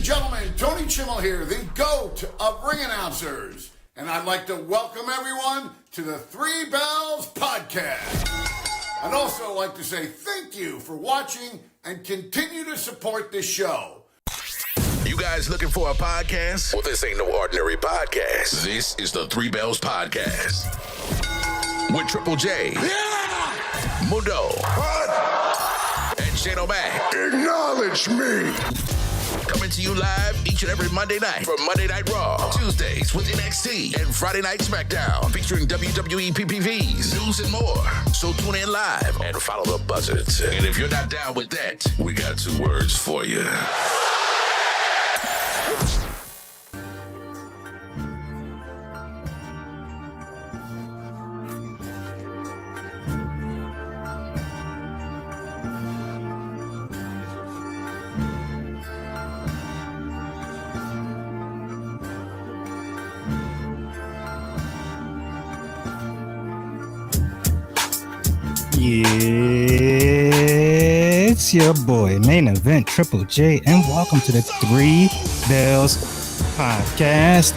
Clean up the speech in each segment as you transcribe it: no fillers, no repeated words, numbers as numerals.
and gentlemen, Tony Chimmel here, the GOAT of ring announcers. And I'd like to welcome everyone to the Three Bells Podcast. I'd also like to say thank you for watching and continue to support this show. You guys looking for a podcast? Well, this ain't no ordinary podcast. This is the Three Bells Podcast. With Triple J, Mundo, and Shane O'Mac. Acknowledge me. Coming to you live each and every Monday night from Monday Night Raw, Tuesdays with NXT, and Friday Night SmackDown, featuring WWE PPVs, news, and more. So tune in live and follow the buzzards. And if you're not down with that, we got two words for you. It's your boy, Main Event Triple J, and welcome to the Three Bells Podcast.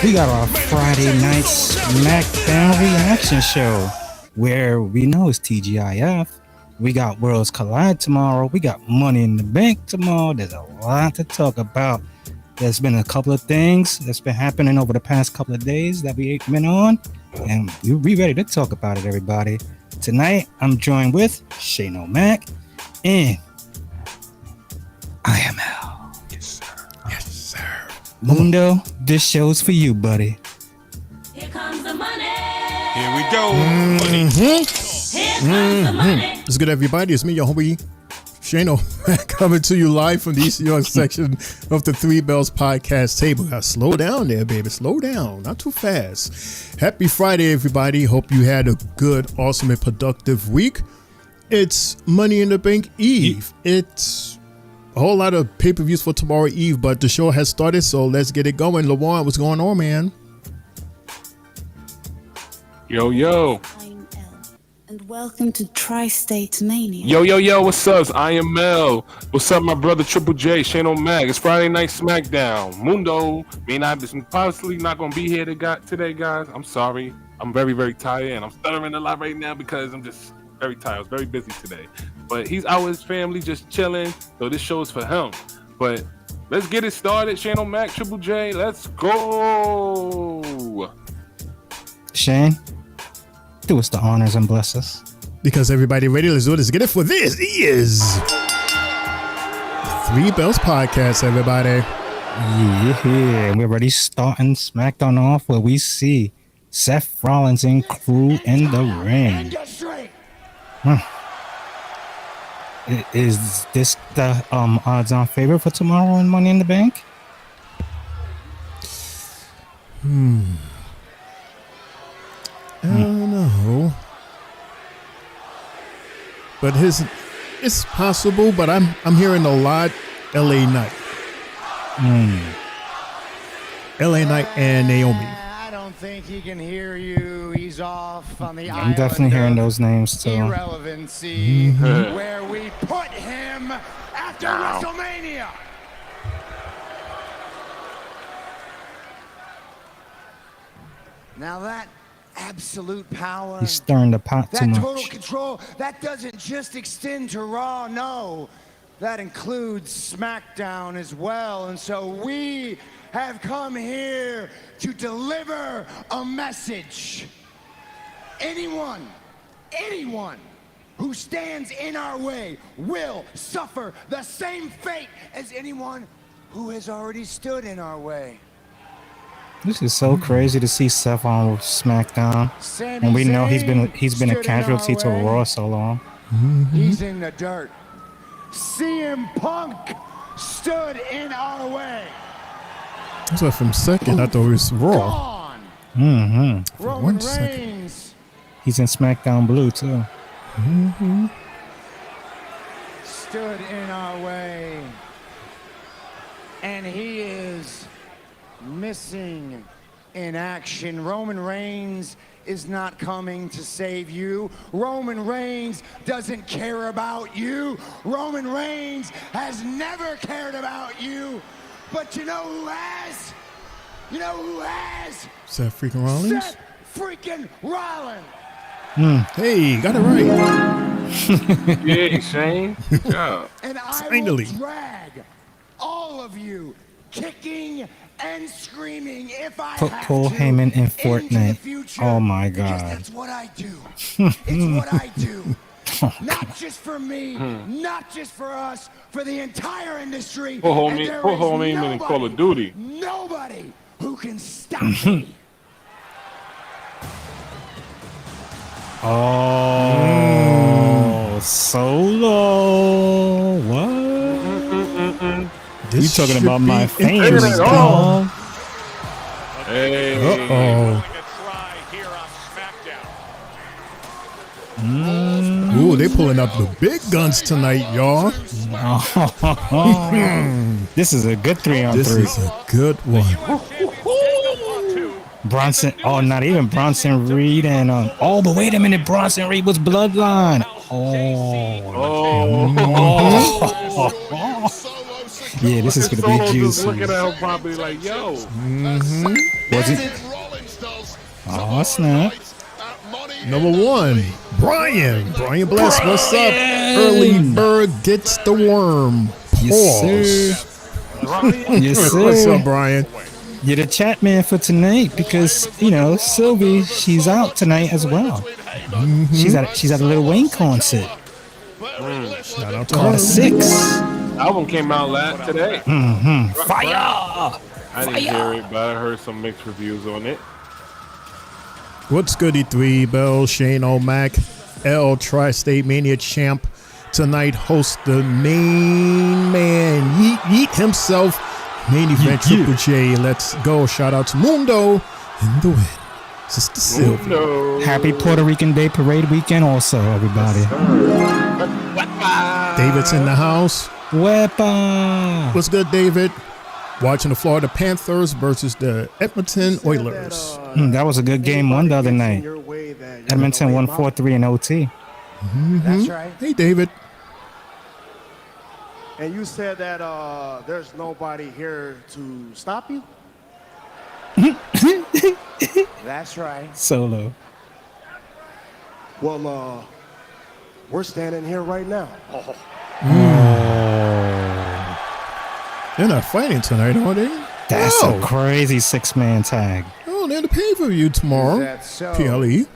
We got our Friday night SmackDown reaction show, where we know it's TGIF. We got Worlds Collide tomorrow. We got Money in the Bank tomorrow. There's a lot to talk about. There's been a couple of things that's been happening over the past couple of days that we've been on, and we'll be ready to talk about it, everybody. Tonight, I'm joined with Shane O'Mac and IML. Yes, sir. Yes, sir. Mundo, this show's for you, buddy. Here comes the money. Here we go. Here comes the money. What's good, everybody? It's me, your homie, Shane O'Mac, coming to you live from the East York section of the Three Bells Podcast table. Now, slow down there, baby. Slow down. Not too fast. Happy Friday, everybody. Hope you had a good, awesome, and productive week. It's Money in the Bank Eve. It's a whole lot of pay-per-views for tomorrow Eve, but the show has started, so let's get it going. LaJuan, what's going on, man? Yo, yo. I'm L, and welcome to Tri-State Mania. Yo, what's up? I am Mel. What's up, my brother Triple J, Shane O'Mac? It's Friday Night SmackDown. Mundo, I'm possibly not going to be here today, guys. I'm sorry. I'm very, very tired, and I'm stuttering a lot right now because I'm just very tired. I was very busy today. But he's out with his family, just chilling, so this show is for him. But let's get it started. Shane O'Mac, Triple J, let's go. Shane, do us the honors and bless us. Because everybody ready, let's do it. Let's get it for this is Three Bells Podcast, everybody. Yeah, we're already starting SmackDown off where we see Seth Rollins and crew in the ring. Is this the odds-on favorite for tomorrow in Money in the Bank? I don't know. But it's possible, but I'm hearing a lot LA Knight. LA Knight and Naomi. I don't think he can hear you. He's off on the I'm definitely hearing those names too. Irrelevancy, where we put him after WrestleMania. Now that absolute power, He's stirring the pot too that much. total control, that doesn't just extend to Raw, no. That includes SmackDown as well. And so we have come here to deliver a message. Anyone who stands in our way will suffer the same fate as anyone who has already stood in our way. This is so crazy to see Seth on SmackDown, and we know he's been a casualty to Raw so long. He's in the dirt. CM Punk stood in our way. That's why from second, I thought it was Raw. Gone. For Roman 1 second. Reigns He's in SmackDown Blue too. stood in our way. And he is missing in action. Roman Reigns is not coming to save you. Roman Reigns doesn't care about you. Roman Reigns has never cared about you. But you know who has? You know who has? Seth freaking Rollins? Seth freaking Rollins. Hey, got it right. Yeah, Shane. Good job. And I Finally. will drag all of you kicking and screaming if I Put have Paul to Heyman in into the Fortnite. future, Oh my because God. that's what I do. It's what I do. Not just for me, not just for us, for the entire industry. Put Paul And there is Heyman in Call of Duty. Nobody who can stop me. Oh, Solo. What? You talking should about my be famous interesting. dog? Hey. Uh-oh. Ooh, they pulling out the big guns tonight, y'all. This is a good 3-on-3. This is a good one. Bronson. Oh, not even Bronson Reed and but wait a minute, Bronson Reed was Bloodline. Yeah, this is gonna Solo be just juicy. looking at him probably like, yo. Was it? Oh snap! Number one, Brian. Brian Bless, what's up? Early bird gets the worm. Yes, Pause. sir. Yes, What's sir. up, Brian? You're the chat man for tonight because Sylvie, she's out tonight as well. She's at a Lil Wayne concert. Shout out to Called her. 6. Album came out today. Fire! I didn't hear it, but I heard some mixed reviews on it. What's goody 3 Bell, Shane O'Mac, L Tri-State Mania champ. Tonight hosts the main man, Yeet himself, main event Triple J. Let's go. Shout out to Mundo in the win. Sister Sylvia. No. Happy Puerto Rican Day Parade weekend also, everybody. David's in the house. Wepa! What's good, David? Watching the Florida Panthers versus the Edmonton Oilers. That was a good game one the other night. Edmonton won 4-3 in OT. That's right. Hey, David. And you said that there's nobody here to stop you? That's right. Solo. Well, we're standing here right now. They're not fighting tonight, are they? That's Oh. a crazy 6-man tag. Oh, they're the pay-per-view tomorrow. That's so. PLE.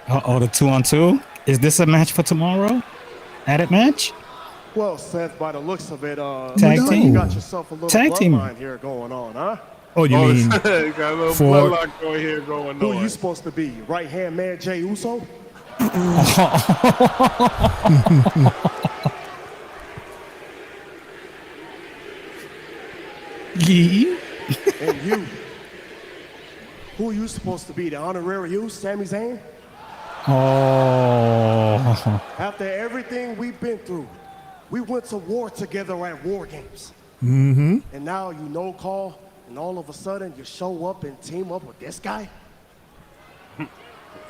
Uh-oh, the 2-on-2? Is this a match for tomorrow? Added match? Well, Seth, by the looks of it, Tag looks like team. you got yourself a little Tag team. bloodline here going on, huh? Oh, you mean You got a little for- bloodlock going here going Who on. are you supposed to be? Right-hand man Jay Uso? Yeah. And you? Who are you supposed to be? The honorary you, Sami Zayn? Oh. After everything we've been through, we went to war together at War Games. Mm-hmm. And now you no call, and all of a sudden you show up and team up with this guy?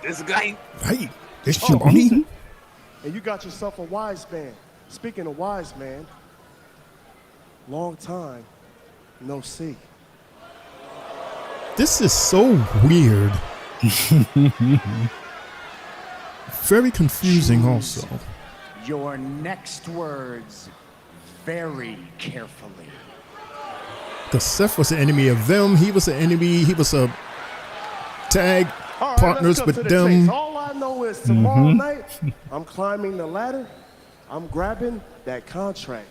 This guy. Hey, this your mommy? And you got yourself a wise man. Speaking of wise man, long time, no see. This is so weird. Very confusing also. Your next words very carefully. Because Seth was an enemy of them. He was an enemy. He was a tag All right, partners let's with cut to the them. chase. All I know is tomorrow night, I'm climbing the ladder, I'm grabbing that contract.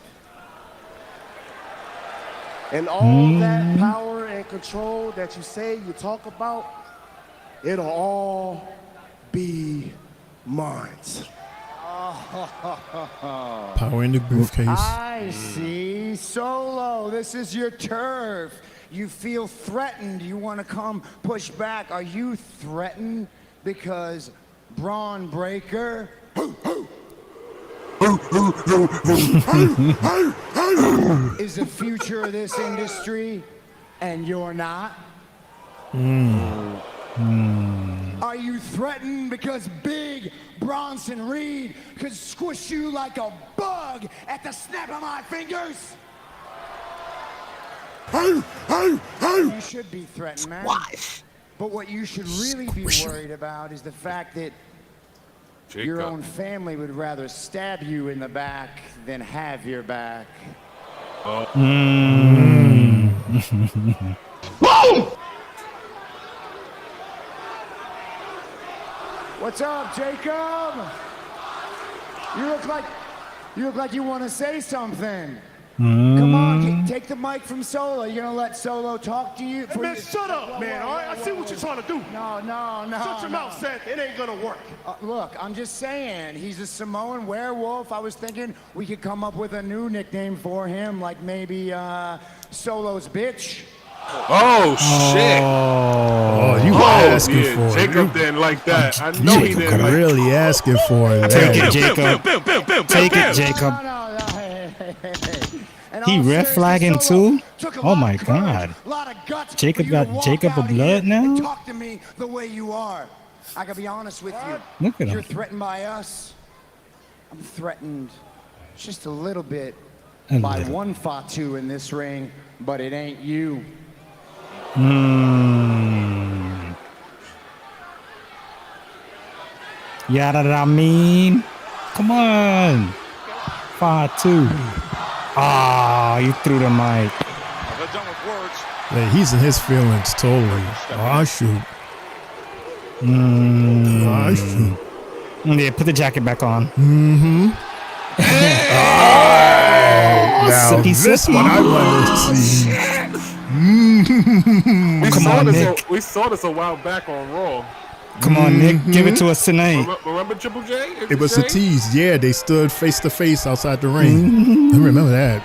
And all that power and control that you say you talk about, it'll all be mine. Power in the briefcase. I see. Solo, this is your turf. You feel threatened. You want to come push back. Are you threatened because Braun Breaker is the future of this industry and you're not? Are you threatened because big Bronson Reed could squish you like a bug at the snap of my fingers? You should be threatened, man. What? But what you should really be worried about is the fact that your own family would rather stab you in the back than have your back. Mm. Boom! What's up, Jacob? You look like you want to say something. Come on, take the mic from Solo. You gonna let Solo talk to you? Hey, man, shut up, man. All right, I see what you're trying to do. No. Shut your mouth, Seth. It ain't gonna work. Look, I'm just saying, he's a Samoan werewolf. I was thinking we could come up with a new nickname for him, like maybe Solo's bitch. Oh shit! Oh, you were asking for it. Jacob didn't like that. I know he Jacob didn't. really asking for it. Take it, Jacob. Take it, Jacob. He red flagging too? Oh my God! Jacob got Jacob of blood now. Talk to me the way you are. I gotta be honest with you. Look at him. You're threatened by us. I'm threatened just a little bit by one Fatu in this ring, but it ain't you. Yada I mean. Come on. 5-2. Ah, you threw the mic. Yeah, he's in his feelings totally. Oh, shoot. Oh, shoot. Yeah, put the jacket back on. Now, this one I wanted to see. Come on, Nick. We saw this a while back on Raw. Come on, Nick. Give it to us tonight. Remember Triple J? It was a tease. Yeah, they stood face to face outside the ring. I remember that.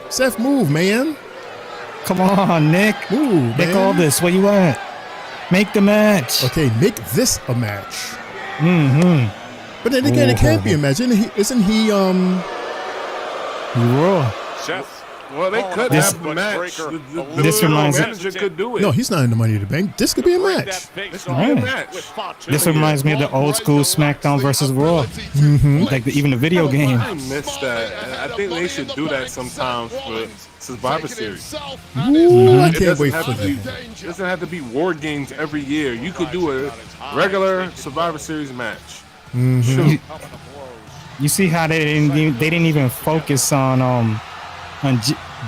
Seth, move, man. Come on, Nick. Move, Nick man. Aldis, where you at? Make the match. Okay, make this a match. Mm-hmm. But then again, it can't be a match. Isn't he Raw. Seth. Well, they could have the match. This reminds me. Manager could do it. No, he's not in the Money in the Bank. This could be a match. This could be a match. This reminds me of the old school SmackDown versus Raw. Like even the video game. I missed that. I think they should do that sometimes for Survivor Series. Ooh, I It can't doesn't wait have for to be- that. It doesn't have to be War Games every year. You could do a regular Survivor Series match. Shoot. You see how they didn't even focus on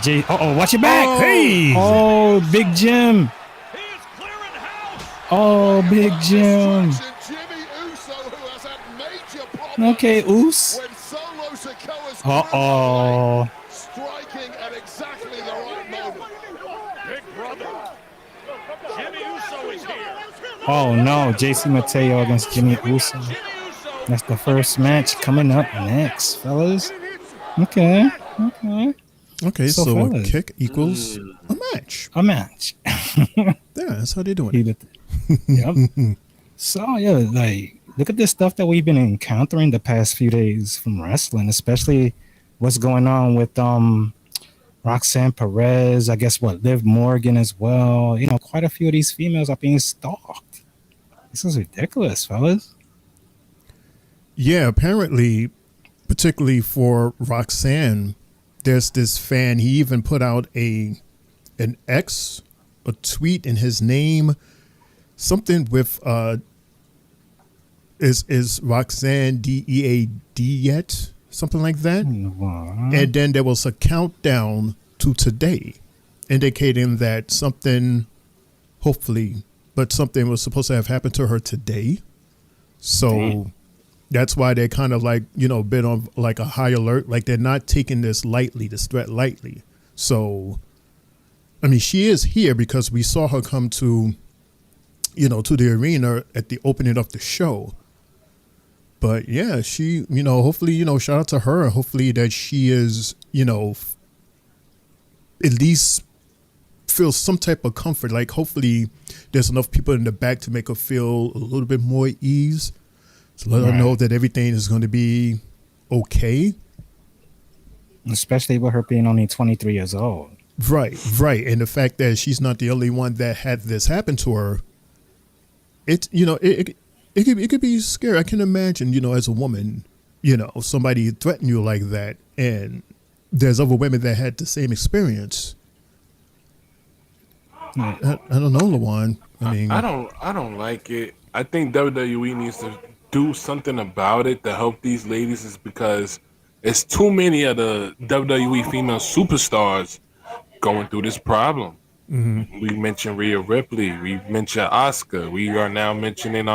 J. Watch your back. Hey. Oh, Big Jim. Oh, Big Jim. Okay, Oos. Uh-oh. Striking at exactly the right moment. Big brother. Jimmy Uso is here. Oh no, JC Mateo against Jimmy Uso. That's the first match coming up next, fellas. Okay. Okay, So so a fellas. kick equals a match. A match. Yeah, that's how they're doing it. Yep. So yeah, like look at this stuff that we've been encountering the past few days from wrestling, especially what's going on with Roxanne Perez, I guess Liv Morgan as well. You know, quite a few of these females are being stalked. This is ridiculous, fellas. Yeah, apparently, particularly for Roxanne, there's this fan. He even put out a tweet in his name, something with is Roxanne DEAD yet? Something like that. And then there was a countdown to today, indicating that something was supposed to have happened to her today. So that's why they're kind of like, been on like a high alert. Like they're not taking this threat lightly. So, I mean, she is here because we saw her come to the arena at the opening of the show. But yeah, she, hopefully, shout out to her. Hopefully that she is, at least feel some type of comfort. Like hopefully there's enough people in the back to make her feel a little bit more ease. To let her know that everything is going to be okay. Especially with her being only 23 years old. Right. And the fact that she's not the only one that had this happen to her, it could be scary. I can imagine, as a woman, somebody threaten you like that and, there's other women that had the same experience. I don't know, Lawan. I mean, I don't like it. I think WWE needs to do something about it to help these ladies, is because it's too many of the WWE female superstars going through this problem. Mm-hmm. We mentioned Rhea Ripley. We mentioned Asuka. We are now mentioning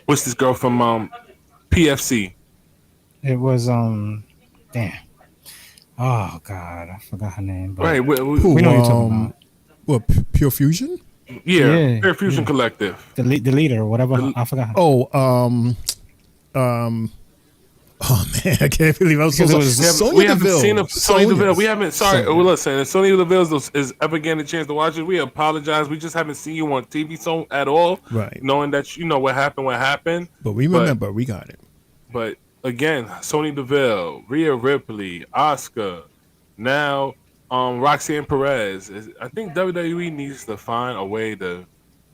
what's this girl from PFC? It was damn. Oh God, I forgot her name. But Right. we know what you're talking about. What, Pure Fusion? Yeah, Pure Fusion Collective. The leader, or whatever. I forgot. Oh man, I can't believe I was Because it was- Sonya We haven't Deville. seen Sonya Deville. We haven't. Sorry, Sonya. well, listen. If Sonya Deville is ever getting a chance to watch it, we apologize. We just haven't seen you on TV so at all. Right. Knowing that you know what happened. But we remember, we got it. But again, Sonya Deville, Rhea Ripley, Asuka, now Roxanne Perez. I think WWE needs to find a way to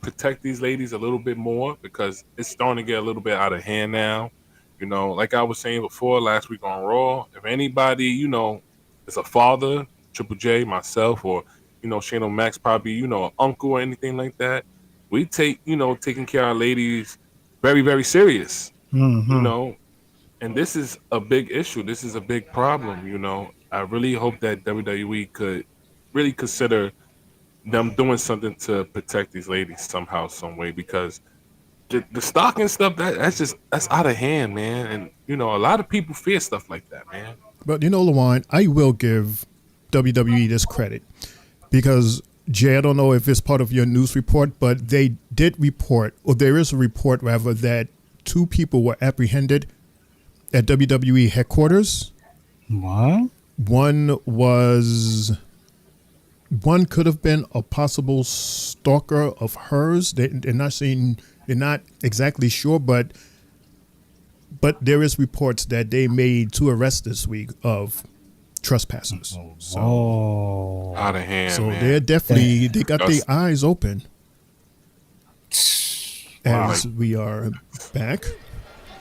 protect these ladies a little bit more, because it's starting to get a little bit out of hand now. You know, like I was saying before last week on Raw, if anybody, you know, is a father, Triple J, myself, or, you know, Shane O'Max, probably, you know, an uncle or anything like that, we take, you know, taking care of our ladies very, very serious, you know, and this is a big issue. This is a big problem, you know. I really hope that WWE could really consider them doing something to protect these ladies somehow, some way, because the stock and stuff, that's out of hand, man. And you know, a lot of people fear stuff like that, man. But you know, Lawan, I will give WWE this credit, because Jay, I don't know if it's part of your news report, but they did report, or there is a report rather, that 2 people were apprehended at WWE headquarters. What? One could have been a possible stalker of hers. They're not saying. They're not exactly sure, but there is reports that they made 2 arrests this week of trespassers. Oh, out of hand. So man. they're definitely they got their eyes open. As we are back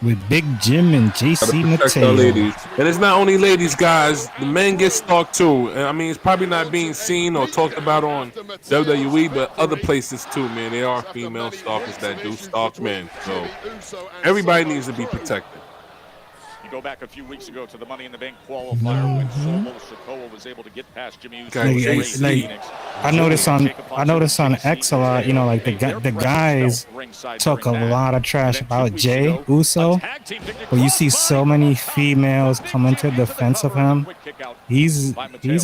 with Big Jim and JC Mateo. Mateo. And it's not only ladies, guys. The men get stalked too. And I mean, it's probably not being seen or talked about on WWE, but other places too, man. There are female stalkers that do stalk men. So everybody needs to be protected. You go back a few weeks ago to the Money in the Bank qualifier when Solo Sikoa was able to get past Jimmy Uso. I noticed on X a lot, you know, like the guys talk a lot of trash about Jay Uso, but you see so many females come into defense of him. He's a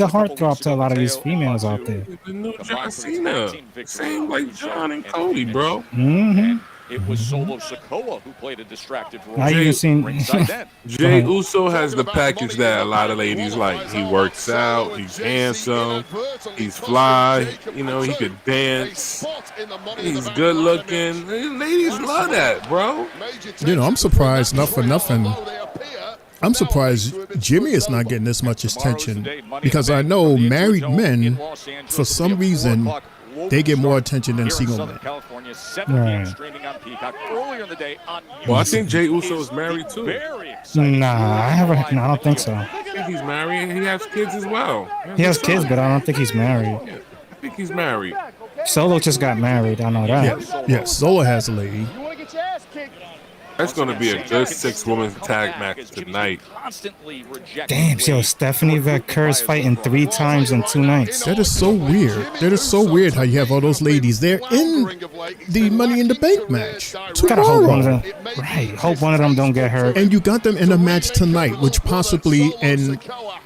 heartthrob to a lot of these females out there. The new John Cena, same like John and Cody, bro. It was Solo Sikoa who played a distracted role. Jay Uso has the package that a lot of ladies like. He works out, he's handsome, he's fly, you know, he could dance, he's good looking. Ladies love that, bro. You know, I'm surprised, not for nothing. I'm surprised Jimmy is not getting this much attention, because I know married men, for some reason, they get more attention than single men. Well, I think Jay Uso is married too. Nah, I don't think so. I think he's married and he has kids as well. He has kids, but I don't think he's married. Yeah, I think he's married. Solo just got married. I know that. Yes, Solo has a lady. That's going to be a good 6-woman tag match tonight. Damn, yo, Stephanie Vacur's fighting 3 times in 2 nights. That is so weird. That is so weird how you have all those ladies. They're in the Money in the Bank match Gotta hope one of tomorrow. them, right? Hope one of them don't get hurt. And you got them in a match tonight, which possibly, and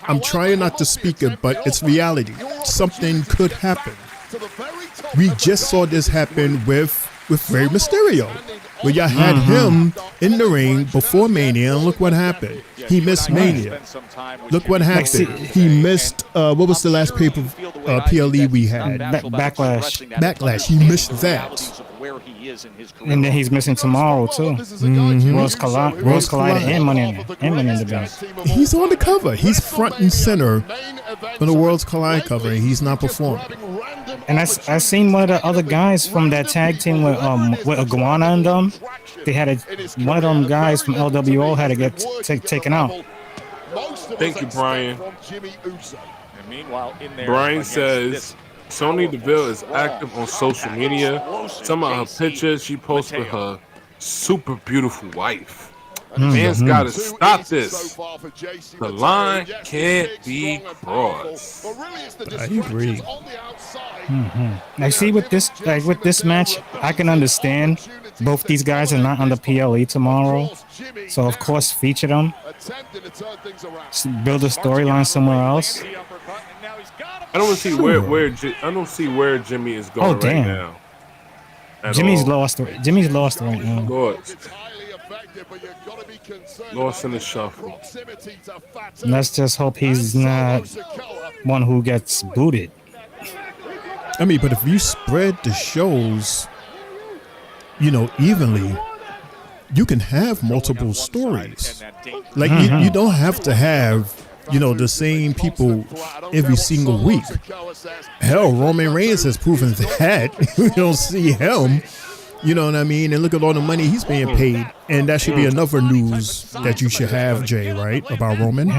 I'm trying not to speak it, but it's reality. Something could happen. We just saw this happen with Rey Mysterio, where y'all had him in the ring before Mania, and look what happened. He missed Mania. Look what happened. He missed, what was the last PLE we had? Backlash. He missed that. And then he's missing tomorrow too. Worlds Collide and Money in the Bank. He's on the cover. He's front and center on the Worlds Collide cover, and he's not performing. And I seen one of the other guys from that tag team with Iguana and them. They had one of them guys from LWO had to get taken out. Thank you, Brian. And meanwhile, in there, Brian against says this Sonya powerful, Deville is strong, active on social media. explosive Some of her JC pictures she posts with Mateo. her super beautiful wife. Fans gotta stop this. The line can't be crossed. I agree. I see with this match, I can understand both these guys are not on the PLE tomorrow, so of course feature them. Build a storyline somewhere else. I don't see I don't see where Jimmy is going right now. Jimmy's lost right now. Lord. Lost in the shuffle. Let's just hope he's not one who gets booted. I mean, but if you spread the shows, evenly, you can have multiple stories. Like you don't have to have, the same people every single week. Hell, Roman Reigns has proven that. You don't see him. You know what I mean? And look at all the money he's being paid. And that should be another news that you should have, Jay, right? About Roman.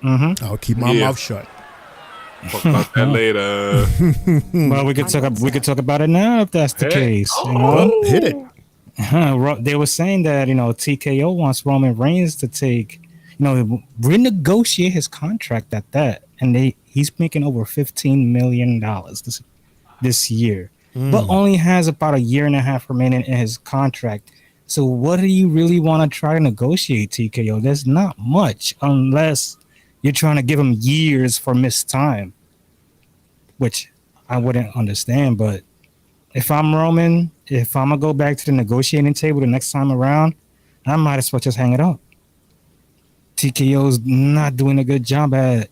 I'll keep my mouth shut. Talk about that later. Well, we could talk about it now if that's the case. Hit it. They were saying that TKO wants Roman Reigns to take, renegotiate his contract at that, and he's making over $15 million this year, but only has about a year and a half remaining in his contract. So what do you really want to try to negotiate, TKO? There's not much unless you're trying to give him years for missed time, which I wouldn't understand. But if I'm Roman, if I'm going to go back to the negotiating table the next time around, I might as well just hang it up. TKO's not doing a good job at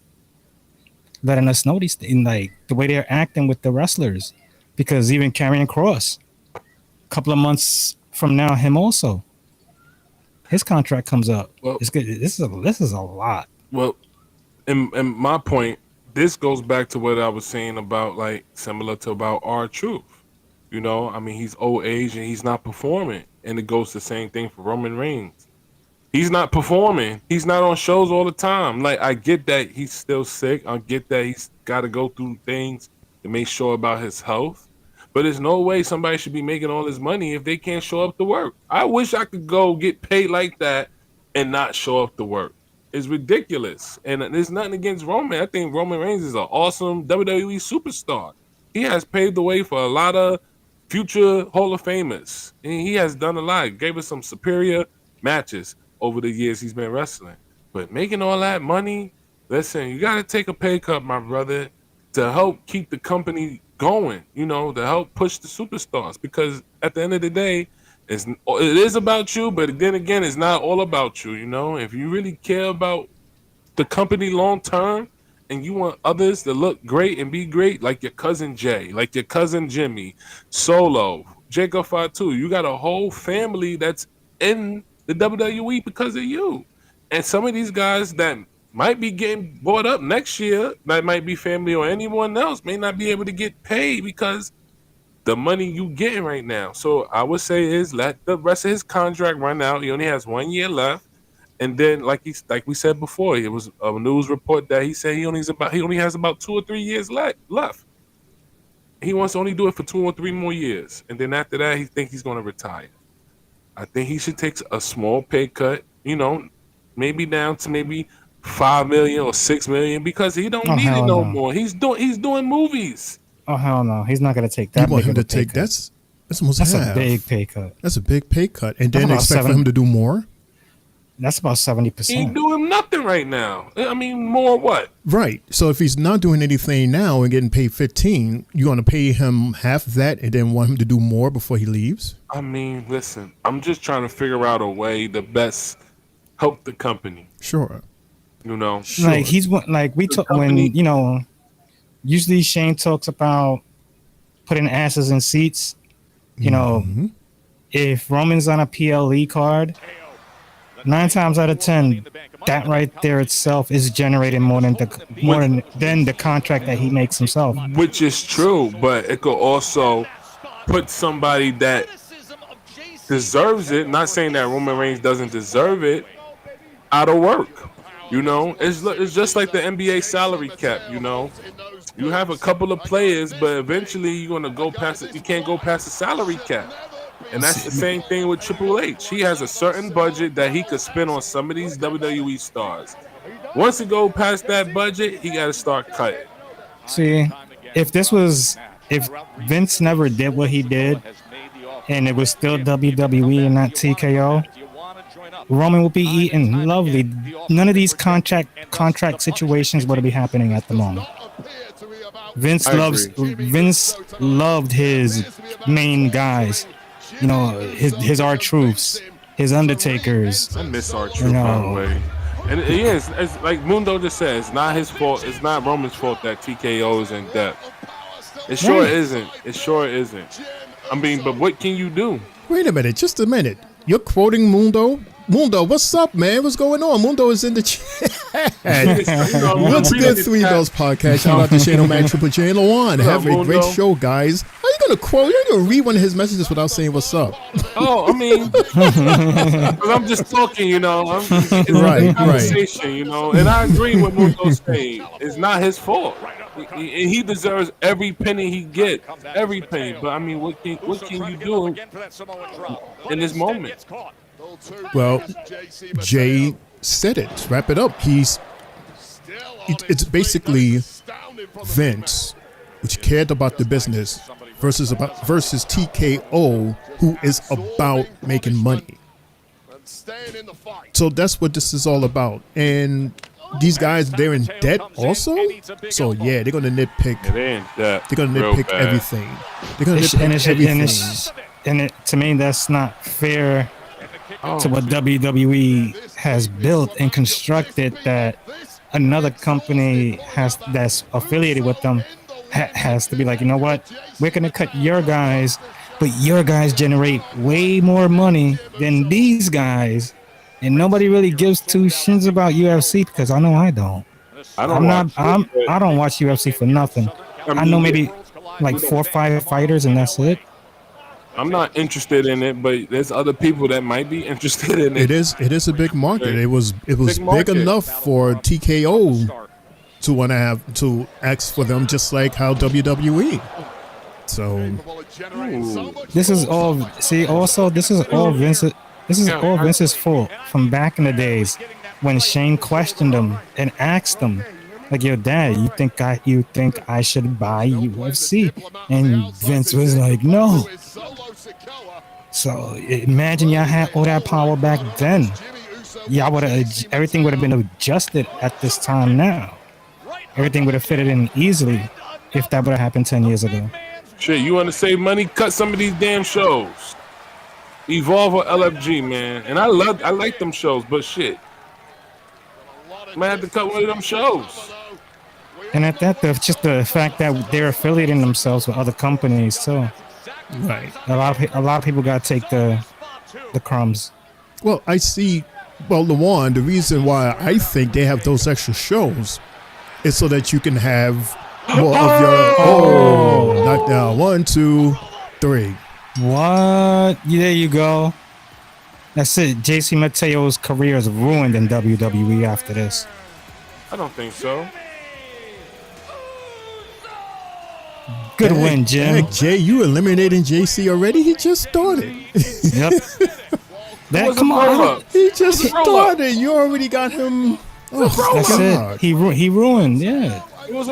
letting us know these things, like the way they're acting with the wrestlers. Because even Karrion Kross, a couple of months from now, him also, his contract comes up. Well, it's good. This is a lot. Well, and my point, this goes back to what I was saying about, like, similar to about R-Truth. I mean, he's old age and he's not performing. And it goes the same thing for Roman Reigns. He's not performing. He's not on shows all the time. Like, I get that he's still sick. I get that he's got to go through things to make sure about his health. But there's no way somebody should be making all this money if they can't show up to work. I wish I could go get paid like that and not show up to work. It's ridiculous. And there's nothing against Roman. I think Roman Reigns is an awesome WWE superstar. He has paved the way for a lot of future Hall of Famers. And he has done a lot. Gave us some superior matches over the years he's been wrestling. But making all that money, listen, you got to take a pay cut, my brother, to help keep the company going, to help push the superstars. Because at the end of the day, it is about you, but then again, it's not all about you, If you really care about the company long term and you want others to look great and be great, like your cousin Jay, like your cousin Jimmy, Solo, Jacob Fatu, you got a whole family that's in the WWE because of you. And some of these guys that might be getting bought up next year, that might be family or anyone else, may not be able to get paid because the money you getting right now. So I would say is let the rest of his contract run out. He only has 1 year left. And then like we said before, it was a news report that he said he only has about 2 or 3 years left. He wants to only do it for 2 or 3 more years. And then after that, he thinks he's going to retire. I think he should take a small pay cut, maybe down to maybe $5 million or $6 million because he don't need it no more. He's doing movies. Oh hell no, he's not gonna take that. You want him to take that's almost that's half. A big pay cut. That's a big pay cut, and then expect for him to do more. That's about 70%. He's doing nothing right now. I mean, more what? Right. So if he's not doing anything now and getting paid 15, you want to pay him half that and then want him to do more before he leaves? I mean, listen, I'm just trying to figure out a way to best help the company. Sure. Sure. Like he's like we talk when usually Shane talks about putting asses in seats. If Roman's on a PLE card, 9 times out of 10, that right there itself is generating more than the contract that he makes himself. Which is true, but it could also put somebody that deserves it. Not saying that Roman Reigns doesn't deserve it, out of work. You know, it's just like the NBA salary cap. You know, you have a couple of players, but eventually you're gonna go past it. You can't go past the salary cap, and that's the same thing with Triple H. He has a certain budget that he could spend on some of these WWE stars. Once he go past that budget, he got to start cutting. See, if Vince never did what he did, and it was still WWE and not TKO, Roman would be eating lovely. None of these contract situations would be happening at the moment. Vince loved his main guys. You know, his R-Truths, his Undertakers. I miss R-Truth, by the way. And it's like Mundo just said, it's not his fault. It's not Roman's fault that TKO is in depth. It sure isn't. It sure isn't. I mean, but what can you do? Wait a minute, just a minute. You're quoting Mundo? Mundo, what's up, man? What's going on? Mundo is in the chat. What's good, Three Bells Podcast? Shout out to Shane O'Mac, Triple J, and Lawan. Have a great show, guys. How you gonna quote? You're gonna read one of his messages without saying what's up. Oh, I mean, I'm just talking, you know. It's a conversation, you know. And I agree with Mundo's saying. It's not his fault. He deserves every penny he gets, every penny. But I mean, what can you do in this moment? Well, Jay said it. To wrap it up. It's basically Vince, which cared about the business, versus TKO, who is about making money. So that's what this is all about. And these guys, they're in debt also. So yeah, they're gonna nitpick. They're in debt. They're gonna nitpick everything. They're gonna nitpick everything. And to me, that's not fair to what WWE has built and constructed, that another company that's affiliated with them has to be like, you know what, we're gonna cut your guys, but your guys generate way more money than these guys, and nobody really gives two shits about UFC, because I know I don't. I don't watch UFC for nothing. I know maybe like 4 or 5 fighters, and that's it. I'm not interested in it, but there's other people that might be interested in it. It is a big market. It was big enough for TKO to ask for them, just like how WWE. So this is all. See, also this is all Vince's. This is all Vince's fault from back in the days when Shane questioned him and asked him, like, "Yo, Dad, you think I should buy UFC?" And Vince was like, "No." So imagine y'all had all that power back then. Y'all everything would have been adjusted at this time now. Everything would have fitted in easily if that would have happened 10 years ago. Shit, you want to save money? Cut some of these damn shows. Evolve or LFG, man. And I like them shows, but shit, might have to cut one of them shows. And at that, just the fact that they're affiliating themselves with other companies too. Right. A lot of people got to take the crumbs. Well, I see. Well, Lawan, the reason why I think they have those extra shows is so that you can have more of your knockdown. 1, 2, 3. What? There you go. That's it. JC Mateo's career is ruined in WWE after this. I don't think so. Good win, Jim. Heck, Jay, you eliminating JC already? He just started. Yep. Come on. He just started. You already got him. Oh, that's God. it. He ruined. Yeah.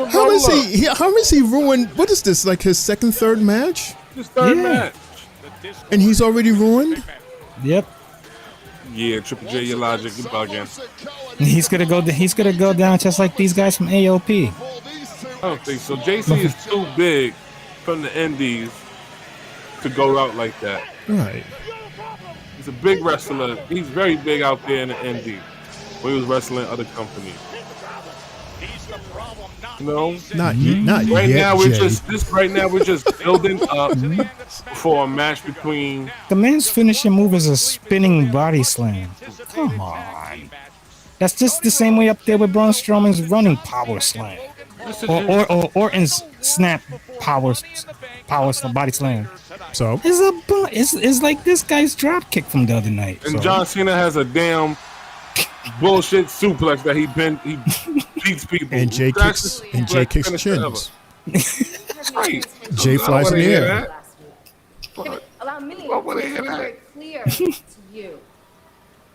How is he ruined? What is this? Like his third match? His third match. And he's already ruined? Yep. Yeah, Triple J, your logic, you bugging. He's gonna go down just like these guys from AOP. I don't think so. JC is too big from the indies to go out like that. Right. He's a big wrestler. He's very big out there in the indies when he was wrestling other companies. No, not yet. Right Jay. now we're just building up for a match between. The man's finishing move is a spinning body slam. Come on, that's just the same way up there with Braun Strowman's running power slam, or Orton's snap power body slam. So it's like this guy's drop kick from the other night. And John Cena has a damn bullshit suplex that he beats people. And Jay kicks chins. Right. Jay flies in the air. Allow me to make it very clear to you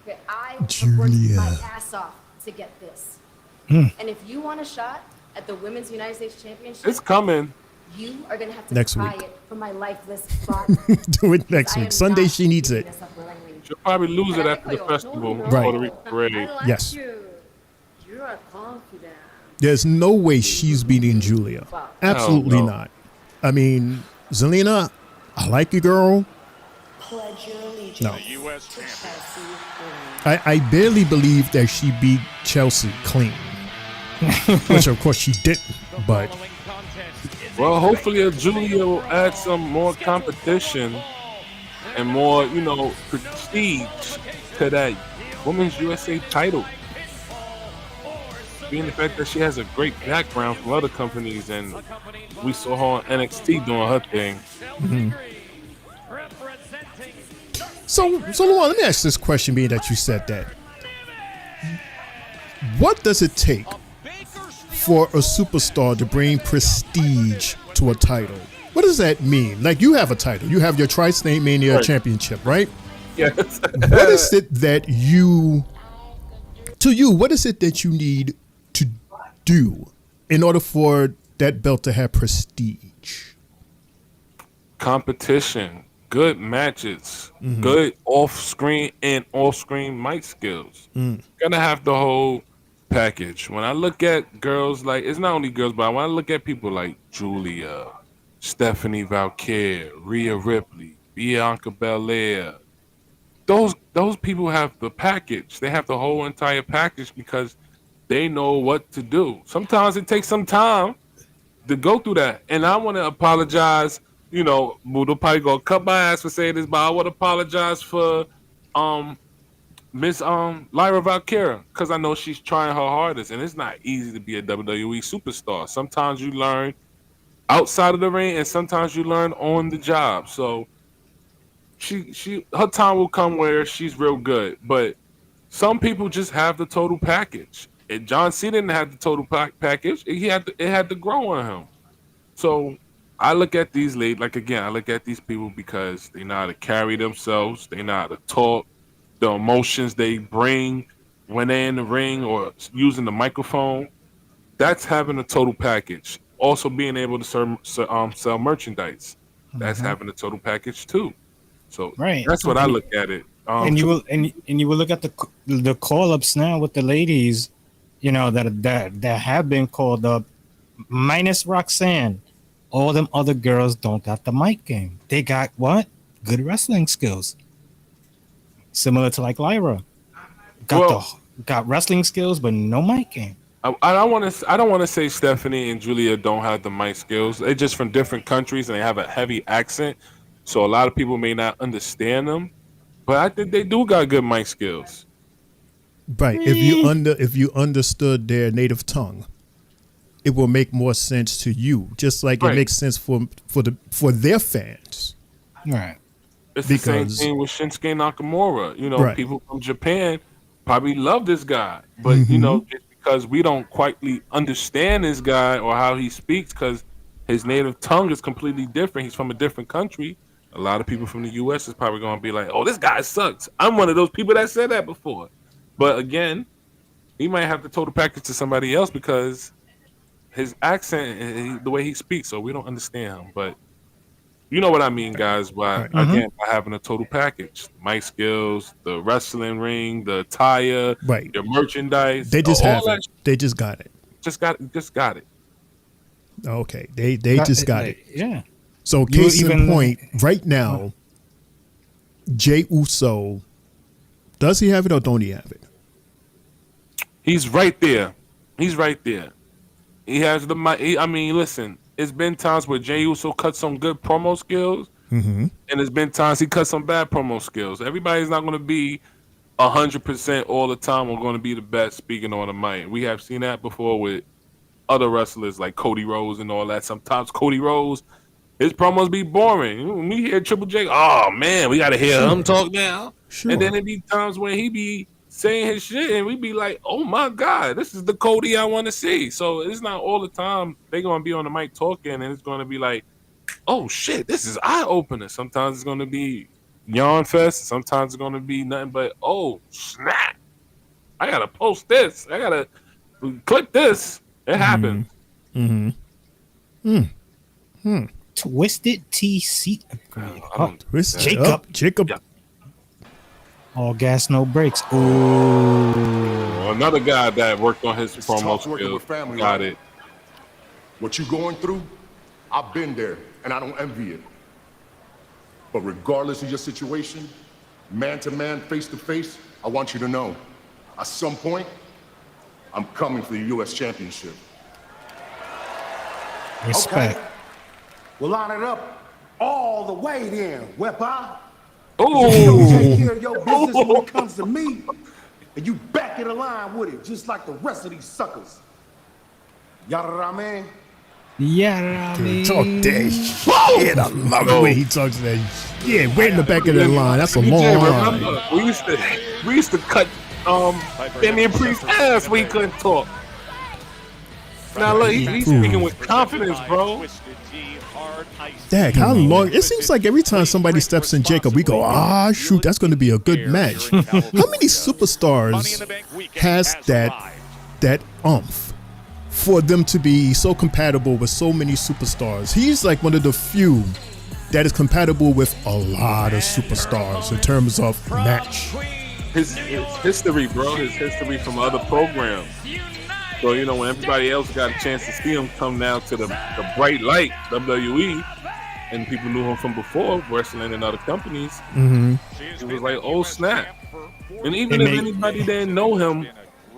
that I worked Julia. my ass off to get this. And if you want a shot at the Women's United States Championship, It's coming. you are going to have to Next try week. it from my lifeless body. Do it next I week. am Sunday not she needs giving it. this up willingly. She'll probably lose it after the festival. Right. Puerto Rico parade. I like Yes. you. You are confident. There's no way she's beating Julia. Absolutely Hell no. not. I mean, Zelina, I like you, girl. Pledge your allegiance No. U.S. to champion. Chelsea Green. I barely believe that she beat Chelsea clean. Which, of course, she didn't. But Well, hopefully Julia will add some more competition and more, prestige to that Women's USA title. Being the fact that she has a great background from other companies, and we saw her on NXT doing her thing. so Luan, let me ask this question, being that you said that. What does it take for a superstar to bring prestige to a title? What does that mean? Like, you have a title. You have your Tri-State Mania Right. Championship, right? Yes. What is it that what is it that you need to do in order for that belt to have prestige? Competition, good matches, good off-screen and off-screen mic skills. Gotta have the whole package. When I look at girls, like, it's not only girls, but when I look at people like Julia, Stephanie Valkyrie, Rhea Ripley, Bianca Belair, those people have the package. They have the whole entire package because they know what to do. Sometimes it takes some time to go through that. And I want to apologize. Mudo probably gonna cut my ass for saying this, but I want to apologize for Miss Lyra Valkyria, because I know she's trying her hardest, and it's not easy to be a WWE superstar. Sometimes you learn outside of the ring, and sometimes you learn on the job. So her time will come where she's real good, but some people just have the total package. And John Cena didn't have the total package. It had to grow on him. So I look at these ladies, I look at these people because they know how to carry themselves. They know how to talk. The emotions they bring when they're in the ring or using the microphone. That's having a total package. Also being able to sell merchandise. That's having a total package too. So Right. that's what I look at it. And you will look at the call ups now with the ladies, that have been called up, minus Roxanne. All them other girls don't got the mic game. They got what? Good wrestling skills. Similar to like Lyra. Got wrestling skills, but no mic game. I don't want to say Stephanie and Julia don't have the mic skills. They're just from different countries and they have a heavy accent, so a lot of people may not understand them. But I think they do got good mic skills. Right. If you understood their native tongue, it will make more sense to you. Just like it makes sense for their fans. Right. It's the same thing with Shinsuke Nakamura. Right. People from Japan probably love this guy, but it's because we don't quite understand this guy or how he speaks because his native tongue is completely different. He's from a different country. A lot of people from the U.S. is probably going to be like, "Oh, this guy sucks." I'm one of those people that said that before, but again, he might have the total package to somebody else because his accent and the way he speaks, so we don't understand him. But you know what I mean, guys. By again, by having a total package, mic skills, the wrestling ring, the attire, your merchandise. They just have it. They just got it. Just got it. Okay. They just got it. Yeah. So case in point, right now, Jey Uso, does he have it or don't he have it? He's right there. He has the mic. Listen. It's been times where Jey Uso cut some good promo skills, and there's been times he cut some bad promo skills. Everybody's not going to be 100% all the time or going to be the best speaking on the mic. We have seen that before with other wrestlers like Cody Rhodes and all that. Sometimes Cody Rhodes, his promos be boring. When we hear Triple J, oh man, we got to hear him talk now. Sure. And then it be times when he be saying his shit, and we be like, "Oh my god, this is the Cody I want to see." So it's not all the time they're gonna be on the mic talking, and it's gonna be like, "Oh shit, this is eye opener." Sometimes it's gonna be yawn fest. Sometimes it's gonna be nothing but, "Oh snap! I gotta post this. I gotta click this." It happens. Twisted T seat upgrade. Jacob. Yeah. All gas, no brakes. Ooh. Another guy that worked on his promo tough working with skills. family, Got right? it. What you going through, I've been there, and I don't envy it. But regardless of your situation, man to man, face to face, I want you to know, at some point, I'm coming for the U.S. Championship. Respect. Okay. We'll line it up all the way then, Wepa. Oh, You don't take care of your business when it comes to me, and you back in the line with it, just like the rest of these suckers. Yada what I mean? Yeah, Talk that shit. I love the way he talks that. Yeah, right in the back of the line. That's a long line. remember, we used to cut Damian Priest's ass when he couldn't talk. Now look, he's speaking with confidence, bro. Dang, how long? It seems like every time somebody steps in Jacob, we go, shoot, that's going to be a good match. How many superstars has that oomph for them to be so compatible with so many superstars? He's like one of the few that is compatible with a lot of superstars in terms of match. His history, bro. His history from other programs. So, you know, when everybody else got a chance to see him come now to the bright light, WWE, and people knew him from before, wrestling in other companies, it was like, oh, snap. And even if anybody didn't know him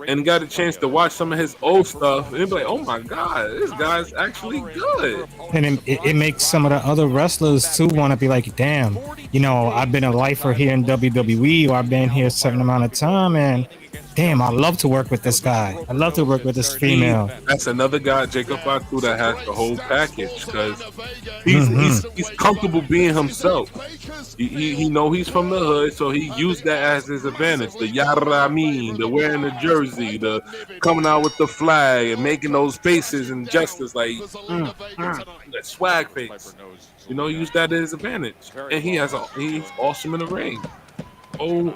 and got a chance to watch some of his old stuff, they'd be like, oh, my God, this guy's actually good. And it makes some of the other wrestlers, too, want to be like, damn, you know, I've been a lifer here in WWE, or I've been here a certain amount of time, and damn, I love to work with this guy. I love to work with this female. That's another guy, Jacob Fatu, that has the whole package because he's comfortable being himself. He know he's from the hood, so he used that as his advantage. The yada I mean, the wearing the jersey, the coming out with the flag and making those faces and gestures like that swag face. You know, he used that as his advantage, and he's awesome in the ring. Oh.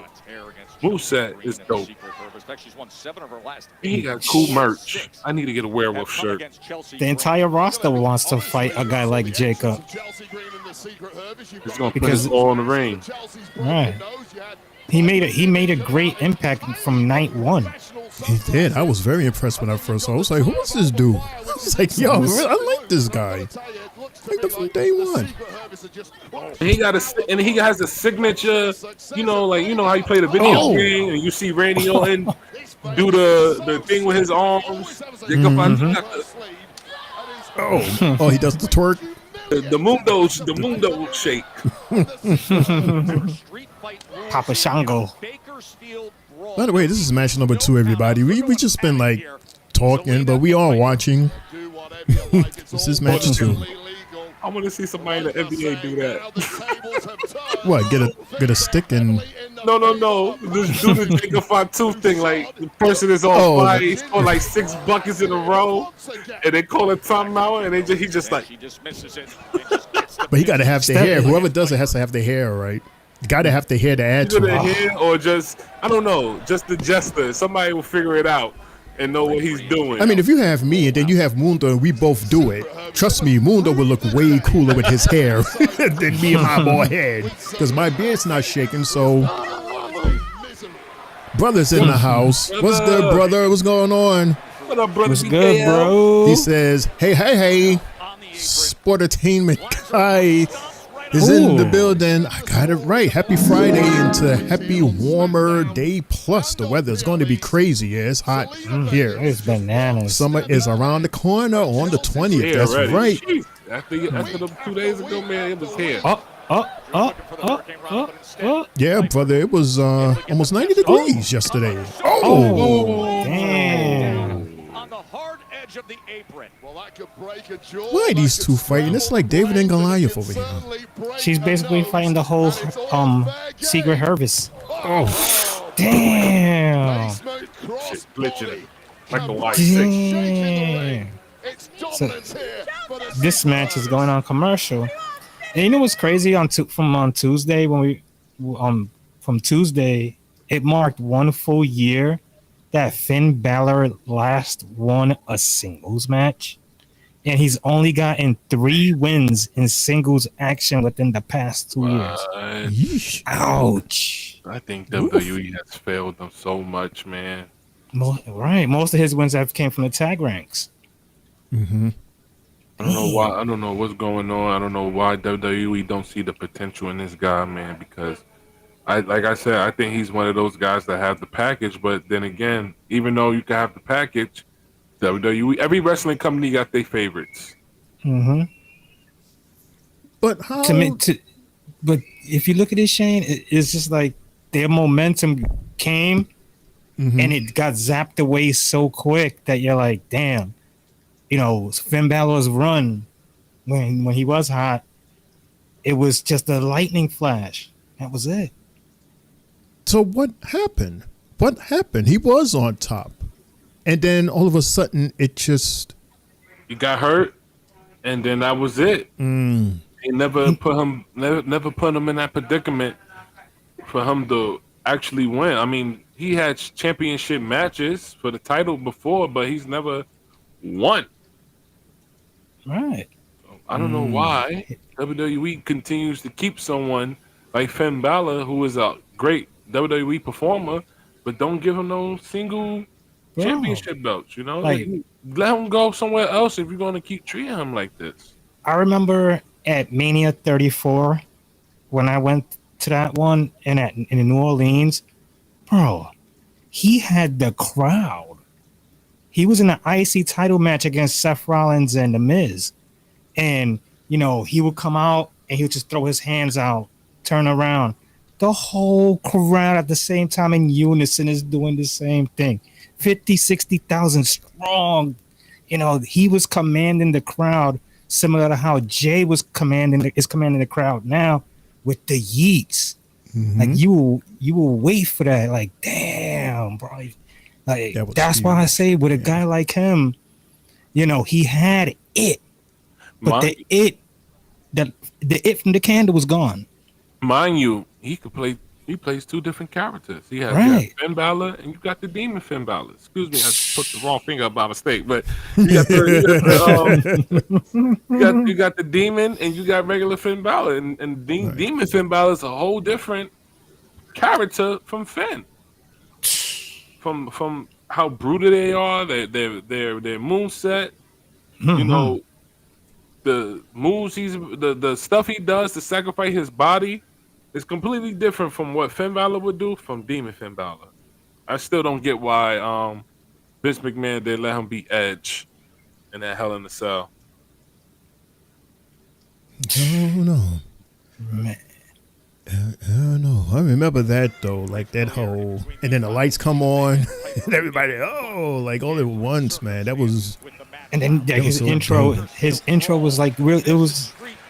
Moveset is dope. He got cool merch. I need to get a werewolf shirt. The entire roster wants to fight a guy like Jacob. He's gonna put his all in the ring. Right. He made a great impact from night one. He did. I was very impressed when I first saw. I was like, "Who is this dude?" I was like, "Yo, I like this guy." Like from day one. And he has a signature. You know how you play the video game and you see Randy Orton do the thing with his arms. He does the twerk. The mundo shake. Papa Shango. By the way, this is match number 2, everybody. We just been like talking, but we are watching. This is match 2. I want to see somebody in the NBA do that. What? Get a stick and? No. Just do the Jacob Fatu thing. Like the person is on fire. He scored like 6 buckets in a row, and they call a timeout, and he just like. But he got to have the hair. Whoever does it has to have the hair, right? You got to have the hair to add to it. Hair or just I don't know, just the jester. Somebody will figure it out and know what he's doing. I mean, if you have me and then you have Mundo and we both do it, trust me, Mundo will look way cooler with his hair than me and my bald head, because my beard's not shaking. So, brother's in the house. What's good, brother? What's going on? What up, brother? What's good, bro? He says, hey, Sportainment guy is in the building. I got it right. Happy Friday into happy warmer day plus. The weather is going to be crazy. Yeah, it's hot here. It's bananas. Summer is around the corner on the 20th. That's already. right. After the 2 days ago, man, it was here. Yeah, brother. It was almost 90 degrees yesterday. Damn. Of the apron. Why are these two fighting? It's like David and Goliath over here. She's basically fighting the whole Secret Harvest. Damn. Shit glitching. Like the white Damn. So this match is going on commercial. And you know what's crazy on Tuesday when we from Tuesday, it marked 1 full year that Finn Balor last won a singles match. And he's only gotten 3 wins in singles action within the past 2 years. Yeesh. Ouch. I think WWE has failed them so much, man. Right. Most of his wins have came from the tag ranks. Mm-hmm. I don't know why. I don't know what's going on. I don't know why WWE don't see the potential in this guy, man. Because like I said, I think he's one of those guys that have the package. But then again, even though you can have the package, WWE, every wrestling company got their favorites. Mm-hmm. But how? But if you look at it, Shane, it's just like their momentum came and it got zapped away so quick that you're like, damn. You know, Finn Balor's run when he was hot, it was just a lightning flash. That was it. So what happened? What happened? He was on top. And then all of a sudden, it just... He got hurt, and then that was it. He never put him in that predicament for him to actually win. I mean, he had championship matches for the title before, but he's never won. Right. So I don't know why WWE continues to keep someone like Finn Balor, who is a great WWE performer, but don't give him no single championship belts. You know, Like, let him go somewhere else if you're going to keep treating him like this. I remember at Mania 34 when I went to that one in New Orleans, bro, he had the crowd. He was in an IC title match against Seth Rollins and The Miz. And, you know, he would come out and he would just throw his hands out, turn around. The whole crowd at the same time in unison is doing the same thing. 50, 60,000 strong. You know, he was commanding the crowd similar to how Jay was commanding the crowd now with the yeets. Like you will wait for that. Like, damn, bro. Like that's why I say with a guy like him, you know, he had it, but the it from the candle was gone. Mind you, he plays 2 different characters. He has, Right. you have Finn Balor and you got the Demon Finn Balor. Excuse me, I put the wrong finger up by mistake, but you got you got the Demon and you got regular Finn Balor, and Demon Finn Balor is a whole different character from Finn. From how brutal they are, their moveset, you know, the moves the stuff he does to sacrifice his body is completely different from what Finn Balor would do from Demon Finn Balor. I still don't get why Vince McMahon did let him beat Edge in that Hell in a Cell. I don't know. Man. I don't know. I remember that though, like that whole, and then the lights come on, and everybody, like all at once, man. That was. And then his intro was like real.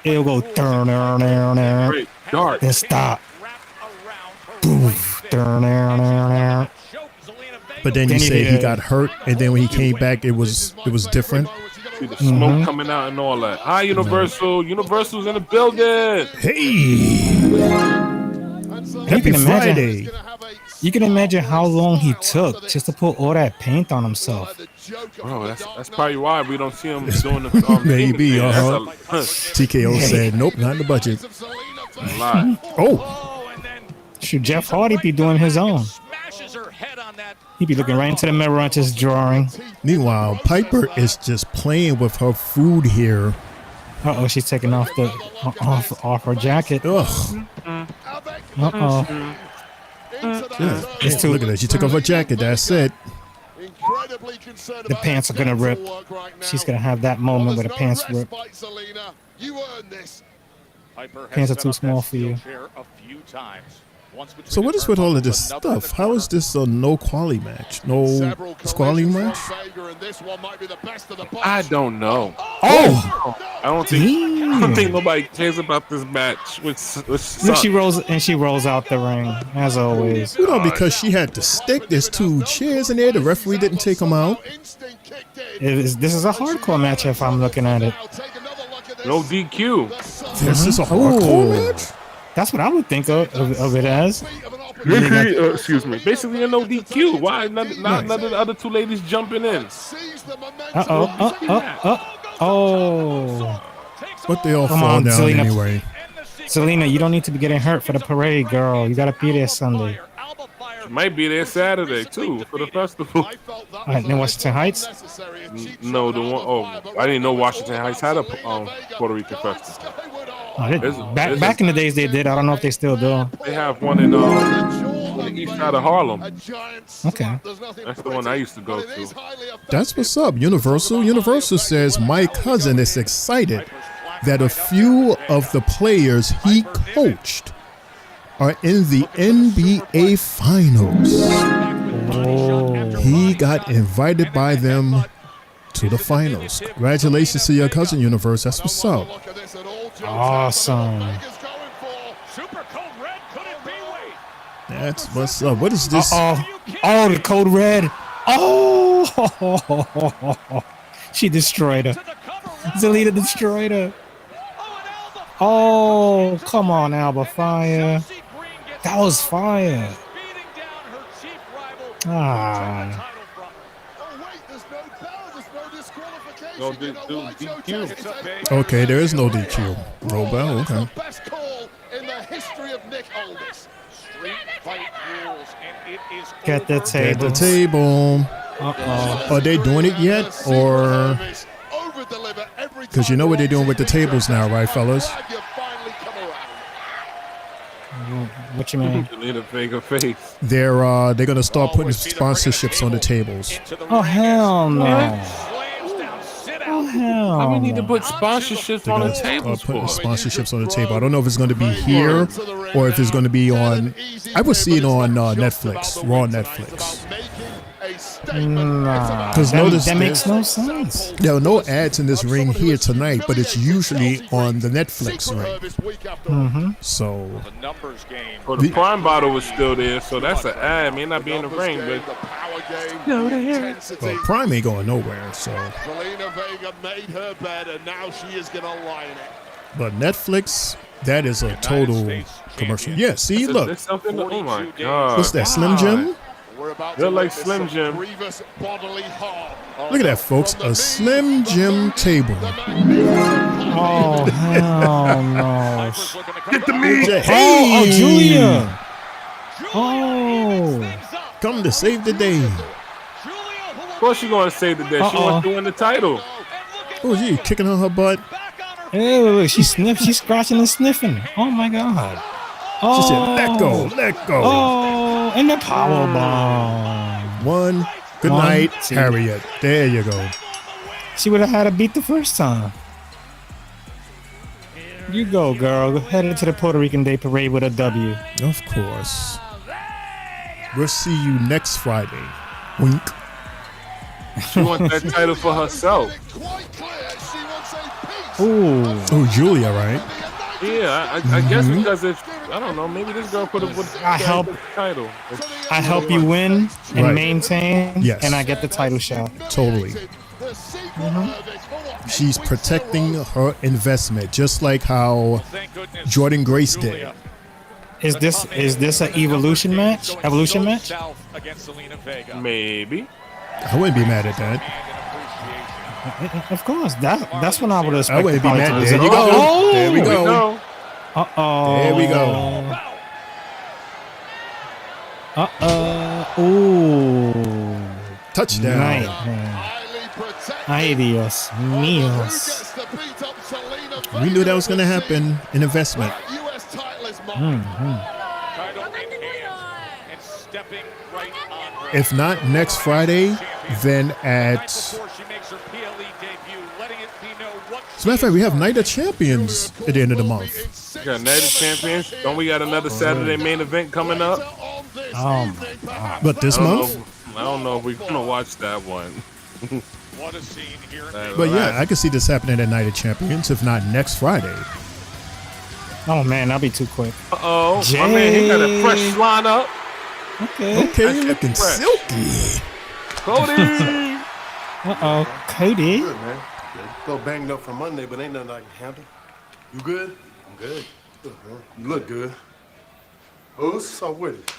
It'll go turn, dark, then stop, poof, turn. But then you say he got hurt, and then when he came back, it was different. See the smoke coming out and all that. Hi, Universal. Universal's in the building. Hey. Happy Friday. You can imagine how long he took just to put all that paint on himself. Bro, that's probably why we don't see him doing the maybe. TKO said, nope, not in the budget. A lot. Oh. Should Jeff Hardy be doing his own? He'd be looking right into the mirror and just drawing. Meanwhile, Piper is just playing with her food here. She's taking off her jacket. Ugh. Yeah. Look at that. She took off her jacket. That's it. The pants are gonna rip. She's gonna have that moment where the pants rip. Pants are too small for you. So what is with all of this stuff? How is this a no quality match? No quality match? I don't know. Oh, I don't think nobody cares about this match. Which Look, she rolls out the ring as always. You know, because she had the stick. There's 2 chairs in there. The referee didn't take them out. This is a hardcore match if I'm looking at it. No DQ. This is a hardcore match? That's what I would think of it as. Excuse me. Basically a no DQ. Why none of the other 2 ladies jumping in? Oh. But they all Come fall on, down Selena. anyway. Selena, you don't need to be getting hurt for the parade, girl. You gotta be there Sunday. She might be there Saturday too for the festival. In Washington Heights? No, the one. Oh, I didn't know Washington Heights had a Puerto Rican festival. Back in the days they did. I don't know if they still do. They have one in the east side of Harlem. Okay. That's the one I used to go to. That's what's up, Universal. Universal says my cousin is excited that a few of the players he coached are in the NBA Finals. Oh. He got invited by them to the finals. Congratulations to your cousin, Universe. That's what's up. Awesome. That's what's up. What is this? Oh, the code red. Oh, she destroyed her. Zelina destroyed her. Oh, come on, Alba Fire. That was fire. Ah. No DQ. Okay, there is no DQ. Robel, okay. Best call in the history of Nick Aldis. Street fight rules, and it is Get the table. Get the table. Are they doing it yet? Or because you know what they're doing with the tables now, right, fellas? What you mean? They're gonna start putting sponsorships on the tables. Oh hell no! Oh hell! Why we need to put sponsorships on the tables putting for? sponsorships on the table. I don't know if it's going to be here or if it's going to be on. I would see it on Netflix, Raw Netflix. Nah, Because notice that makes no sense. There are no ads in this ring here tonight, but it's usually on the Netflix ring. Mm-hmm. So Well, the Prime bottle was still there, so that's an ad. May not be in the ring, but well, Prime ain't going nowhere. So, Zelina Vega made her bed, and now she is going to lie in it. but Netflix, that is a total commercial. Yeah, see, look. There's something. Oh my god! What's that, Slim Jim? They're like Slim Jim. Look at that, folks. A Slim Jim table. Oh hell no! Get the meat. Hey, Oh, Julia! Oh, come to save the day. Of course, she gonna save the day. She wants to win the title. Oh, gee, kicking on her butt. hey, look, she sniffed. She's scratching and sniffing. Oh my god! Oh, She said, "Let go, let go." Oh, and the power bomb. One. Good One, night, two. Harriet. There you go. She would have had a beat the first time. You go, girl. Headed to the Puerto Rican Day Parade with a W. Of course. We'll see you next Friday. Wink. She wants that title for herself. Ooh. Oh, Julia, right? Yeah, I guess because if I don't know, maybe this girl could have won the title. I help you win and Right. maintain, Yes. and I get the title shot. Totally. She's protecting her investment, just like how Jordan Grace did. Is this an evolution match? Evolution match? Maybe. I wouldn't be mad at that. Of course. That's when I would expect. I wouldn't be the mad. party to There you lose. go. Oh, There we go. Uh-oh. There we go. Ooh. Touchdown. Nice. Ay, Dios míos. We knew that was going to happen. An investment. If not next Friday, then at As a matter of fact, we have Night of Champions at the end of the month. We got Night of Champions. Don't we got another Saturday main event coming up? Oh my God. But this month? I don't know if we're gonna watch that one. But yeah, I can see this happening at Night of Champions, if not next Friday. Oh man, that'll be too quick. Uh-oh, my man, he got a fresh lineup. Okay, looking silky. Cody. Uh-oh, Cody. Good, man. A little banged up from Monday, but ain't nothing I can handle. You good? I'm good. Good, man. You look good. What's up with it?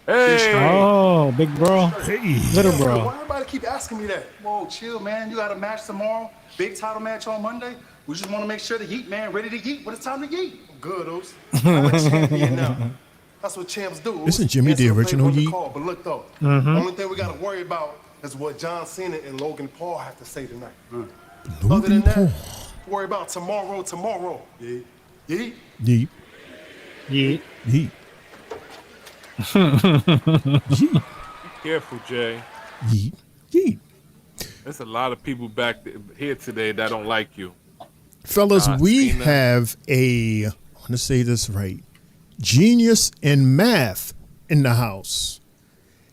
Hey. Oh, big bro. Hey. Little bro. Why everybody keep asking me that? Whoa, chill, man. You got a match tomorrow? Big title match on Monday? We just want to make sure the Heat, man, ready to yeet when it's time to yeet. I'm good, Oos. I'm a champion now. That's what champs do. Isn't Jimmy the original Yeet? But look, though, only thing we got to worry about is what John Cena and Logan Paul have to say tonight. Other than that, worry about tomorrow. Yeet. Yeet. Yeet. Yeet. Yeet. Be careful, Jay. Yeet. Yeet. There's a lot of people back here today that don't like you. Fellas, we have I want to say this right, genius in math in the house.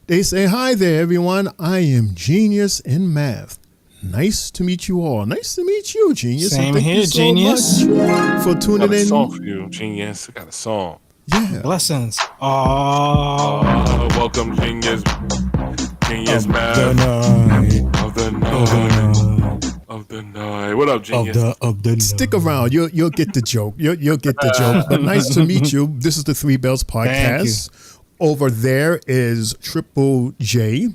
They say, hi there, everyone. I am genius in math. Nice to meet you all. Nice to meet you, Genius. Same and thank here, you so Genius. much for tuning I got a in. song for you, Genius. I got a song. Yeah. Blessings. Oh, welcome, Genius. Genius, of man. the night. Of the night. Of the night. What up, Genius? Of the Stick around. You'll get the joke. You'll get the joke. But nice to meet you. This is the Three Bells podcast. Over there is Triple J,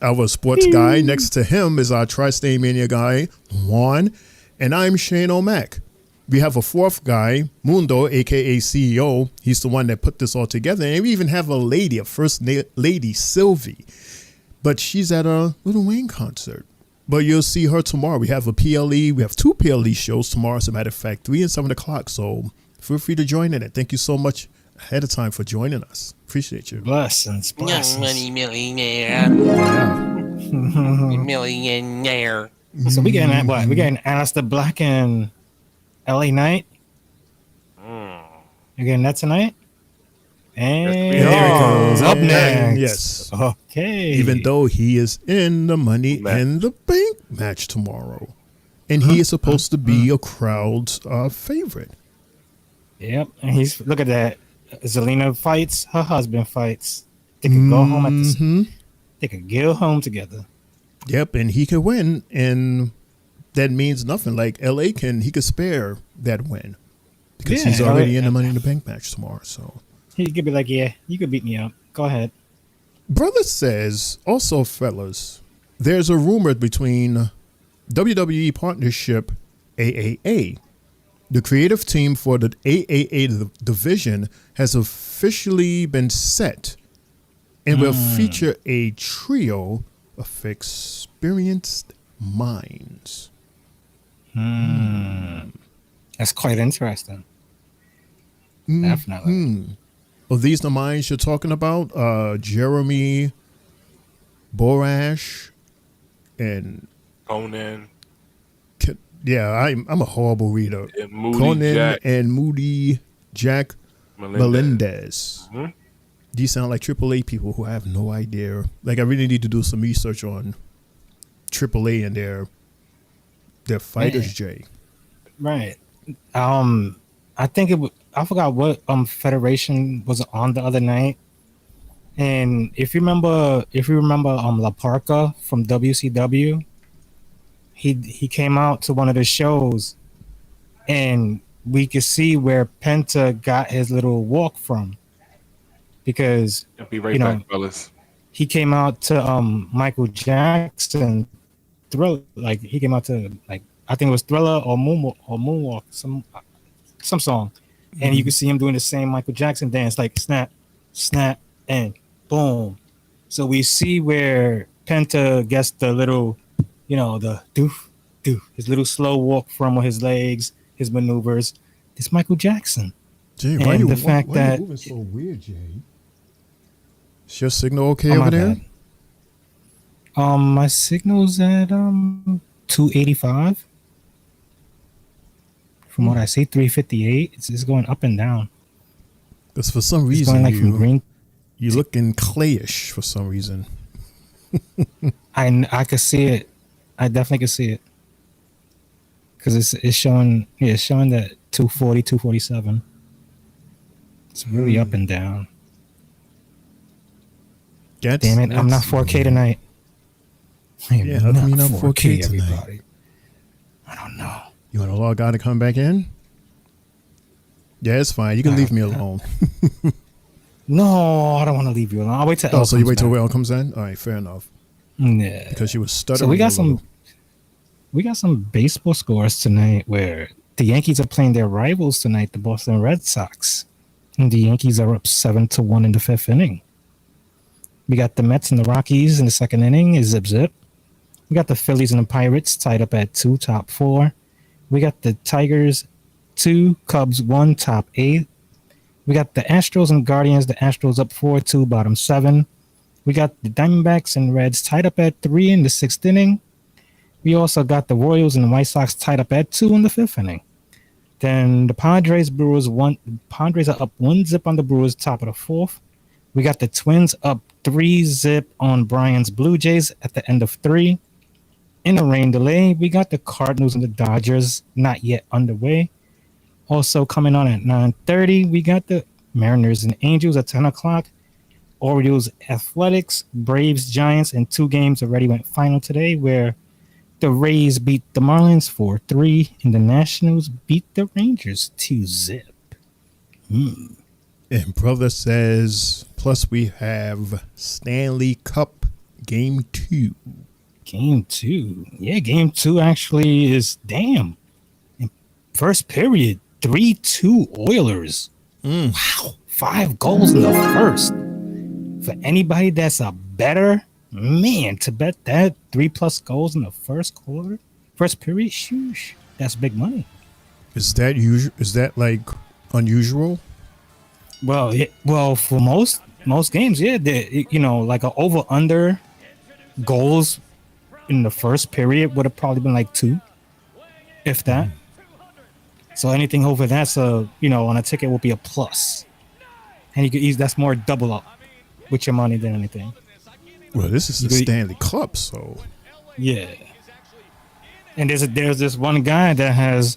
our sports guy. Next to him is our Tri-State Mania guy, Juan. And I'm Shane O'Mac. We have a fourth guy, Mundo, a.k.a. CEO. He's the one that put this all together. And we even have a lady, a first lady, Sylvie. But she's at a Lil Wayne concert. But you'll see her tomorrow. We have a PLE. We have 2 PLE shows tomorrow, as a matter of fact, 3 and 7 o'clock. So feel free to join in it. Thank you so much ahead of time for joining us. Appreciate you. Blessings. Young money millionaire. Millionaire. So we getting what? We getting Alistair Black and LA Knight. You getting that tonight? And Yes, there it goes. Up next. Yes. Okay. Even though he is in the Money in the Bank match tomorrow. And he is supposed to be a crowd's favorite. Yep. And he's, look at that. Zelina fights, her husband fights. They could go home at the they could go home together. Yep, and he could win, and that means nothing. Like he could spare that win because he's already in the Money in the Bank match tomorrow. So he could be like, yeah, you could beat me up. Go ahead. Brother says, also, fellas, there's a rumor between WWE Partnership AAA. The creative team for the AAA division has officially been set and will feature a trio of experienced minds. That's quite interesting. Definitely. Are these the minds you're talking about? Jeremy Borash and Conan. Yeah, I'm a horrible reader. Moody Jack. And Moody Jack Melendez. These sound like AAA people who I have no idea. Like, I really need to do some research on AAA and their fighters, Jay. Right. I think I forgot what federation was on the other night. And if you remember La Parka from WCW, he came out to one of the shows and we could see where Penta got his little walk from. Because I'll be right back, fellas. He came out to Michael Jackson Thriller. Like he came out to I think it was Thriller or Moonwalk, some song. And you could see him doing the same Michael Jackson dance, like snap, snap, and boom. So we see where Penta gets the little, the doof, doof, his little slow walk from his legs, his maneuvers. It's Michael Jackson. Jay, why are you moving so weird, Jay? Is your signal okay over there? My signal's at 285. From what I see, 358. It's going up and down. Because for some It's reason going like from green. you're looking clayish for some reason. I could see it. I definitely could see it. Because it's showing that 240, 247. It's really up and down. Damn it, I'm not 4K tonight. Yeah, how come you're not 4K tonight? Everybody. I don't know. You want to log out and come back in? Yeah, it's fine. You can leave me alone. No, I don't want to leave you alone. I'll wait till Oh, Elle so you comes wait till back. Elle comes in? All right, fair enough. Yeah. Because she was stuttering. So we got a little. we got some baseball scores tonight where the Yankees are playing their rivals tonight, the Boston Red Sox. And the Yankees are up 7-1 in the fifth inning. We got the Mets and the Rockies in the second inning is zip. We got the Phillies and the Pirates tied up at 2, top 4. We got the Tigers 2, Cubs 1, top 8. We got the Astros and Guardians, the Astros up 4-2, bottom 7. We got the Diamondbacks and Reds tied up at 3 in the sixth inning. We also got the Royals and the White Sox tied up at 2 in the fifth inning. Then the Padres are up 1-0 on the Brewers, top of the fourth. We got the Twins up 3-0 on Bryant's Blue Jays at the end of 3. In a rain delay, we got the Cardinals and the Dodgers not yet underway. Also coming on at 9:30, we got the Mariners and Angels at 10 o'clock. Orioles, Athletics, Braves, Giants, and 2 games already went final today where the Rays beat the Marlins 4-3 and the Nationals beat the Rangers 2-0. And brother says, plus we have Stanley Cup Game 2. Game 2. Yeah, Game 2 actually is damn. In first period, 3-2 Oilers. Wow. 5 goals in the first. For anybody that's a better man to bet that 3+ goals in the first period, shoosh, that's big money. Is that usual? Is that like unusual? Well, for most games, yeah, like a over under goals in the first period would have probably been like 2, if that. So anything over that's on a ticket will be a plus, and you could that's more double up with your money than anything. Well, this is the Stanley Cup, so yeah. And there's this one guy that has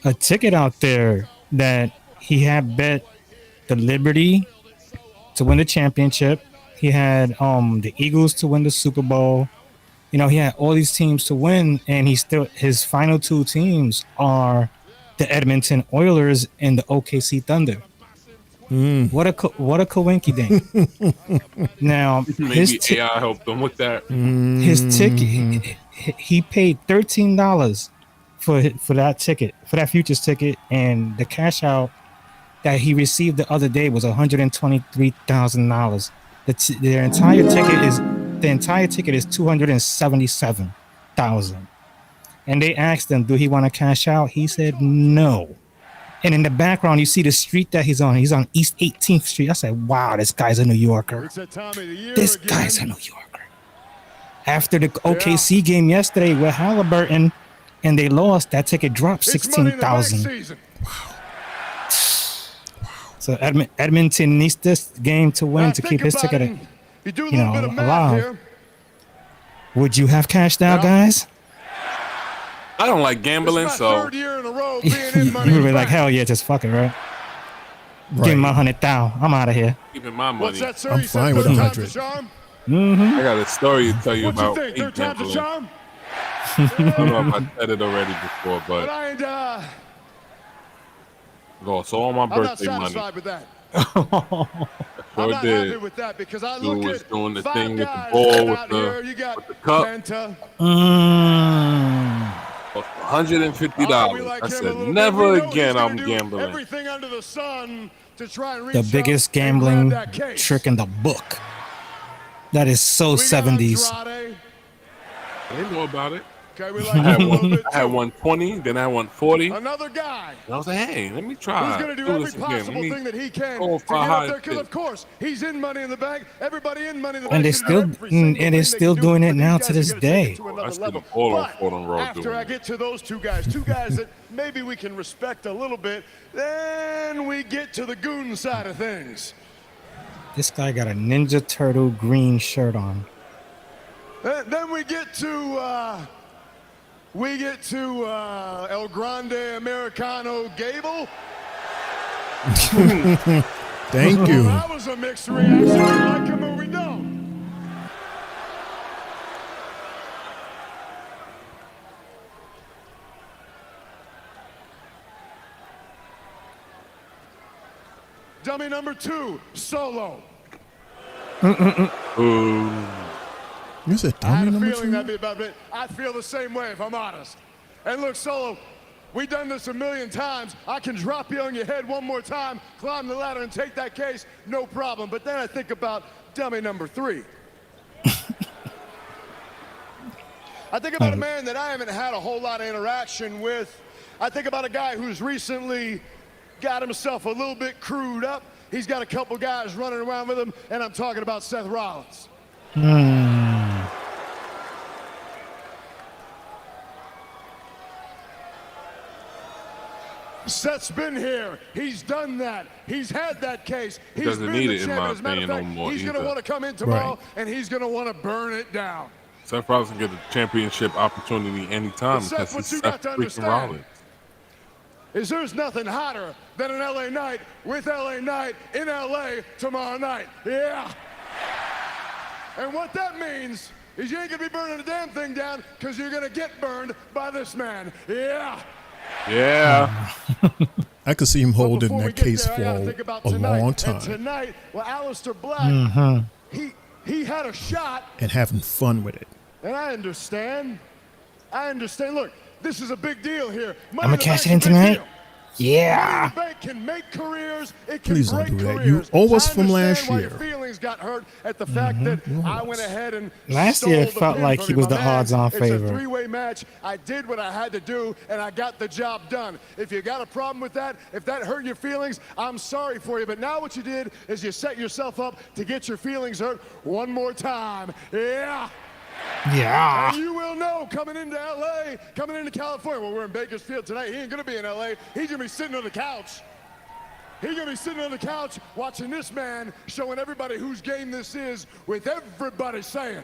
a ticket out there that he had bet the Liberty to win the championship. He had the Eagles to win the Super Bowl. He had all these teams to win, and his final 2 teams are the Edmonton Oilers and the OKC Thunder. What a coinky dink. Now maybe AI helped them with that. His ticket, he paid $13 for that ticket, for that futures ticket, and the cash out that he received the other day was $123,000. The entire ticket is $277,000. And they asked him, do he want to cash out? He said no. And in the background, you see the street that he's on. He's on East 18th Street. I said, wow, this guy's a New Yorker. This guy's a New Yorker. After the OKC game yesterday with Halliburton, and they lost, that ticket dropped $16,000. Wow. So Edmonton needs this game to win to keep his ticket alive. Would you have cashed out, guys? I don't like gambling, so you would be like, hell yeah, just fuck it, right? Give me my $100,000. I'm out of here. Keeping my money. I'm fine with 100. I got a story to tell you about gambling. I don't know if I said it already before, but lost all my birthday money. With that. Sure did. With that because I Dude was doing the thing with the ball, with the cup. $150. I said, never again I'm gambling. Everything under the sun to try and reach The biggest gambling trick in the book. That is so 70s. I didn't know about it. Okay, we like it a little bit I had too. 120, then I had 140. Another guy. And I was like, hey, let me try. Who's going to do every possible thing that he can go to for a get up high there? Because, pitch. of course, he's in Money in the Bank. Everybody in Money in the Bank. And they're can do still every single and they're thing still they can do, doing it but now these to guys this are gonna take it day. to another I see level. the all on But Fordham Road after doing I it. get to those two guys that maybe we can respect a little bit, then we get to the goon side of things. This guy got a Ninja Turtle green shirt on. Then we get to El Grande Americano Gable. Thank you. Well, that was a mixed reaction. We like him or we don't. Dummy number 2, Solo. You said I had dummy a number feeling 2? that'd be about it. I feel the same way, if I'm honest. And look, Solo, we've done this a million times. I can drop you on your head one more time, climb the ladder, and take that case, no problem. But then I think about dummy number 3. I think about a man that I haven't had a whole lot of interaction with. I think about a guy who's recently got himself a little bit crewed up. He's got a couple guys running around with him, and I'm talking about Seth Rollins. Seth's been here. He's done that. He's had that case. He He's doesn't been need the it, in champion. my As a matter of opinion, fact, no more he's going to either. want to come in tomorrow, and he's going to want to burn it down. Seth Rollins can get a championship opportunity anytime But Seth, because what he's you Seth got to freaking understand Rollins. is there's nothing hotter than an LA Knight with LA Knight in LA tomorrow night. Yeah. And what that means is you ain't gonna be burning a damn thing down because you're gonna get burned by this man. Yeah. Yeah. I could see him holding Before we that get case there, I for gotta think about a tonight. long And time tonight, well, Aleister Black, he had a shot. and having fun with it. And I understand. Look, this is a big deal here. Money I'ma in the cash Bank's it in a big tonight. deal. Yeah. Money in the Bank can make careers. It can Please don't break do that. careers. You owe us I from last understand why year. your feelings got hurt at the fact that I went ahead and Last stole year the it felt pin like from he you, was my the man. odds-on It's favorite. a three-way match. I did what I had to do, and I got the job done. If you got a problem with that, if that hurt your feelings, I'm sorry for you. But now what you did is you set yourself up to get your feelings hurt one more time. Yeah. Yeah. And you will know coming into LA, coming into California. Well, we're in Bakersfield tonight. He ain't going to be in LA. He's going to be sitting on the couch. He's going to be sitting on the couch watching this man showing everybody whose game this is with everybody saying,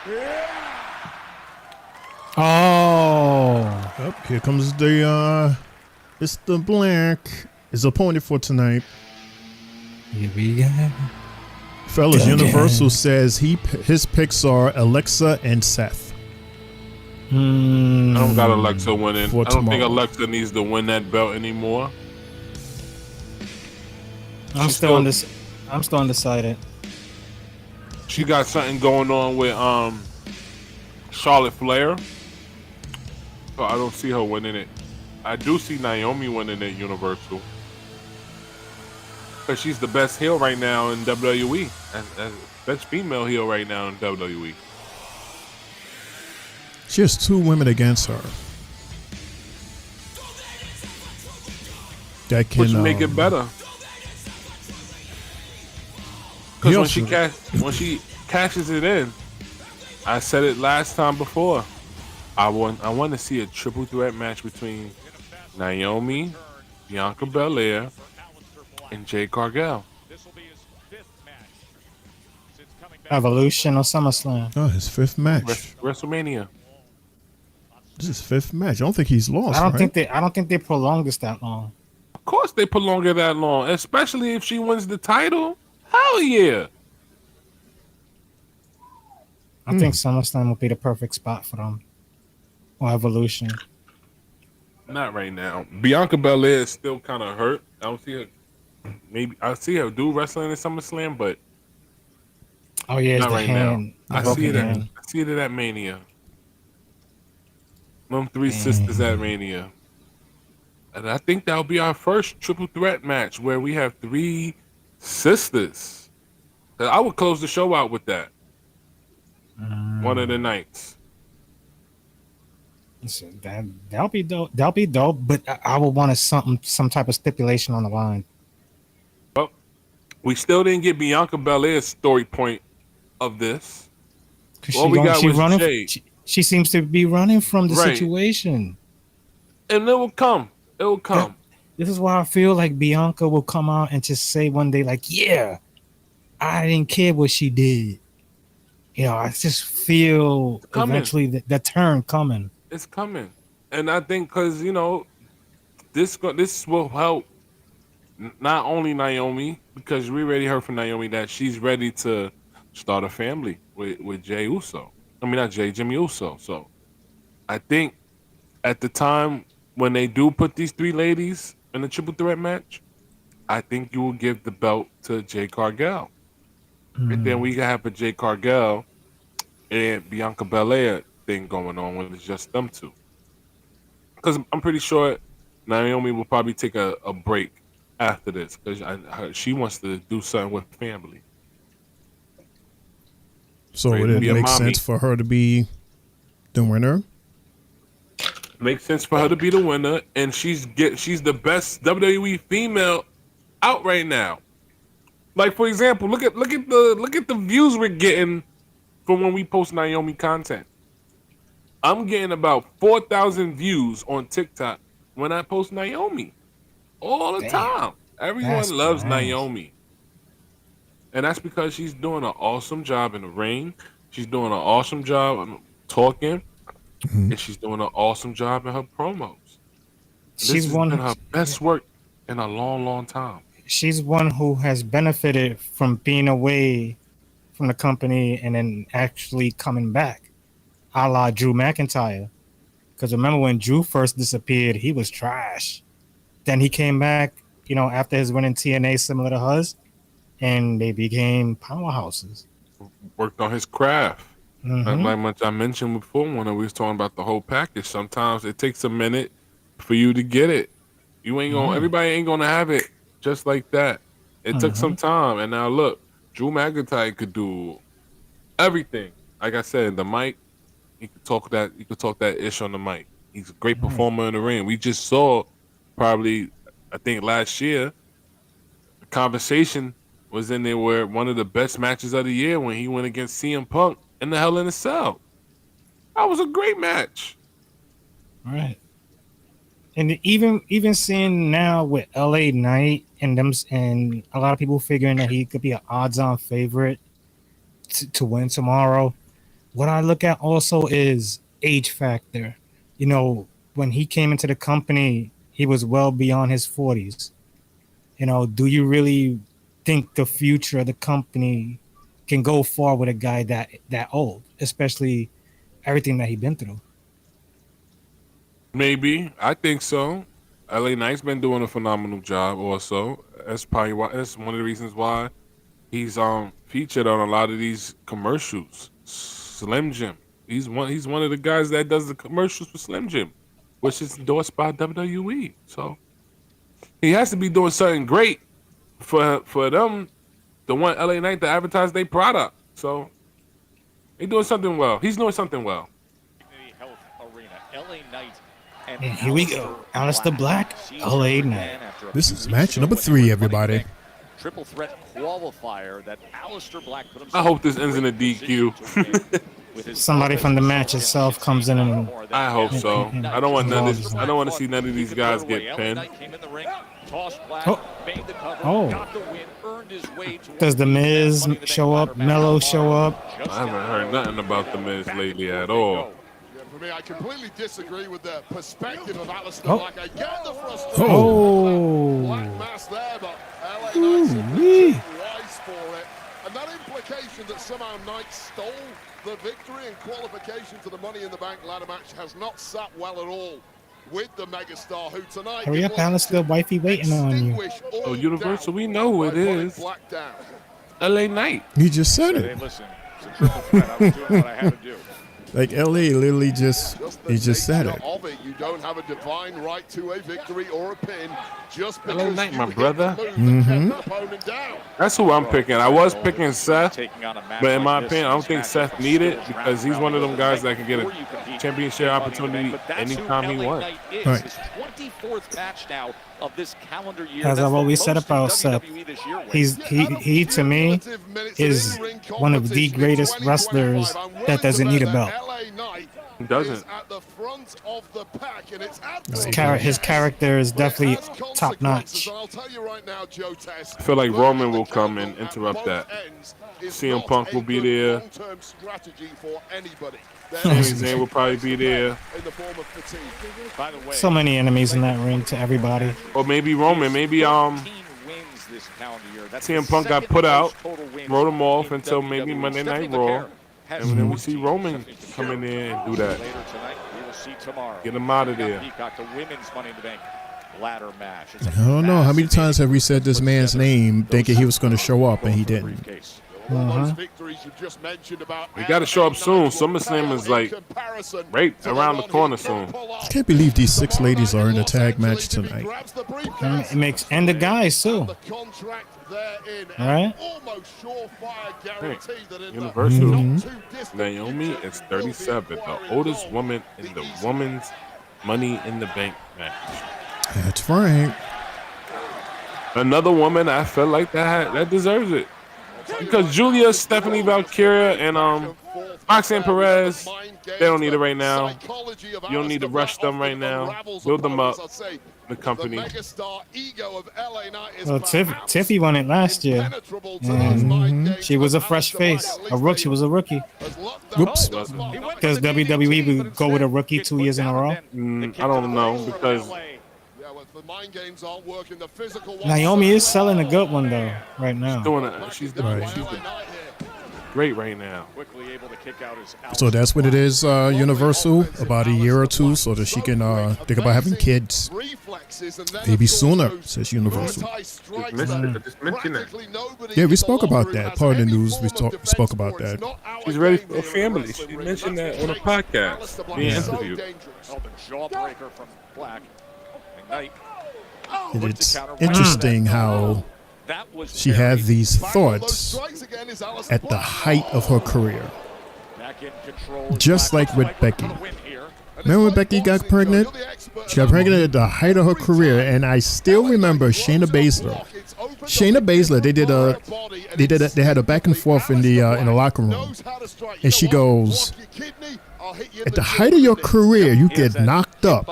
yeah. Oh. Yep, here comes the Mr. Black is appointed for tonight. Here we go. Fellas, Again. Universal says his picks are Alexa and Seth. I don't got Alexa winning. For I don't think tomorrow. Alexa needs to win that belt anymore. I'm still undecided. She got something going on with Charlotte Flair. So I don't see her winning it. I do see Naomi winning it Universal. Because she's the best heel right now in WWE. As best female heel right now in WWE. She has 2 women against her. That can Which make it better. Because when she cashes it in, I said it last time before. I want to see a triple threat match between Naomi, Bianca Belair, and Jade Cargill. Evolution or SummerSlam. Oh, his 5th match. WrestleMania. This is 5th match. I don't think he's lost. I don't right? think they prolonged this that long. Of course they prolong it that long, especially if she wins the title. Hell yeah. I think SummerSlam would be the perfect spot for them. Or Evolution. Not right now. Bianca Belair is still kind of hurt. I don't see her. Maybe I see her do wrestling in SummerSlam, but Oh yeah, it's not the right hand. now. I see it at Mania. Them 3 sisters at Mania. And I think that'll be our first triple threat match where we have 3 sisters. I would close the show out with that. one of the nights. Listen, that'll be dope. That'll be dope. But I would want some type of stipulation on the line. Well, we still didn't get Bianca Belair's story point of this. All we got was Jay. She seems to be running from the situation. And it will come. It will come. This is why I feel like Bianca will come out and just say one day, like, yeah, I didn't care what she did. You know, I just feel eventually that turn coming. It's coming. And I think because, you know, this will help not only Naomi, because we already heard from Naomi that she's ready to start a family with Jey Uso. I mean, not Jey, Jimmy Uso. So I think at the time when they do put these three ladies in a triple threat match, I think you will give the belt to Jade Cargill. And then we can have a Jade Cargill and Bianca Belair thing going on when it's just them two. Because I'm pretty sure Naomi will probably take a break after this because she wants to do something with family. So would it make sense for her to be the winner? Makes sense for her to be the winner, and she's the best WWE female out right now. Like, for example, look at the views we're getting from when we post Naomi content. I'm getting about 4,000 views on TikTok when I post Naomi all the time. Everyone loves Naomi. And that's because she's doing an awesome job in the ring. She's doing an awesome job talking. And she's doing an awesome job in her promos. This has been her best work in a long, long time. She's one who has benefited from being away from the company and then actually coming back, a la Drew McIntyre. Because remember when Drew first disappeared, he was trash. Then he came back, you know, after his win in TNA, similar to hers, and they became powerhouses. Worked on his craft. Like much I mentioned before when we was talking about the whole package. Sometimes it takes a minute for you to get it. You ain't gonna. Everybody ain't gonna have it just like that. It took some time, and now look, Drew McIntyre could do everything. Like I said, the mic, he could talk that. He could talk that ish on the mic. He's a great performer in the ring. We just saw probably, I think last year, the conversation was in there where one of the best matches of the year when he went against CM Punk in the Hell in a Cell. That was a great match. Right. And even seeing now with LA Knight and them, and a lot of people figuring that he could be an odds-on favorite to win tomorrow. What I look at also is age factor. You know, when he came into the company, he was well beyond his 40s. You know, do you really think the future of the company can go far with a guy that old, especially everything that he's been through? Maybe. I think so. LA Knight's been doing a phenomenal job also. That's probably why, that's one of the reasons why he's featured on a lot of these commercials. Slim Jim. He's one of the guys that does the commercials for Slim Jim, which is endorsed by WWE. So he has to be doing something great for them to want LA Knight to advertise their product. So he's doing something well. He's doing something well. Health Arena, LA Knight. And here we go. Aleister Black, LA Knight. This is match number 3, everybody. Triple threat qualifier that Aleister Black put himself. I hope this ends in a DQ. Somebody from the match itself comes in and I hope so. I don't want none of this. I don't want to see none of these guys get pinned. Does the Miz show up? Mello show up? I haven't heard nothing about the Miz lately at all. For me, I completely disagree with the perspective of Aleister Black. I get the frustration. Black mass there, but LA Knight's wise for it. And that implication that somehow Knight stole the victory and qualification to the Money in the Bank ladder match has not sat well at all with the megastar who tonight... Hurry up, Aleister, wifey waiting on you. Oh, Universal, we know who it is. LA Knight. You just said it. Hey, listen, it's a triple threat. I was doing what I had to do. Like LA literally just said it. Of it. You don't have a divine right to a victory or a pin just because LA Knight, you my hit brother. the move that kept the opponent down. That's who I'm picking. I was picking Seth, but in my opinion, I don't think Seth needed it because he's one of them guys that can get a championship opportunity anytime he wants. Right. His 24th match now of this calendar year. As I've always said about Seth, he to me is one of the greatest wrestlers that doesn't need a belt. He doesn't. His character is definitely top notch. I feel like Roman will come and interrupt that. CM Punk will be there. Sami Zayn will probably be there. So many enemies in that ring to everybody. Or maybe Roman. Maybe CM Punk got put out, wrote him off until maybe Monday Night Raw. And then we see Roman come in there and do that. Get him out of there. I don't know. How many times have we said this man's name thinking he was going to show up and he didn't? We got to show up soon. SummerSlam is like right around the corner soon. I can't believe these 6 ladies are in a tag match tonight. It makes and the guys too. All right. Hey, Universal Naomi is 37, the oldest woman in the women's Money in the Bank match. That's right. Another woman I felt like that deserves it. Because Julia, Stephanie Valkyria, and Roxanne Perez, they don't need it right now. You don't need to rush them right now. Build them up. The company. Well, Tiffy won it last year. And she was a fresh face. She was a rookie. Whoops. Because WWE would go with a rookie 2 years in a row. I don't know because Naomi is selling a good one though right now. She's great right now. So that's what it is, Universal, about a year or two, so that she can think about having kids. Maybe sooner, says Universal. Just mention it. Yeah, we spoke about that. Part of the news, we spoke about that. She's ready for a family. She mentioned that on a podcast, being interviewed. And it's interesting how she had these thoughts at the height of her career. Just like with Becky. Remember when Becky got pregnant? She got pregnant at the height of her career, and I still remember Shayna Baszler. Shayna Baszler, they had a back and forth in the locker room, and she goes, "At the height of your career, you get knocked up,"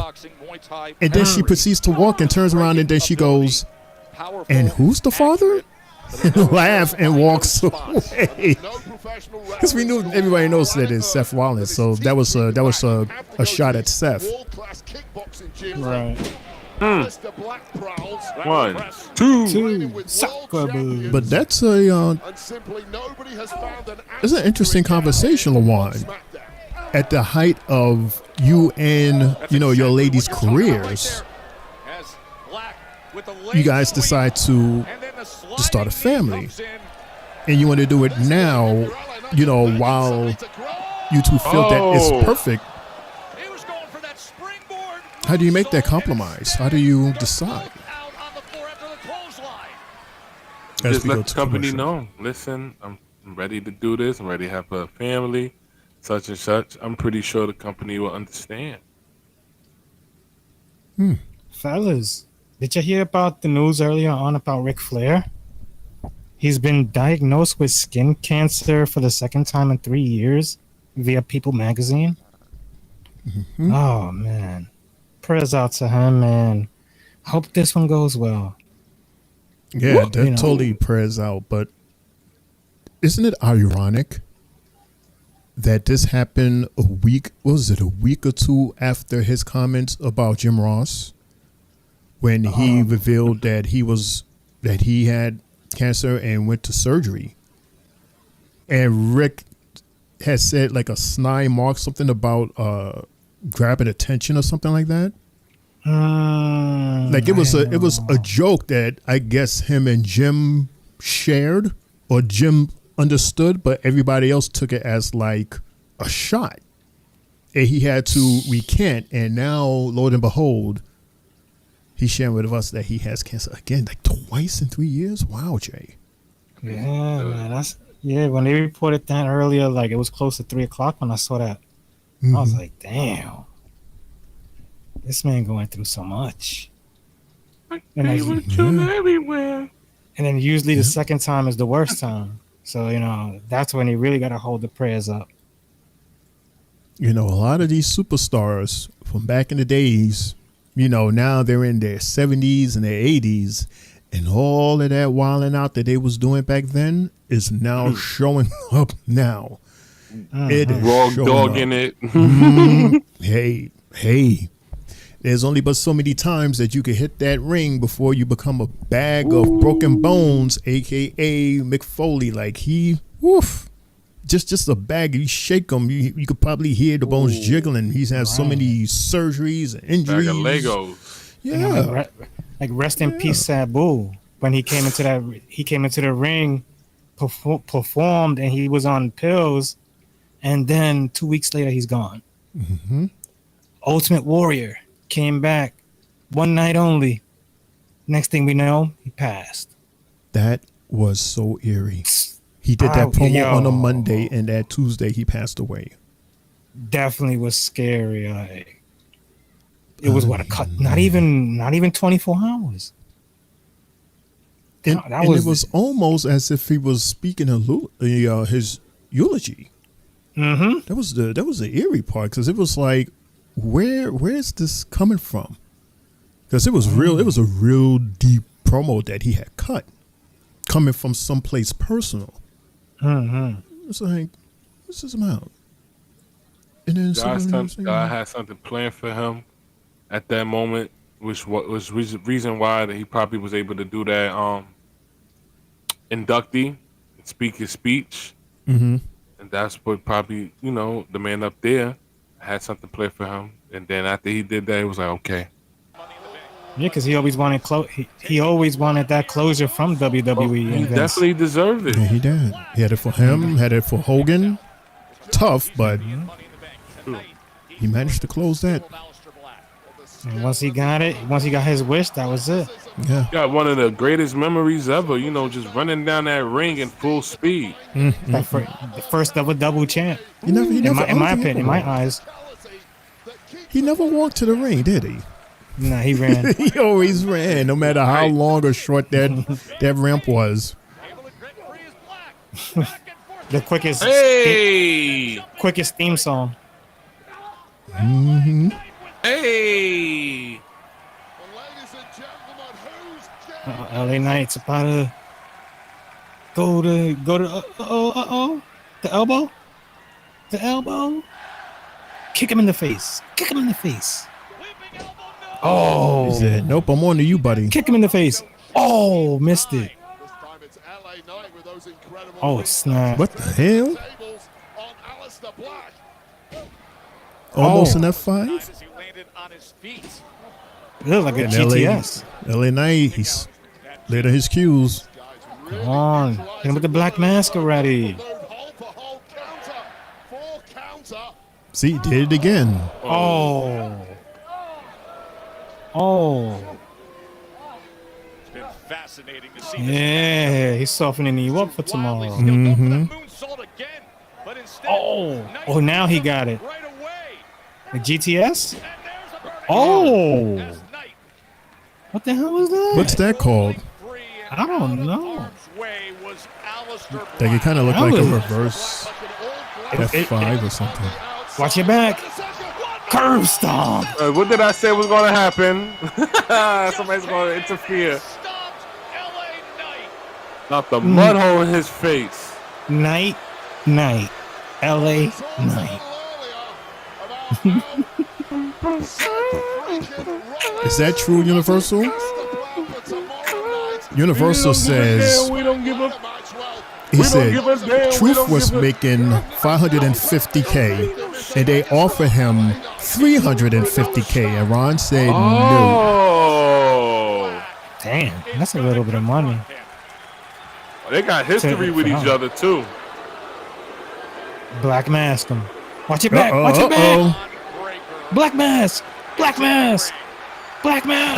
and then she proceeds to walk and turns around, and then she goes, "And who's the father?" And laugh and walks away. Because we knew everybody knows that it's Seth Rollins, so that was a shot at Seth. Right. 1, 2, But that's it's an interesting conversation, Lawan. At the height of you and your ladies' careers, you guys decide to start a family, and you want to do it now, while you two feel that it's perfect. How do you make that compromise? How do you decide? Just let the company know. Listen, I'm ready to do this. I'm ready to have a family, such and such. I'm pretty sure the company will understand. Fellas, did you hear about the news earlier on about Ric Flair? He's been diagnosed with skin cancer for the second time in 3 years via People magazine. Oh, man. Prayers out to him, man. Hope this one goes well. Yeah, that totally prayers out. But isn't it ironic that this happened a week or two after his comments about Jim Ross, when he revealed that he had cancer and went to surgery, and Rick has said like a snide mark, something about grabbing attention or something like that. Like it was a joke that I guess him and Jim shared, or Jim understood, but everybody else took it as like a shot. and he had to recant, and now, Lord and behold, he's sharing with us that he has cancer again, like twice in 3 years. Wow, Jay. Yeah, man. When they reported that earlier, like it was close to 3:00 when I saw that. I was like, damn. This man going through so much. And everywhere. And then usually the second time is the worst time. So, that's when you really got to hold the prayers up. A lot of these superstars from back in the days, now they're in their 70s and their 80s, and all of that wilding out that they was doing back then is now showing up now. It is Raw dog up. in it. Hey. There's only but so many times that you can hit that ring before you become a bag of broken bones, a.k.a. Mick Foley. Like just a bag. You shake him, you could probably hear the bones jiggling. He's had so many surgeries and injuries. Bag of Legos. Yeah. Like rest in peace, Sabu. When he came into the ring, performed, and he was on pills, and then 2 weeks later he's gone. Mm-hmm. Ultimate Warrior came back one night only. Next thing we know, he passed. That was so eerie. He did that promo on a Monday, and that Tuesday he passed away. Definitely was scary. It was a cut. Not even 24 hours. And it was almost as if he was speaking his eulogy. Mm-hmm. That was the eerie part, because it was like, where's this coming from? Because it was real. It was a real deep promo that he had cut, coming from someplace personal. Mm-hmm. It's like, this is him out. And then God had something planned for him at that moment, which was reason why that he probably was able to do that inductee, speak his speech. Mm-hmm. And that's what probably, the man up there had something planned for him. And then after he did that, it was like, okay. Yeah, because he always wanted he always wanted that closure from WWE. He definitely deserved it. Yeah, he did. He had it for him, had it for Hogan. Tough, but he managed to close that. And once he got his wish, that was it. Yeah. Got one of the greatest memories ever, just running down that ring in full speed. The first double champ. In my opinion, in my eyes. He never walked to the ring, did he? Nah, he ran. He always ran, no matter how long or short that ramp was. The quickest theme song. Mm-hmm. Hey! LA Knight's about to go to the elbow. Kick him in the face. Oh, he said, "Nope, I'm on to you, buddy." Kick him in the face. Oh, missed it. Oh, snap! What the hell? Almost an F5. It looked like a GTS. LA Knight, he's later his cues. Come on, hit him with the black mask already. See, did it again. Oh. It's been fascinating to see. Yeah, he's softening you up for tomorrow. Mm-hmm. Oh, now he got it. The GTS? Oh. What the hell was that? What's that called? I don't know. Like it kind of looked like a reverse F5 or something. Watch your back. Curve stomp. What did I say was going to happen? Somebody's going to interfere. Not the mud hole in his face. Night. LA Knight. Is that true, Universal? Universal says we don't give up. He said Truth was making $550K and they offered him $350K, and Ron said no. Damn, that's a little bit of money. They got history with each other too. Black mask him. Watch your back. Watch your back. Black mass. Black mass. Black mass.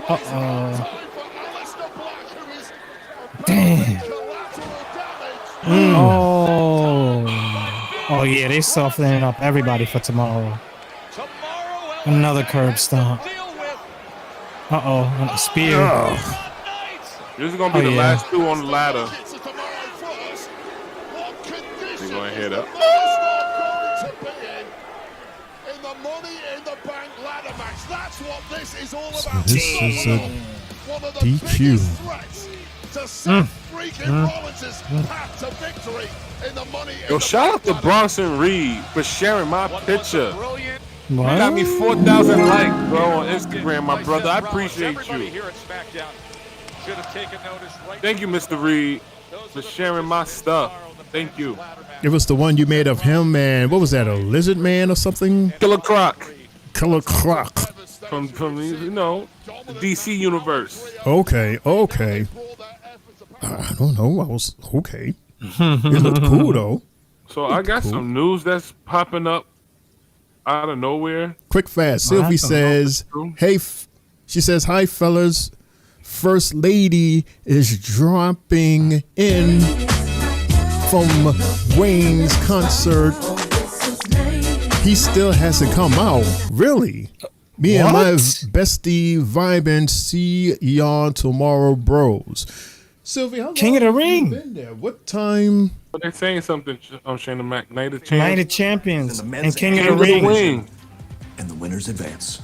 Uh-oh. Damn. Oh yeah, they softening up everybody for tomorrow. Another curb stomp. And a spear. This is gonna be the last two on the ladder. They're gonna hit up. In the Money in the Bank ladder match. That's what this is all So about. this is a One of the DQ. biggest threats to Seth freaking Rollins' path to victory in the Money in Yo, the shout out Bank to Bronson Reed for sharing my picture. You What? got me 4,000 likes, bro, on Instagram, my brother. I appreciate you. Thank you, Mr. Reed, for sharing my stuff. Thank you. It was the one you made of him and what was that? A lizard man or something? Killer Croc. Killer Croc. From you know, the DC universe. Okay. I don't know. I was okay. It looked cool though. So I got some news that's popping up out of nowhere. Quick fast. Sylvie says, "Hey," she says, "Hi fellas. First Lady is dropping in from Wayne's concert. He still hasn't come out. Really? Me and my bestie vibing. See y'all tomorrow, bros." Sylvie, how King of the Ring. been there? What time? But they're saying something on Shayna Mac. Night of Champions And the and men's King of and the the Ring. And the winners advance.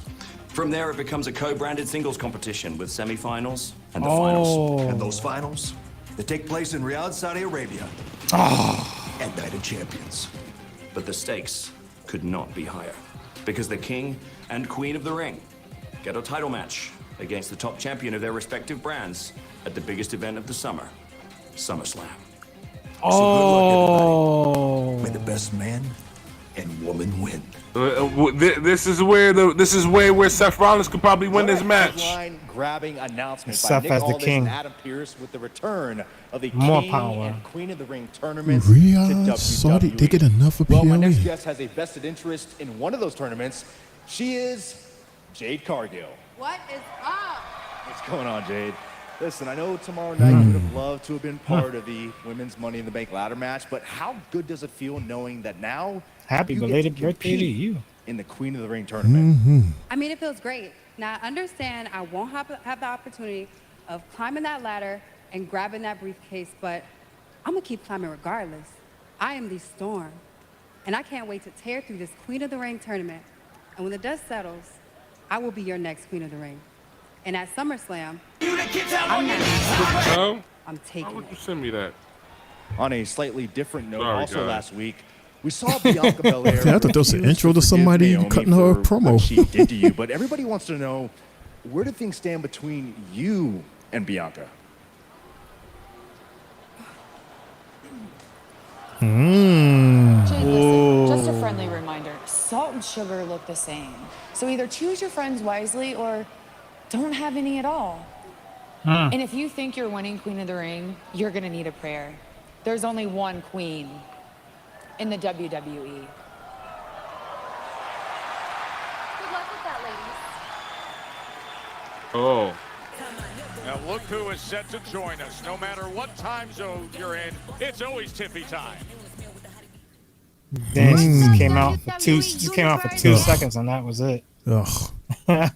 From there, it becomes a co-branded singles competition with semifinals and the finals. And those finals, they take place in Riyadh, Saudi Arabia. And Night of Champions. But the stakes could not be higher because the king and queen of the ring get a title match against the top champion of their respective brands at the biggest event of the summer, SummerSlam. So good luck, everybody. May the best man and woman win. This is where Seth Rollins could probably win this match. Grabbing announcement by Seth Nick as the Aldis king. and Adam Pearce with the return of the More King power. and Queen of the Ring tournaments Riyadh, to Saudi, WWE. they get enough of Well, my next PLE. guest has a vested interest in one of those tournaments. She is Jade Cargill. What is up? What's going on, Jade? Listen, I know tomorrow night you would have loved to have been part of the women's Money in the Bank ladder match, but how good does it feel knowing that now Happy you get belated to birthday to compete you. in the Queen of the Ring tournament? I mean, it feels great. Now, I understand I won't have the opportunity of climbing that ladder and grabbing that briefcase, but I'm going to keep climbing regardless. I am the Storm, and I can't wait to tear through this Queen of the Ring tournament. And when the dust settles, I will be your next Queen of the Ring. And at SummerSlam, I'm not. No? I'm Why taking would it. you send me that? On a slightly different note, Sorry, also guys. last week, we saw Bianca Belair. I thought that was an refuse intro to forgive somebody Naomi cutting her for promo. what she did to you, but everybody wants to know, where do things stand between you and Bianca? Jade, listen, just a friendly reminder. Salt and sugar look the same. So either choose your friends wisely or don't have any at all. And if you think you're winning Queen of the Ring, you're going to need a prayer. There's only one queen in the WWE. Good luck with that, ladies. Oh. Now look who is set to join us. No matter what time zone you're in, it's always Tippy time. Damn, she just came out for two. She just came out for 2 seconds, and that was it. Ugh. Ugh.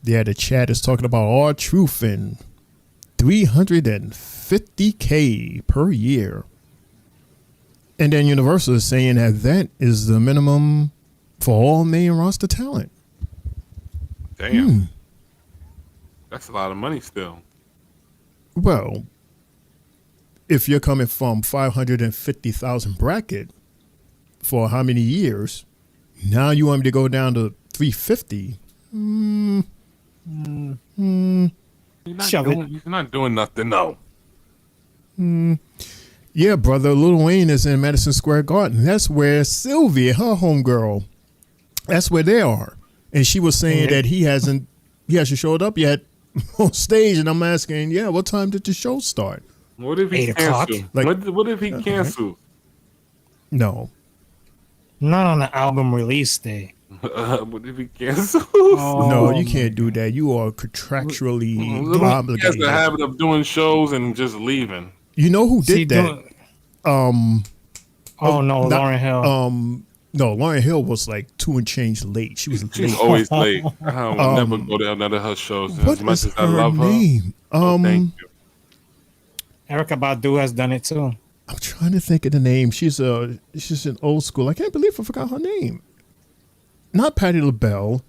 Yeah, the chat is talking about our truth and $350K per year. And then Universal is saying that is the minimum for all main roster talent. Damn. That's a lot of money still. Well, if you're coming from 550,000 bracket for how many years, now you want me to go down to 350? He's not doing nothing, no. Yeah, brother, Lil Wayne is in Madison Square Garden. That's where Sylvia, her homegirl, that's where they are. And she was saying that he hasn't showed up yet on stage. And I'm asking, what time did the show start? What if he 8 o'clock? cancels? Like- What if he cancels? No. Not on the album release day. What if he cancels? No, you can't do that. You are contractually He has the obligated. habit of doing shows and just leaving. You know who See, did that? Lauryn Hill. No, Lauryn Hill was like 2 and change late. She was She's late. always late. I will never go to another of her shows. What As much is as I her love name? her. Thank you. Erica Badu has done it too. I'm trying to think of the name. She's an old school. I can't believe I forgot her name. Not Patti LaBelle.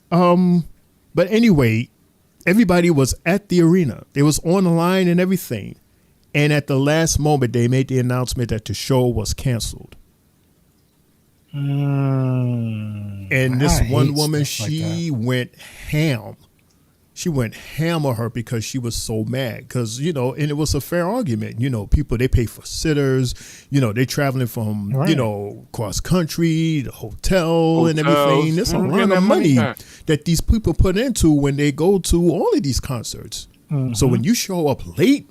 But anyway, everybody was at the arena. It was on the line and everything. And at the last moment, they made the announcement that the show was canceled. And this one woman, she went ham. She went ham on her because she was so mad. Because, and it was a fair argument. People, they pay for sitters. They're traveling from, cross country, the hotel and everything. There's a lot of money that these people put into when they go to all of these concerts. Mm-hmm. So when you show up late,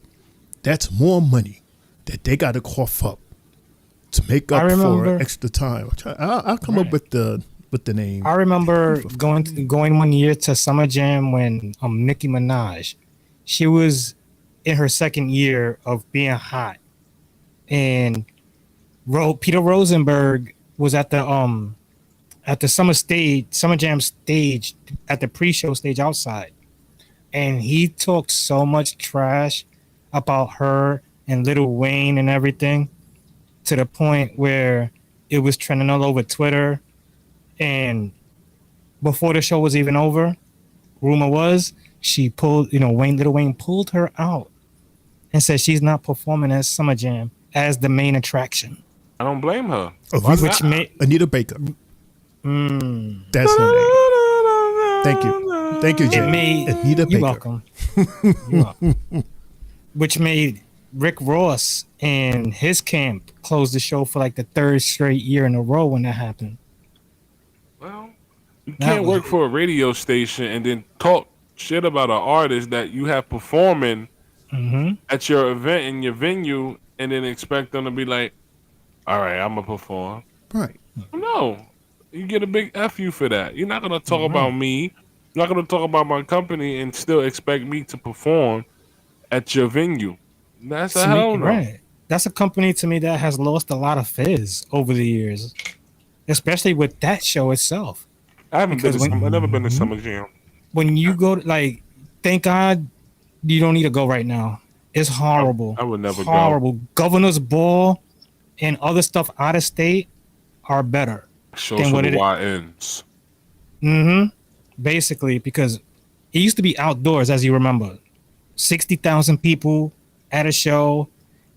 that's more money that they got to cough up to make up for extra time. I'll come up with the name. I remember going one year to Summer Jam when Nicki Minaj, she was in her second year of being hot, and Peter Rosenberg was at the Summer Jam stage at the pre-show stage outside, and he talked so much trash about her and Lil Wayne and everything, to the point where it was trending all over Twitter. And before the show was even over, rumor was she pulled, Lil Wayne pulled her out and said she's not performing at Summer Jam as the main attraction. I don't blame her. Anita Baker. That's her name. Thank you, Jay. Anita Baker. You're welcome. You're welcome. Which made Rick Ross and his camp close the show for like the 3rd straight year in a row when that happened. Well, you can't work for a radio station and then talk shit about an artist that you have performing at your event in your venue and then expect them to be like, all right, I'm going to perform. Right. No. You get a big F you for that. You're not going to talk about me. You're not going to talk about my company and still expect me to perform at your venue. That's a hell no. Right. That's a company to me that has lost a lot of fizz over the years, especially with that show itself. I've never been to Summer Jam. When you go to, thank God you don't need to go right now. It's horrible. I would never go. Governor's Ball and other stuff out of state are better. Shows than what the YNs. Basically, because it used to be outdoors, as you remember. 60,000 people at a show.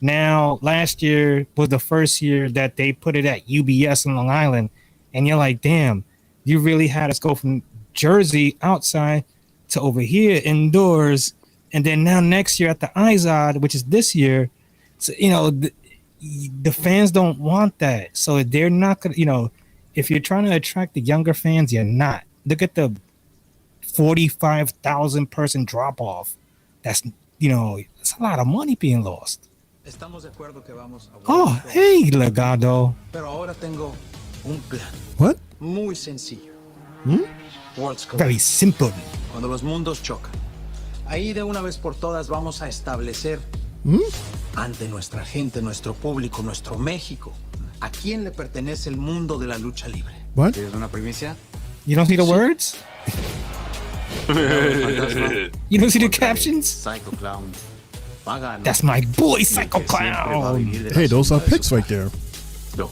Now, last year was the first year that they put it at UBS in Long Island. And you're like, damn, you really had us go from Jersey outside to over here indoors. And then now next year at the Izod, which is this year, so, the fans don't want that. So they're not going to, if you're trying to attract the younger fans, you're not. Look at the 45,000 person drop off. That's, it's a lot of money being lost. Oh, hey, Legado. Pero ahora tengo un plan. What? Muy sencillo. Very simple. Cuando los mundos chocan, ahí de una vez por todas vamos a establecer ante nuestra gente, nuestro público, nuestro México, a quién le pertenece el mundo de la lucha libre. What? ¿Quieres una primicia? You don't see the words? You don't see the captions? Psycho Clown. That's my boy, Psycho Clown. Hey, those are pics right there. Even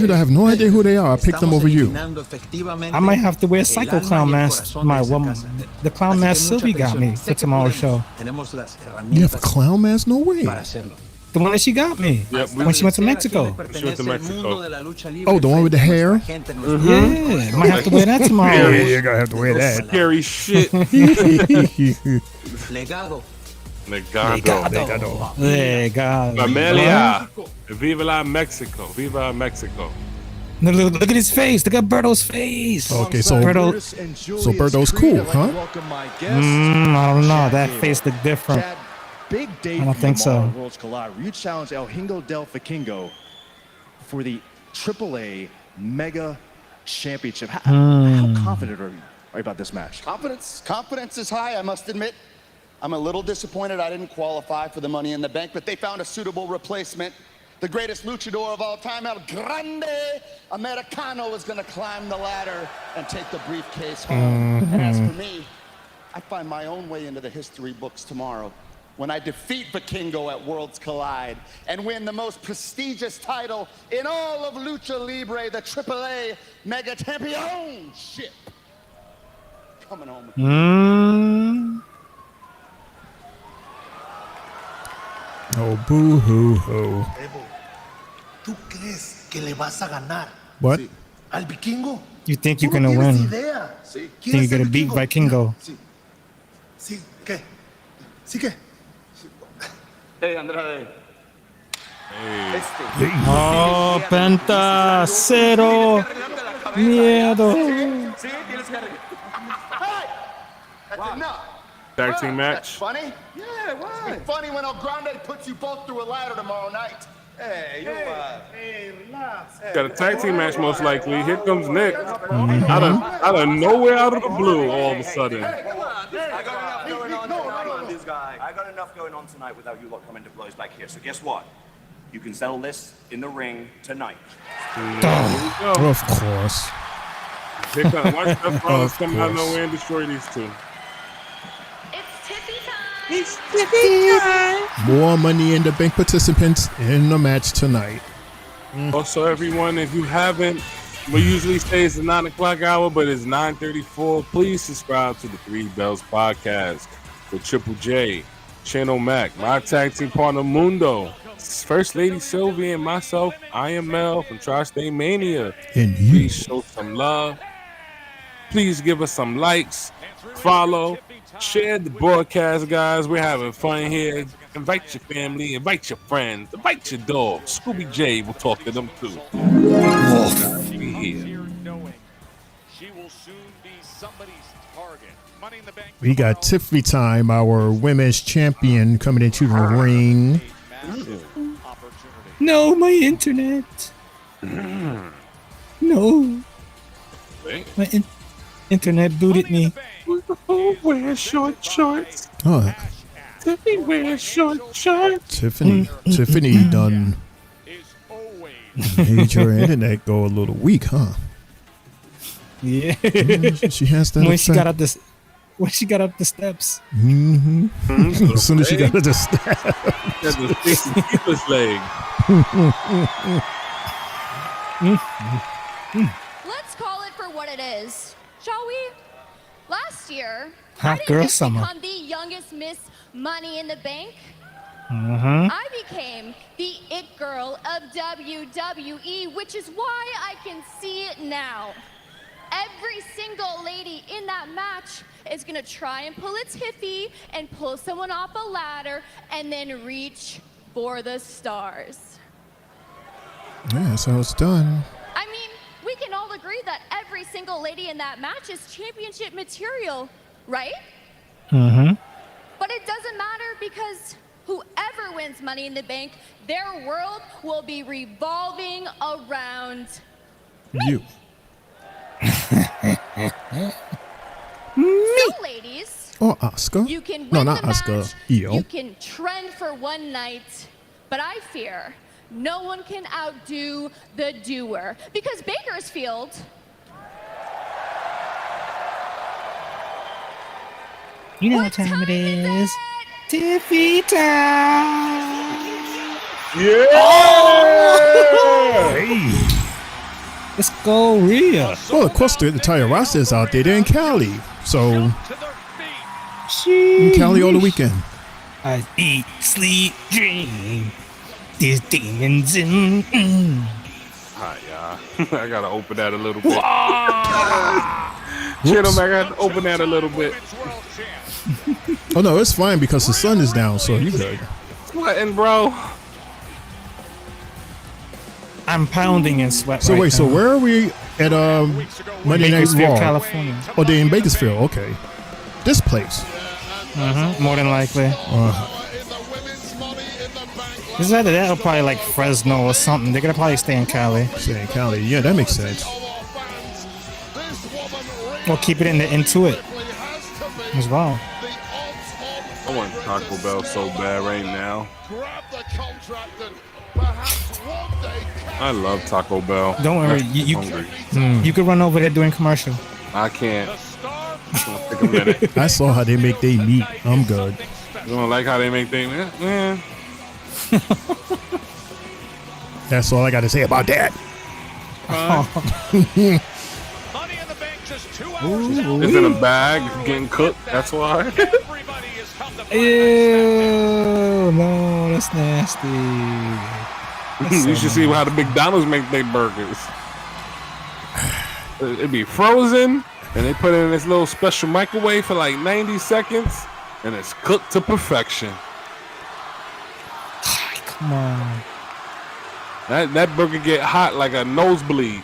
though I have no idea who they are, I picked them over you. I might have to wear Psycho Clown mask. The clown mask Sylvie got me for tomorrow's show. You have a clown mask? No way. The one that she got me when she went to Mexico. Oh, the one with the hair? Yeah, might have to wear that tomorrow. Yeah, you're gonna have to wear that. Scary shit. Legado. Familia. Viva la Mexico. Viva Mexico. Look at his face. Look at Berto's face. Okay, so Berto's cool, huh? I don't know. That face looked different. Big day I don't think so. Worlds Collide. You challenge El Hingo del Vikingo for the AAA Mega Championship. How confident are you about this match? Confidence is high, I must admit. I'm a little disappointed I didn't qualify for the Money in the Bank, but they found a suitable replacement. The greatest luchador of all time, El Grande Americano, is going to climb the ladder and take the briefcase home. And as for me, I find my own way into the history books tomorrow when I defeat Vikingo at Worlds Collide and win the most prestigious title in all of Lucha Libre, the AAA Mega Championship. Coming home. Oh, boo-hoo-hoo. ¿Tú crees que le vas a ganar What? al Vikingo? You think you're gonna win? Idea. Think you're gonna beat Vikingo? Sí, ¿qué? ¿Sí qué? Hey, Andrade. Oh, Penta, cero, miedo. Sí, tienes que That's enough. Tag team match. Funny? Yeah, why? It's funny when El Grande puts you both through a ladder tomorrow night. Hey, relax. Got a tag team match most likely. Here comes Nick. Out of nowhere, out of the blue, all of a sudden. I got enough going on tonight, this guy. I got enough going on tonight without you lot coming to blows back here. So guess what? You can settle this in the ring tonight. Of course. Here comes, watch that Rollins come out of nowhere and destroy these two. It's tippy time. More Money in the Bank participants in the match tonight. Also, everyone, if you haven't, we usually say it's the 9 o'clock hour, but it's 9:34. Please subscribe to the Three Bells podcast with Triple J, Channel Mac, my tag team partner Mundo, First Lady Sylvia, and myself, I am Mel from Tri-State Mania. And you. Please show some love. Please give us some likes, follow, share the broadcast, guys. We're having fun here. Invite your family, invite your friends, invite your dog. Scooby J will talk to them too. Be here. She will soon be somebody's target. Money in the Bank. We got Tiffany Time, our women's champion, coming into the ring. No, my internet. No. My internet booted me. Wear short shorts. Oh, Tiffany wears short shorts. Tiffany done made your internet go a little weak, huh? Yeah. She has that. When she got up the steps. Mm-hmm. As soon as she got up the steps. That's the steepest leg. Let's call it for what it is, shall we? Last year, Hot I didn't girl just summer. become the youngest Miss Money in the Bank. Mm-hmm. I became the it girl of WWE, which is why I can see it now. Every single lady in that match is gonna try and pull its hippie and pull someone off a ladder and then reach for the stars. Yeah, that's how it's done. I mean, we can all agree that every single lady in that match is championship material, right? Mm-hmm. But it doesn't matter because whoever wins Money in the Bank, their world will be revolving around you. So, ladies, Or Oscar. you can win No, not the Oscar. match, Io. you can trend for one night, but I fear no one can outdo the doer. Because Bakersfield, You know what time it is. Tiffy time. Yeah. Oh! Hey. Let's go, Rhea. Well, of course, the entire roster is out there. They're in Cali. So, in Cali all the weekend. I eat, sleep, dream. These demons in. Hi, y'all. I gotta open that a little bit. Gentlemen, I gotta open that a little bit. Oh, no, it's fine because the sun is down, so you good. Sweating, bro. I'm pounding in sweat. So right wait, so now. where are we at Monday Night Bakersfield, Raw? California. Oh, they're in Bakersfield. Okay, this place. More than likely. This is either that or probably like Fresno or something. They're gonna probably stay in Cali. Stay in Cali. Yeah, that makes sense. Or keep it in the Intuit as well. I want Taco Bell so bad right now. I love Taco Bell. Don't worry, you could run over there during commercial. I can't. Take a minute. I saw how they make their meat. I'm good. You don't like how they make things? Yeah. That's all I got to say about that. It's in a bag, getting cooked. That's why. Ew, no, that's nasty. You should see how the McDonald's make their burgers. It'd be frozen, and they put it in this little special microwave for like 90 seconds, and it's cooked to perfection. Come on. That burger get hot like a nosebleed.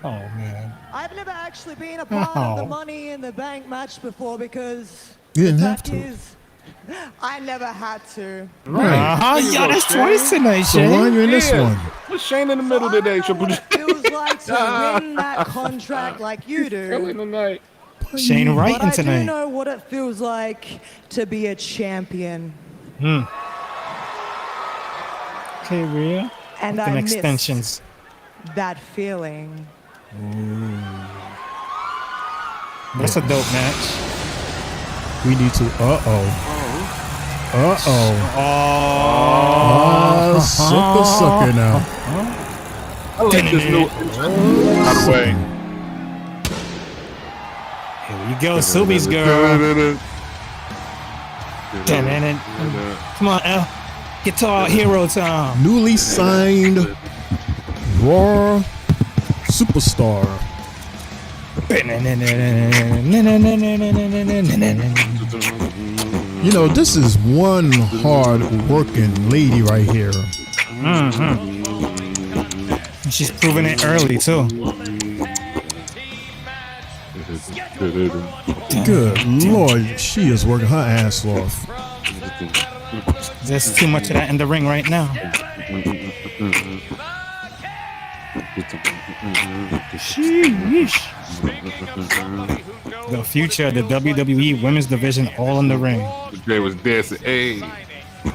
Oh man. I've never actually been a part of the Money in the Bank match before because you didn't the have fact to. is, I never had to. Right. Yeah, that's twice tonight, So Shane. why are you in this one? What's Shane in the middle today, Triple J? Feels like to win that contract like you Early in do. the night. Shane But writing I do tonight. know what it feels like to be a champion. Okay, Rhea. And Them I miss extensions. that feeling. That's a dope match. We need to. Sucker now. I like this new intro. Out of the way. Here you go, Subi's girl. Come on, L. Guitar hero time. Newly signed Raw superstar. You know, this is one hard working lady right here. She's proving it early too. Good Lord, she is working her ass off. There's too much of that in the ring right now. Sheesh. The future of the WWE Women's Division all in the ring. Jay was dancing. Hey.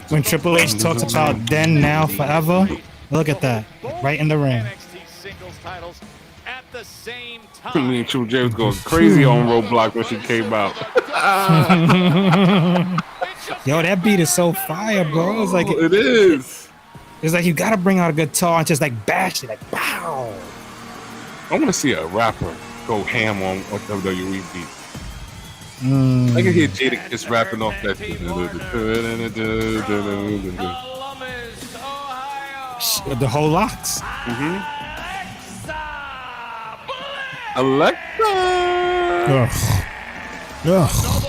When Triple H talks about then, now, forever, look at that. Right in the ring. Me and Triple J was going crazy on Roadblock when she came out. Yo, that beat is so fire, bro. It's like it is. It's like you gotta bring out a guitar and just like bash it, like pow. I want to see a rapper go ham on WWE beats. I can hear Jada just rapping off that. The whole locks. Alexa. Ugh.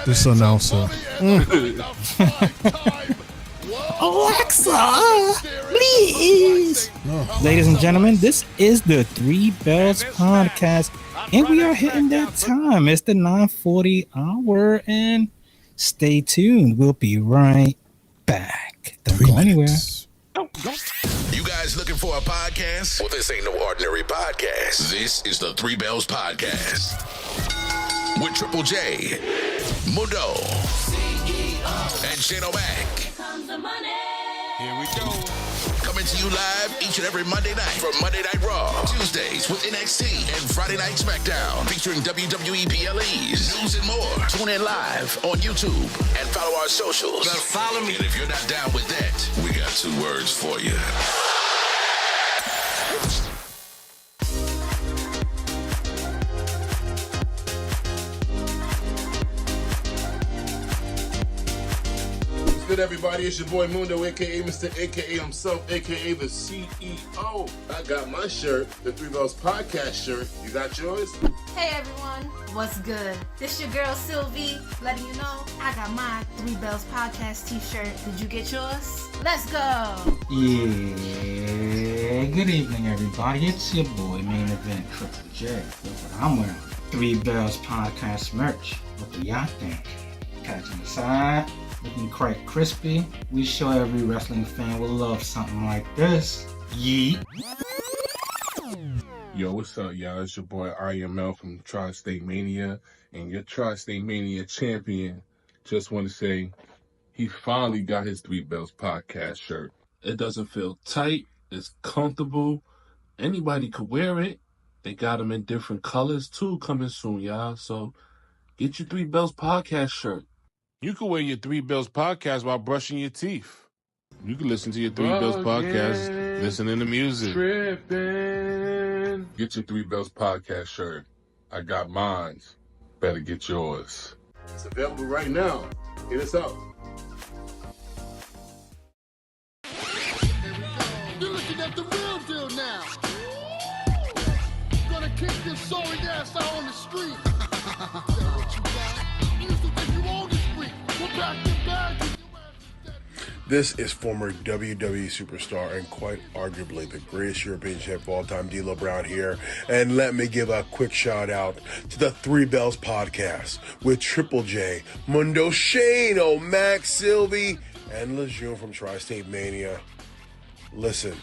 This announcer. Alexa, please. Ladies and gentlemen, this is the Three Bells Podcast, and we are hitting that time. It's the 9:40 hour, and stay tuned. We'll be right back. Don't go anywhere. You guys looking for a podcast? Well, this ain't no ordinary podcast. This is the Three Bells Podcast with Triple J, Mundo, and Shane O'Mac. Here we go. Coming to you live each and every Monday night from Monday Night Raw, Tuesdays with NXT, and Friday Night SmackDown featuring WWE PLEs, news and more. Tune in live on YouTube and follow our socials. Better follow me. And if you're not down with that, we got 2 words for you. good, everybody? It's your boy Mundo, a.k.a. Mr. A.k.a. himself, a.k.a. the CEO. I got my shirt, the Three Bells Podcast shirt. You got yours? Hey, everyone. What's good? This your girl, Sylvie, letting you know I got my Three Bells Podcast t-shirt. Did you get yours? Let's go. Yeah, good evening, everybody. It's your boy, Main Event Triple J. Look what I'm wearing. Three Bells Podcast merch. What do y'all think? Catching the side, looking quite crispy. We sure every wrestling fan will love something like this. Yeet. Yo, what's up, y'all? It's your boy IML from Tri-State Mania and your Tri-State Mania champion. Just want to say he finally got his Three Bells Podcast shirt. It doesn't feel tight. It's comfortable. Anybody could wear it. They got them in different colors too coming soon, y'all. So get your Three Bells Podcast shirt. You can wear your Three Bells Podcast while brushing your teeth. You can listen to your Three Bells Podcast listening to music. Tripping. Get your Three Bells Podcast shirt. I got mine. Better get yours. It's available right now. Hit us up. You're looking at the real deal now. Gonna kick this sorry ass out on the street. What you got? You used to think you owned the street. We're back to back. This is former WWE superstar and quite arguably the greatest European champ of all time, D'Lo Brown here. And let me give a quick shout out to the Three Bells Podcast with Triple J, Mundo, Shane, Max, Sylvie, and Lejeune from Tri-State Mania. Listen,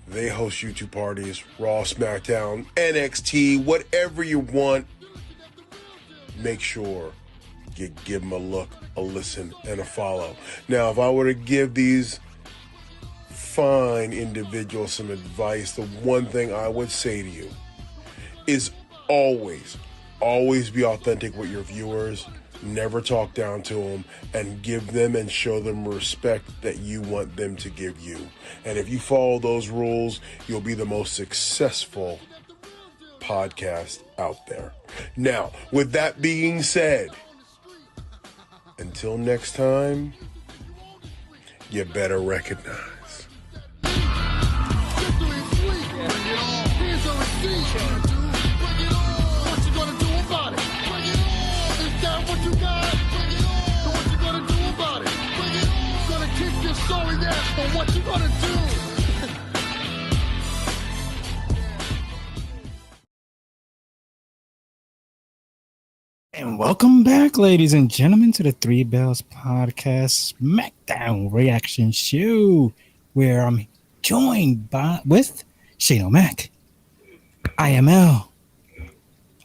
they host YouTube parties, Raw, SmackDown, NXT, whatever you want. Make sure you give them a look, a listen, and a follow. Now, if I were to give these fine individuals some advice, the one thing I would say to you is always be authentic with your viewers. Never talk down to them, and give them and show them respect that you want them to give you. And if you follow those rules, you'll be the most successful podcast out there. Now, with that being said, until next time, you better recognize. What you gonna do? And welcome back, ladies and gentlemen, to the Three Bells Podcast SmackDown Reaction Show, where I'm joined with Shane O'Mac, IML.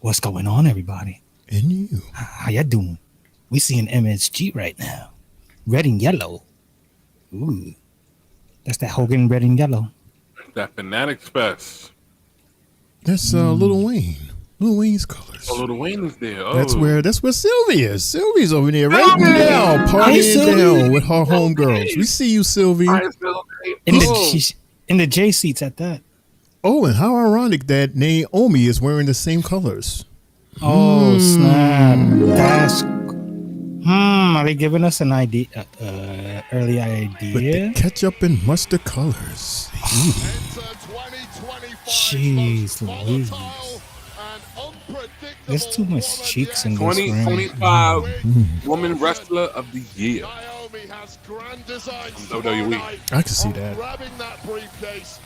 What's going on, everybody? And you? How you doing? We see an MSG right now, red and yellow. Ooh, that's that Hogan red and yellow. That Fanatics Fest. That's Lil Wayne. Lil Wayne's colors. Oh, Lil Wayne is there. Oh. That's where Sylvie is. Sylvie's over there right now, partying down with her homegirls. We see you, Sylvie. In the J seats at that. Oh, and how ironic that Naomi is wearing the same colors. Oh, snap. That's are they giving us an idea? Early idea? But the ketchup and mustard colors. Jeez Louise. There's too much cheeks in this ring. 2025 Woman Wrestler of the Year. WWE. I can see that. Grabbing that briefcase,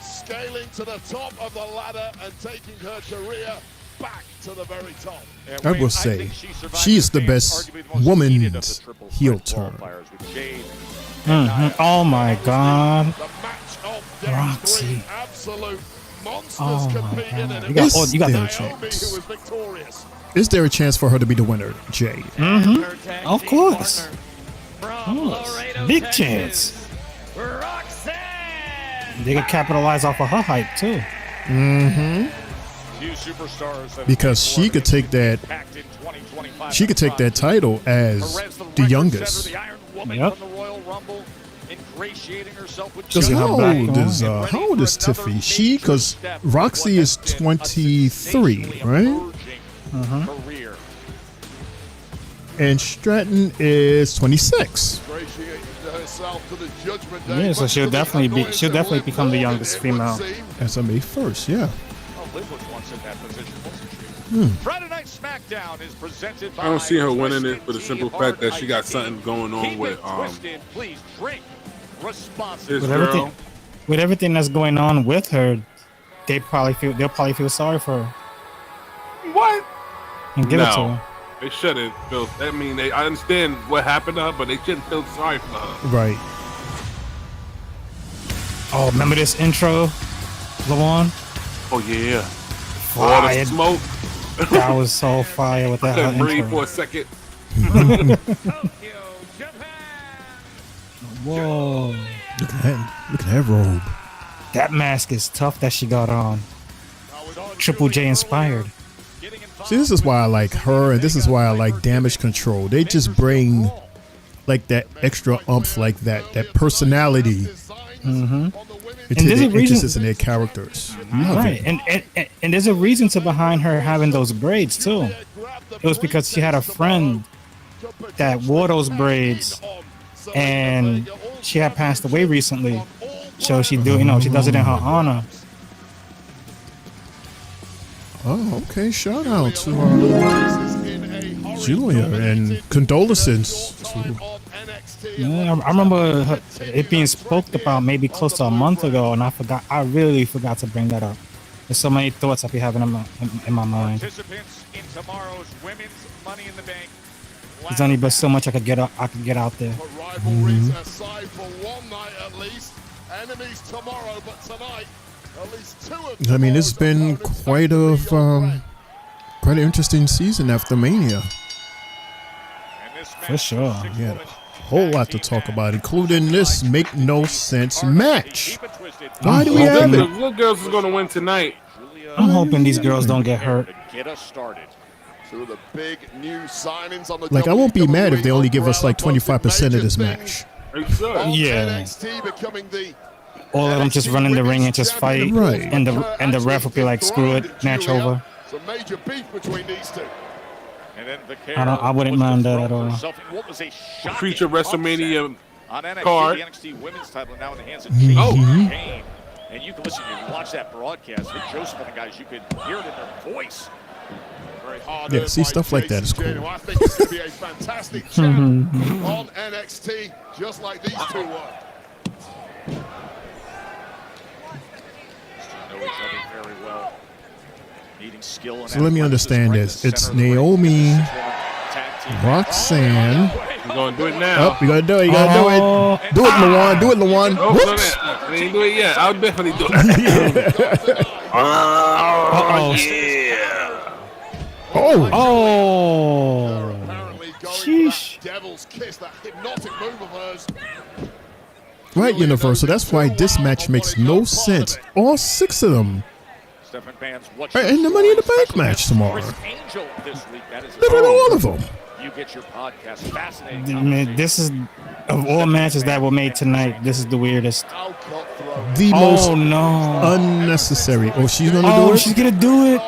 scaling to the top of the ladder and taking her career back to the very top. I will say, she is the best woman's heel turn. Oh my God. Roxy. Oh my God. You got their chance. Is there a chance for her to be the winner, Jay? Of course. Big chance. They can capitalize off of her hype too. Because she could take that. She could take that title as the youngest. Yep. Because how old is Tiffy? She, because Roxy is 23, right? And Stratton is 26. herself to the Judgment Day. Yeah, so she'll definitely become the youngest female. As of May 1st, yeah. Well, Liv was once in that position, wasn't she? Friday Night SmackDown is presented by I don't see her winning it for the simple fact that she got something going on with please drink this girl. With everything that's going on with her, they'll probably feel sorry for her. What? And give it to her. They shouldn't feel. I mean, I understand what happened to her, but they shouldn't feel sorry for her. Right. Oh, remember this intro, Lawan? Oh yeah. Fire. All the smoke. That was so fire with that Couldn't breathe intro. for a second. Whoa. Look at that robe. That mask is tough that she got on. Triple J inspired. See, this is why I like her, and this is why I like Damage Control. They just bring like that extra oomph, like that personality into their interests and their characters. Right, and there's a reason to behind her having those braids too. It was because she had a friend that wore those braids, and she had passed away recently. So she she does it in her honor. Oh, okay. Shout out to Julia and condolences to. Yeah, I remember it being spoke about maybe close to a month ago, and I really forgot to bring that up. There's so many thoughts I be having in my mind. Participants in tomorrow's Women's Money in the Bank. There's only but so much I could get out there. Rivalries aside for one night at least. Enemies tomorrow, but tonight, at least two of them. I mean, it's been quite an interesting season after Mania. For sure. Yeah, a whole lot to talk about, including this make no sense match. Why do we have The it? little girls is gonna win tonight. I'm hoping these girls don't get hurt. Get us started. Two of the big new signings on the Like, I won't be mad if they only give us like 25% of this match. Yeah. NXT becoming the All of them just run in the ring and just fight, Right. and the ref will be like, "Screw it, match over." some major beef between these two. And then I wouldn't mind that at all. What was a shocking Future WrestleMania on NXT, card. the NXT Women's title now in the hands of Mm-hmm. Kane. And you can listen, you watch that broadcast with Joseph and the guys, you could hear it in their voice. Very hard. Yeah, see, stuff like that is cool. I think it's going to be a fantastic champ on NXT, just like these two were. Know each other very well. Needing skill and So let me athleticism understand right in this. the It's center of the ring. Naomi, Tag team. Roxanne. We're gonna do it now. Oh, you gotta do it. You gotta do it. Do it, Lawan. Do it, Lawan. Oh, Whoops. they ain't do it yet. I'll definitely do it. Oh. Oh. Sheesh. Devil's kiss, that hypnotic move of hers. Right, Universal. That's why this match makes no sense. All 6 of them. Stephen Band's Right, and the Money in the Bank match tomorrow. Chris Angel this week. That is Literally all of them. You get your podcast fascinating. Man, this is of all matches that were made tonight. This is the weirdest. The most no unnecessary. Oh, she's gonna do Oh, it. she's gonna do it.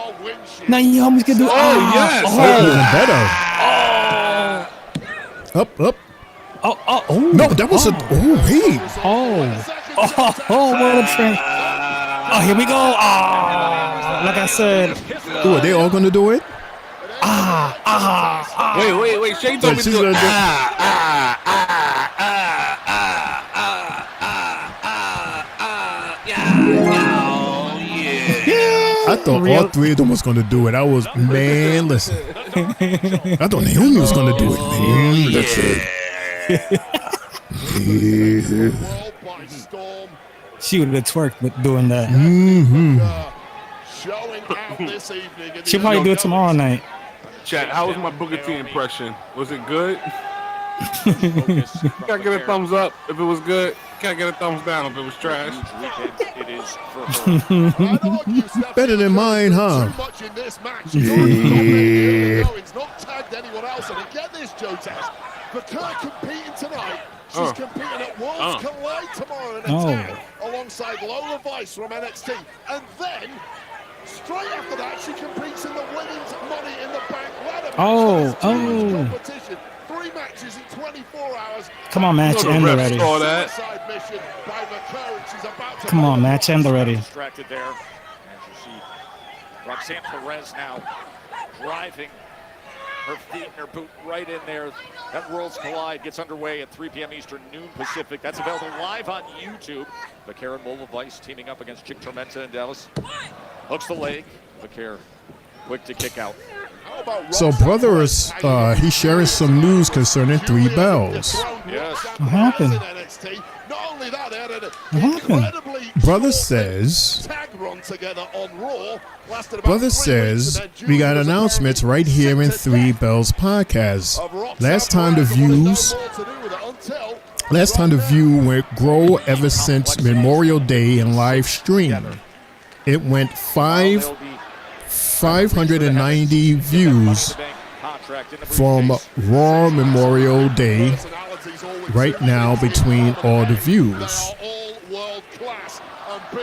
Naomi's gonna do it. Oh, yes. Even better. Up. Oh. No, that was a. Oh, hey. Oh, what a train. Oh, here we go. Like I said. Do it. They all gonna do it. Wait. Shane told me to She's do gonna it. do- I thought all 3 of them was gonna do it. I was, man, listen. I thought Naomi was gonna do it, man. Listen. She would have twerked with doing that. She'll probably do it tomorrow night. Chat, how was my Booker T impression? Was it good? Can I get a thumbs up if it was good? Can I get a thumbs down if it was trash? It is for her. Better than mine, huh? It's not tagged anyone else. And get this, Joe Taz. For Kurt competing tonight, she's competing at Worlds Collide tomorrow in a tag alongside Lola Vice from NXT. And then, straight after that, she competes in the Women's Money in the Bank ladder match. Competition. 3 3 matches in 24 hours. Come on, match end already. Suicide mission by McClure, and she's about to Come on, match end already. Distracted there. As you see, Roxanne Perez now driving her feet and her boot right in there. That Worlds Collide gets underway at 3 p.m. Eastern, noon Pacific. That's available live on YouTube. Vaquer and Mola Vice teaming up against Chick Tormenta in Dallas. Hooks the leg. Vaquer quick to kick out. So, brothers, he's sharing some news concerning Three Bells. Yes. What happened? What happened? Brother says we got announcements right here in Three Bells Podcast. Last time the view went grow ever since Memorial Day and live stream. It went 590 views from Raw Memorial Day right now between all the views.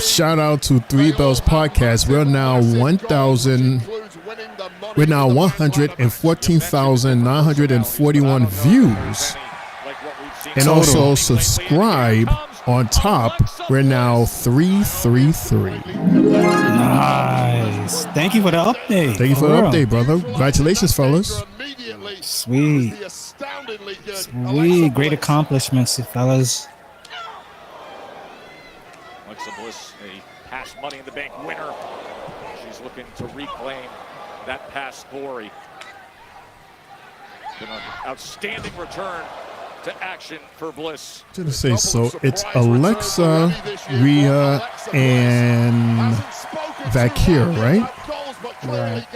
Shout out to Three Bells Podcast. We're now 114,941 views. And also subscribe on top. We're now 333. Nice. Thank you for the update. Thank you for the update, brother. Congratulations, fellas. Sweet. Sweet. Great accomplishments, fellas. Alexa Bliss, a past Money in the Bank winner. She's looking to reclaim that past glory. Been an outstanding return to action for Bliss. To say so, it's Alexa, Rhea, and Vaquer, right? Right.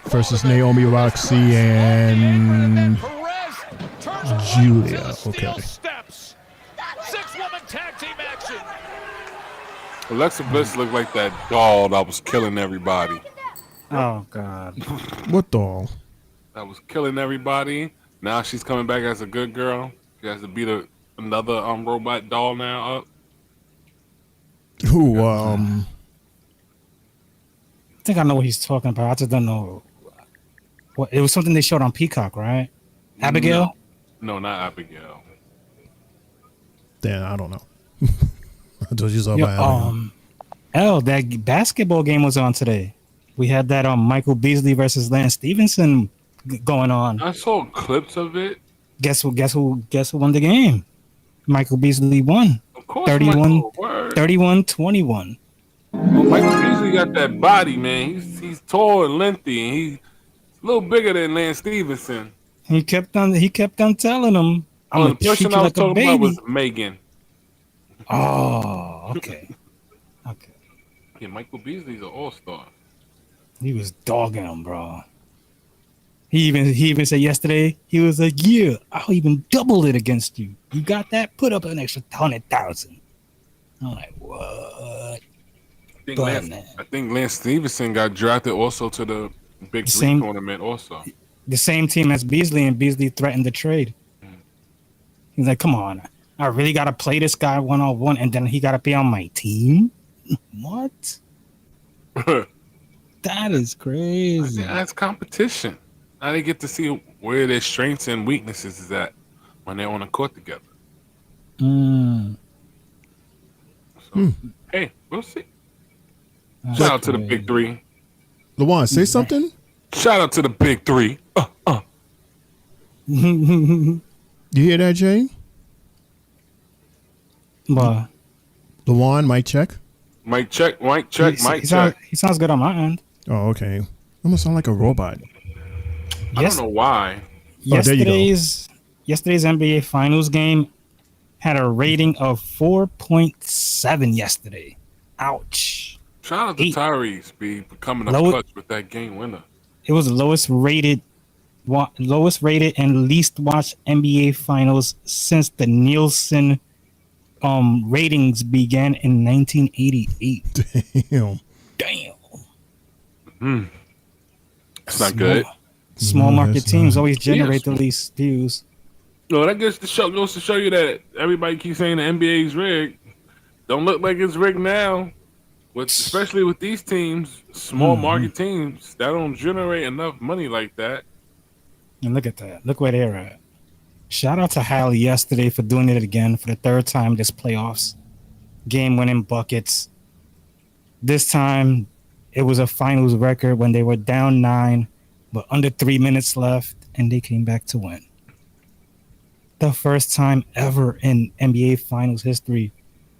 Versus Naomi, Roxy, and Julia. Okay. Six-woman tag team action. Alexa Bliss looked like that doll that was killing everybody. Oh, God. What doll? That was killing everybody. Now she's coming back as a good girl. She has to beat another robot doll now up. Who, I think I know what he's talking about. I just don't know. What it was something they showed on Peacock, right? Abigail? No, not Abigail. Damn, I don't know. I told you something about Abigail. That basketball game was on today. We had that Michael Beasley versus Lance Stevenson going on. I saw clips of it. Guess who won the game? Michael Beasley won. Of course, 31-21. Well, Michael Beasley got that body, man. He's tall and lengthy, and he's a little bigger than Lance Stevenson. He kept on telling him, "I'm gonna the person treat you I was like a talking baby." about was Megan. Oh, okay. Yeah, Michael Beasley's an all-star. He was dogging him, bro. He even said yesterday, he was like, "Yeah, I'll even double it against you. You got that? Put up an extra 100,000." I'm like, what? I think Lance Stevenson got drafted also to the Big Three tournament also. The same team as Beasley, and Beasley threatened the trade. He's like, come on, I really got to play this guy one-on-one, and then he got to be on my team? What? That is crazy. That's competition. Now they get to see where their strengths and weaknesses is at when they're on the court together. So, hey, we'll see. Shout out to the Big Three. LaJuan, say something. Shout out to the Big Three. You hear that, Jay? What? LaJuan, mic check. Mic check, mic check, mic check. He sounds good on my end. Oh, okay. Almost sound like a robot. I don't know why. Yesterday's NBA Finals game had a rating of 4.7 yesterday. Ouch. Shout out to Tyrese be becoming a clutch with that game winner. It was the lowest rated and least watched NBA Finals since the Nielsen ratings began in 1988. Damn. It's not good. Small market teams always generate the least views. No, that goes to show you that everybody keeps saying the NBA's rigged. Don't look like it's rigged now. Especially with these teams, small market teams, that don't generate enough money like that. And look at that. Look where they're at. Shout out to Hallie yesterday for doing it again for the third time this playoffs. Game-winning buckets. This time, it was a finals record when they were down 9, but under 3 minutes left, and they came back to win. The first time ever in NBA Finals history.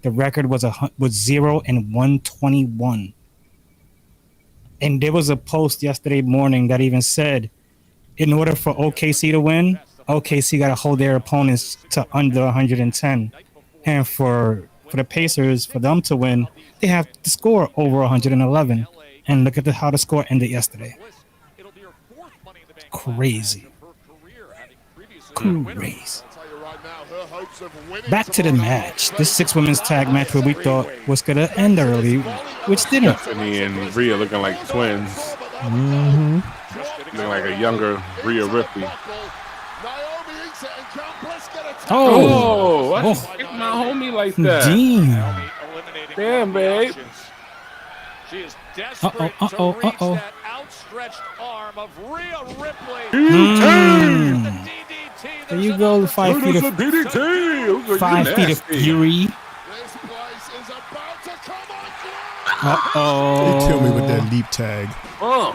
The record was 0-121. And there was a post yesterday morning that even said, in order for OKC to win, OKC got to hold their opponents to under 110. And for the Pacers, for them to win, they have to score over 111. And look at how the score ended yesterday. Crazy. Crazy. Back to the match. This 6 women's tag match where we thought was going to end early, which didn't. Stephanie and Rhea looking like twins. Looking like a younger Rhea Ripley. Oh, hit my homie like that. Damn, babe. She is desperate to reach that outstretched arm of Rhea Ripley. There you go, 5 feet of DDT. 5 feet of fury. They kill me with that leap tag. Oh.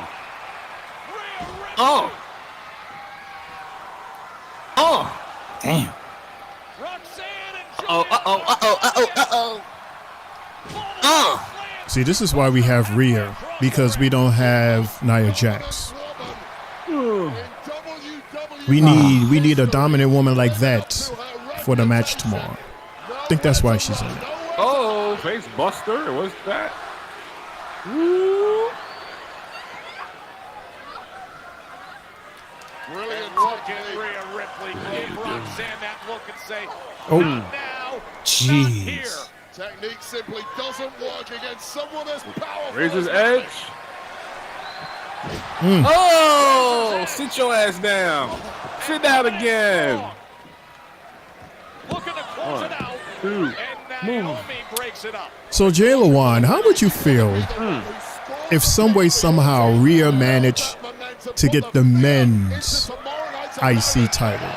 Damn. See, this is why we have Rhea, because we don't have Nia Jax. We need a dominant woman like that for the match tomorrow. I think that's why she's in it. Oh, face buster. What's that? Woo. Brilliant look at Rhea Ripley. Gave Roxanne that look and say, Oh, now, jeez. Technique simply doesn't work against someone as powerful. Raises edge. Oh, sit your ass down. Sit down again. Looking to close it out. 2, move. Breaks it up. so Jay Lawan, how would you feel if some way somehow Rhea managed to get the men's IC title?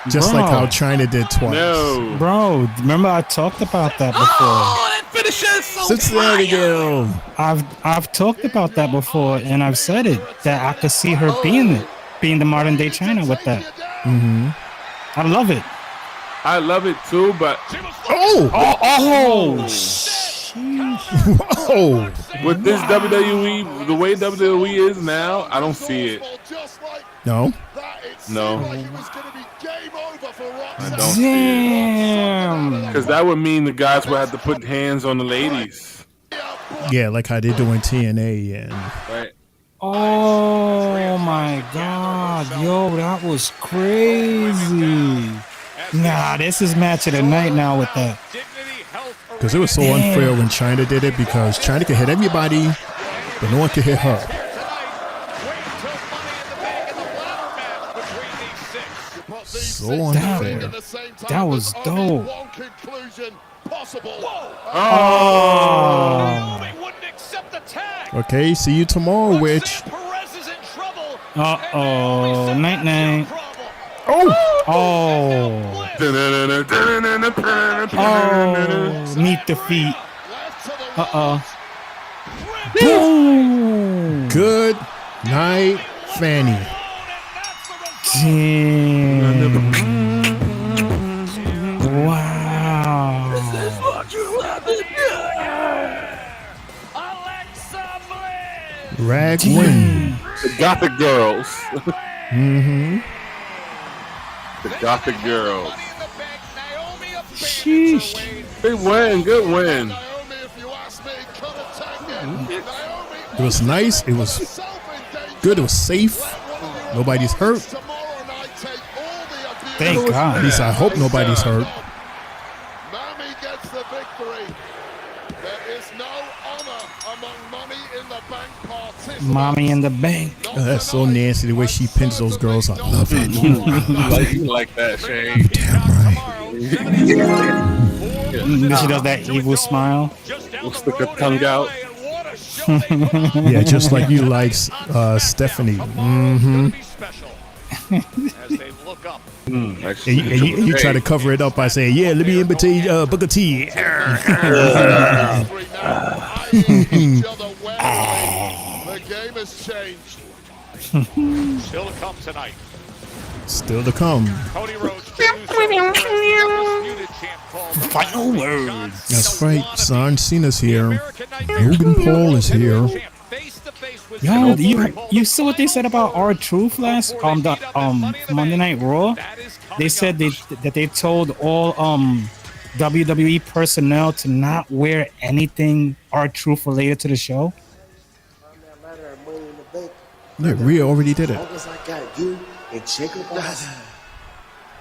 Just like how China did twice. No. Bro, remember I talked about that before. Oh, that finisher is so Cincinnati girl. I've talked about that before, and I've said it, that I could see her being the modern day China with that. I love it. I love it too, but Oh! Whoa! with this WWE, the way WWE is now, I don't see it. No? No. I don't Damn. see it. Because that would mean the guys would have to put hands on the ladies. Yeah, like how they do in TNA and Right. Oh my God, yo, that was crazy. Nah, this is match of the night now with that. because it was so unfair when China did it, because China could hit everybody, but no one could hit her. So unfair. That was dope. Oh! They wouldn't accept the tag. Okay, see you tomorrow, witch. Uh-oh. Night-night. Oh! Oh. Oh. Meet the feet. Uh-oh. Boom. Good night, Fanny. Damn. Wow. This is what you have to Rag win. The Gothic girls. The Gothic girls. Sheesh. Big win. Good win. It was nice. It was good. It was safe. Nobody's hurt. Thank God. At least I hope nobody's hurt. Mommy gets the victory. There is no honor among Money in the Bank participants. Mommy in the bank. Oh, that's so nasty the way she pins those girls. I love it. You like that, Shane. Damn right. She does that evil smile. We'll stick a tongue out. Yeah, just like you like Stephanie. Mm-hmm. As they look up. And you try to cover it up by saying, "Yeah, let me imitate Booker T." The game has changed. Still to come tonight. Still to come. Cody Rhodes. Final words. That's right. John Cena's here. Logan Paul is here. Yo, you saw what they said about R-Truth last Monday Night Raw? They said that they told all WWE personnel to not wear anything R-Truth related to the show. Yeah, Rhea already did it. As long as I got you and Jacob,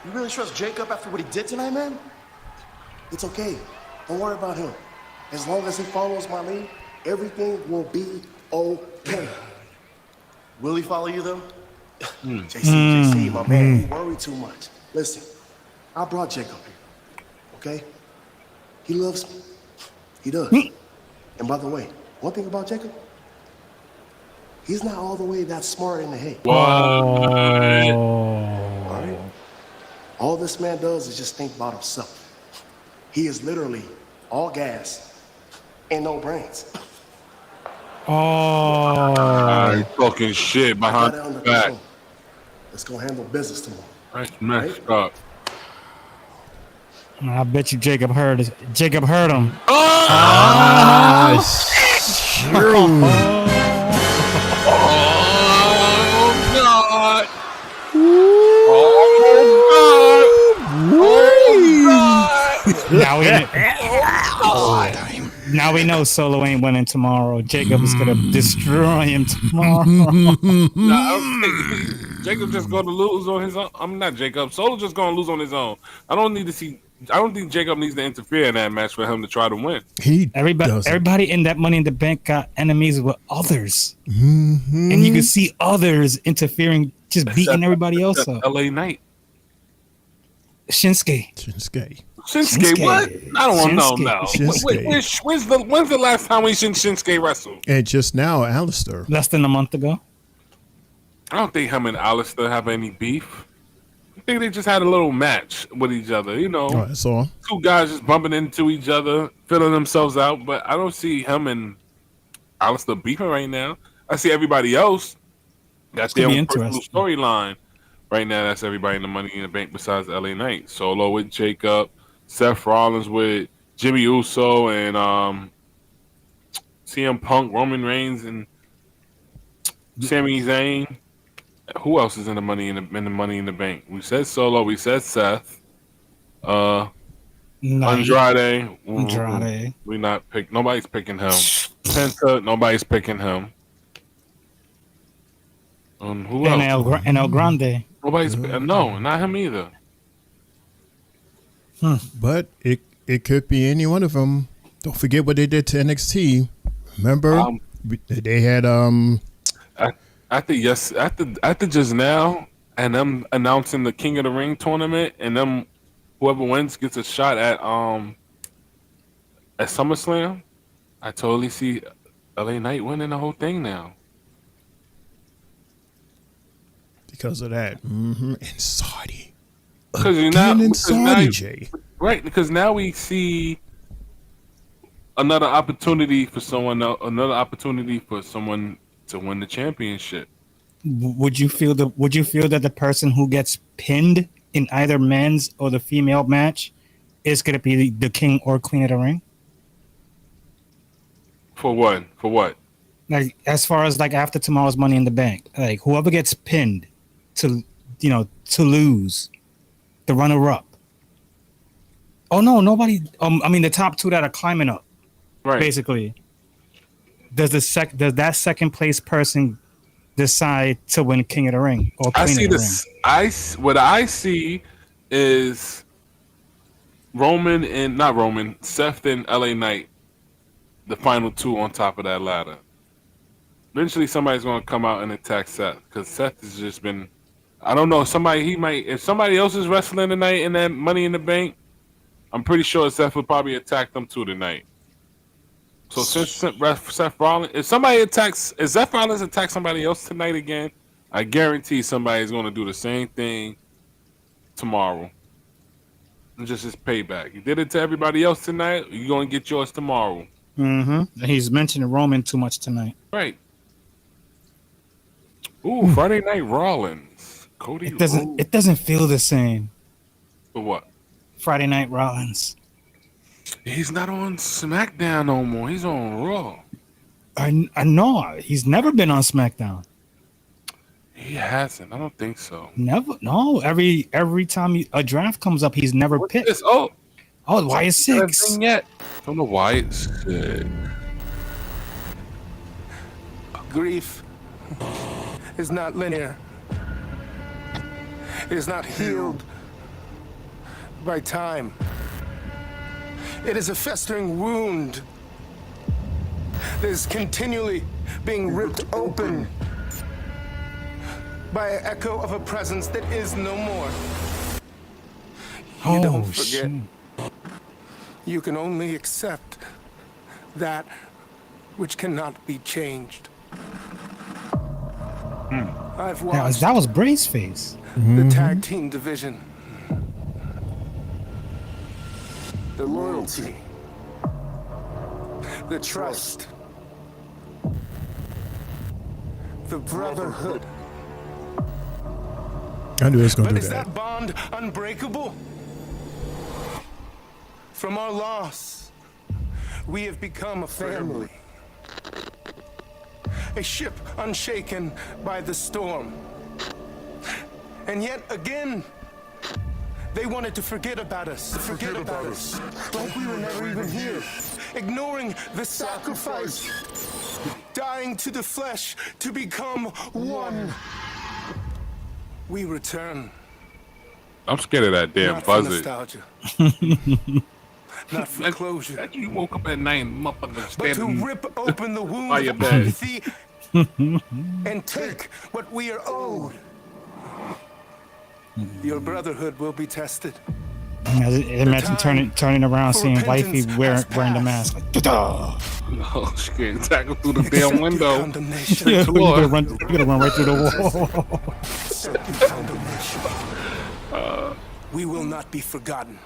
you really trust Jacob after what he did tonight, man? It's okay. Don't worry about him. As long as he follows my lead, everything will be okay. Will he follow you though? JC, my man, you worry too much. Listen, I brought Jacob here, okay? He loves me. He does. And by the way, one thing about Jacob, he's not all the way that smart in the head. What? All right? All this man does is just think about himself. He is literally all gas and no brains. I ain't talking shit behind the back. Let's go handle business tomorrow. That's messed up. I bet you Jacob heard him. Oh! True. Now we know Solo ain't winning tomorrow. Jacob is gonna destroy him tomorrow. Jacob's just going to lose on his own. I'm not Jacob. Solo's just going to lose on his own. I don't think Jacob needs to interfere in that match for him to try to win. Everybody in that Money in the Bank got enemies with others, mm-hmm. and you can see others interfering, just beating everybody else up. LA Knight, Shinsuke, what? I don't want to know. No. When's the last time we seen Shinsuke wrestle? And just now, Alistair. Less than a month ago. I don't think him and Alistair have any beef. I think they just had a little match with each other. You know, that's all. Two guys just bumping into each other, filling themselves out. But I don't see him and Alistair beefing right now. I see everybody else got their own personal storyline right now. That's everybody in the Money in the Bank besides LA Knight. Solo with Jacob, Seth Rollins with Jimmy Uso, and CM Punk, Roman Reigns, and Sami Zayn. Who else is in the Money in the Money in the Bank? We said Solo. We said Seth. Andrade. We not pick. Nobody's picking him. Penta. Nobody's picking him. Who else? And El Grande. Nobody's. No, not him either. But it could be any one of them. Don't forget what they did to NXT. Remember, they had After just now, and them announcing the King of the Ring tournament, and them whoever wins gets a shot at SummerSlam. I totally see LA Knight winning the whole thing now because of that. Mm-hmm. And Saudi, because now we see another opportunity for someone to win the championship. Would you feel that the person who gets pinned in either men's or the female match is going to be the king or queen of the ring? For what? Like, as far as like after tomorrow's Money in the Bank, like whoever gets pinned to lose, the runner up. Oh no, nobody. I mean the top two that are climbing up, right? Basically, does that second place person decide to win King of the Ring or Queen of the Ring? What I see is Seth and LA Knight, the final two on top of that ladder. Eventually, somebody's going to come out and attack Seth because Seth has just been. I don't know. If somebody else is wrestling tonight in that Money in the Bank, I'm pretty sure Seth would probably attack them too tonight. So since Seth Rollins, if Seth Rollins attacks somebody else tonight again, I guarantee somebody's going to do the same thing tomorrow. It's just his payback. You did it to everybody else tonight. You're going to get yours tomorrow. He's mentioning Roman too much tonight. Right. Ooh, Friday Night Rollins. Cody. It doesn't feel the same. For what? Friday Night Rollins. He's not on SmackDown no more. He's on Raw. I know. He's never been on SmackDown. He hasn't. I don't think so. Never. No. Every time a draft comes up, he's never picked. This? Oh, Wyatt 6. Yet. Don't know why it's good. Grief is not linear. It is not healed by time. It is a festering wound that is continually being ripped open by an echo of a presence that is no more. You don't forget. You can only accept that which cannot be changed. I've watched That was Bray's face. the tag team division. The loyalty, the trust, the brotherhood. I knew it was going to But do is that. that bond unbreakable? From our loss, we have become a family. A ship unshaken by the storm. And yet again, they wanted to forget about us. Forget about us. Like we were never even here. Ignoring the sacrifice. Dying to the flesh to become one. We return. I'm scared of that damn Not for buzzard. nostalgia. Not for closure. You woke up at night and But to rip open the wound by of your bed. apathy and take what we are owed. Your brotherhood will be tested. Imagine turning around, seeing wifey wearing the mask. Like, da-da! Oh, she getting tackled through the damn window. Yeah, you gotta run right through the wall. We will not be forgotten.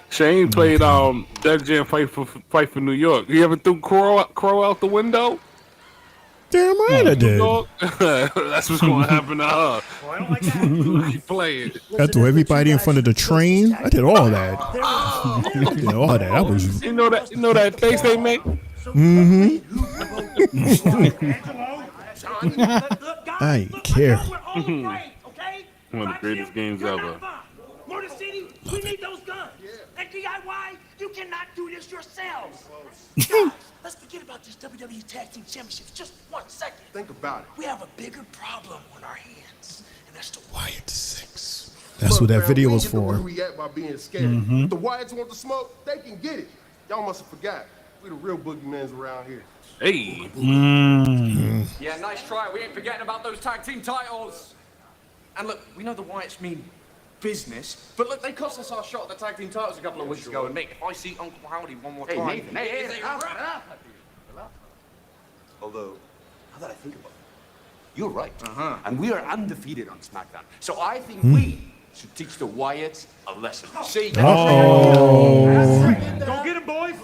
Shane played Dead Jam Fight for New York. You ever threw Crow out the window? Damn right I did. That's what's going to happen to her. Keep playing. I threw everybody in front of the train. I did all that. I did all that. I was. You know that face they make? I ain't care. One of the greatest games ever. Motor City, we need those guns. And DIY, you cannot do this yourselves. Guys, let's forget about this WWE Tag Team Championships just 1 second. Think about it. We have a bigger problem on our hands, and that's the Wyatt 6. That's what that video was for. Where we at by being scared. If the Wyatts want the smoke, they can get it. Y'all must have forgot. We the real boogeymans around here. Hey. Yeah, nice try. We ain't forgetting about those tag team titles. And look, we know the Wyatts mean business, but look, they cost us our shot at the tag team titles a couple of weeks ago. And Nick, if I see Uncle Howdy one more time, Nathan, although, now that I think about it, you're right. And we are undefeated on SmackDown. So I think we should teach the Wyatts a lesson. See? Go get him, boys.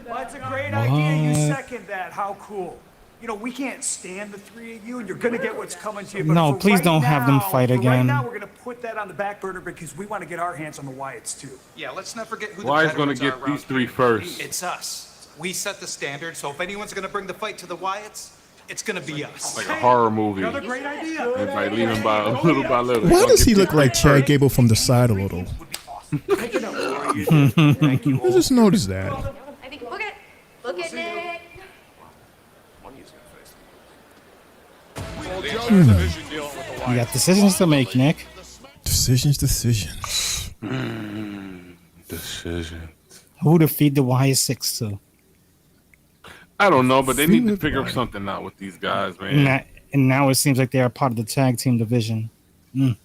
That's a great idea. You second that. How cool. You know, we can't stand the three of you, and you're going to get what's coming to you. But No, please don't have them fight Right again. now, we're going to put that on the back burner because we want to get our hands on the Wyatts, too. Yeah, let's not forget who Why the is going to veterans get are these around three here. first? It's us. We set the standard, so if anyone's going to bring the fight to the Wyatts, it's going to be us. Like a horror movie. Another great idea. Everybody leaving by little by little. Why does he look like Chad Gable from the side a little? I just noticed that. I think look at Nick. You got decisions to make, Nick. Decisions. Decisions. Who to feed the Wyatt 6 to? I don't know, but they need to figure something out with these guys, man. And now it seems like they are part of the tag team division. I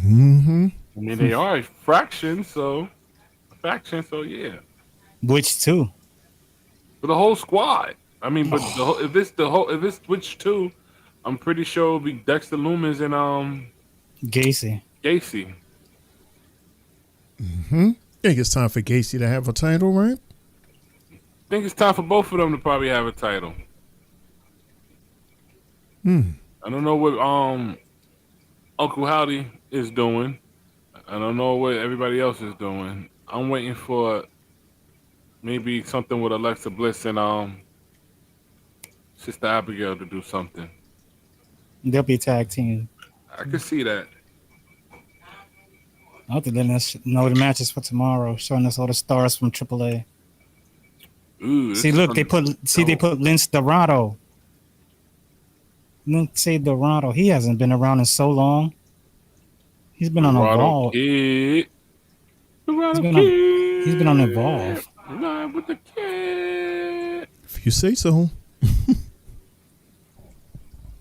mean, they are a faction, so yeah. Which two? For the whole squad. I mean, but if it's Switch 2, I'm pretty sure it'll be Dexter Lumis and Gacy. Mm-hmm. I think it's time for Gacy to have a title, right? I think it's time for both of them to probably have a title. I don't know what Uncle Howdy is doing. I don't know what everybody else is doing. I'm waiting for maybe something with Alexa Bliss and Sister Abigail to do something. They'll be tag team. I can see that. I hope they're letting us know the matches for tomorrow, showing us all the stars from AAA. Ooh, See, look, they put Lince Dorado. Lince Dorado. He hasn't been around in so long. He's been on Evolve. He's been on Evolve. Not with the kid. If you say so.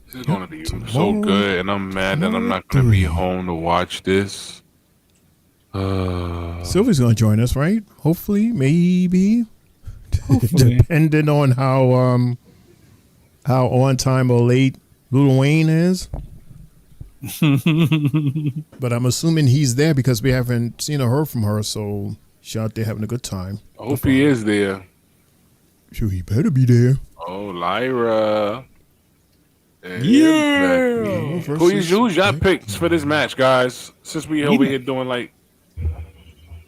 This is gonna be so good, and I'm mad that I'm not gonna be home to watch this. Sylvie's gonna join us, right? Hopefully, maybe. Depending on how on time or late Lil Wayne is. But I'm assuming he's there because we haven't seen or heard from her, so she's out there having a good time. I hope he is there. Sure, he better be there. Oh, Lyra. Yeah. Who's your picks for this match, guys? Since we over here doing like,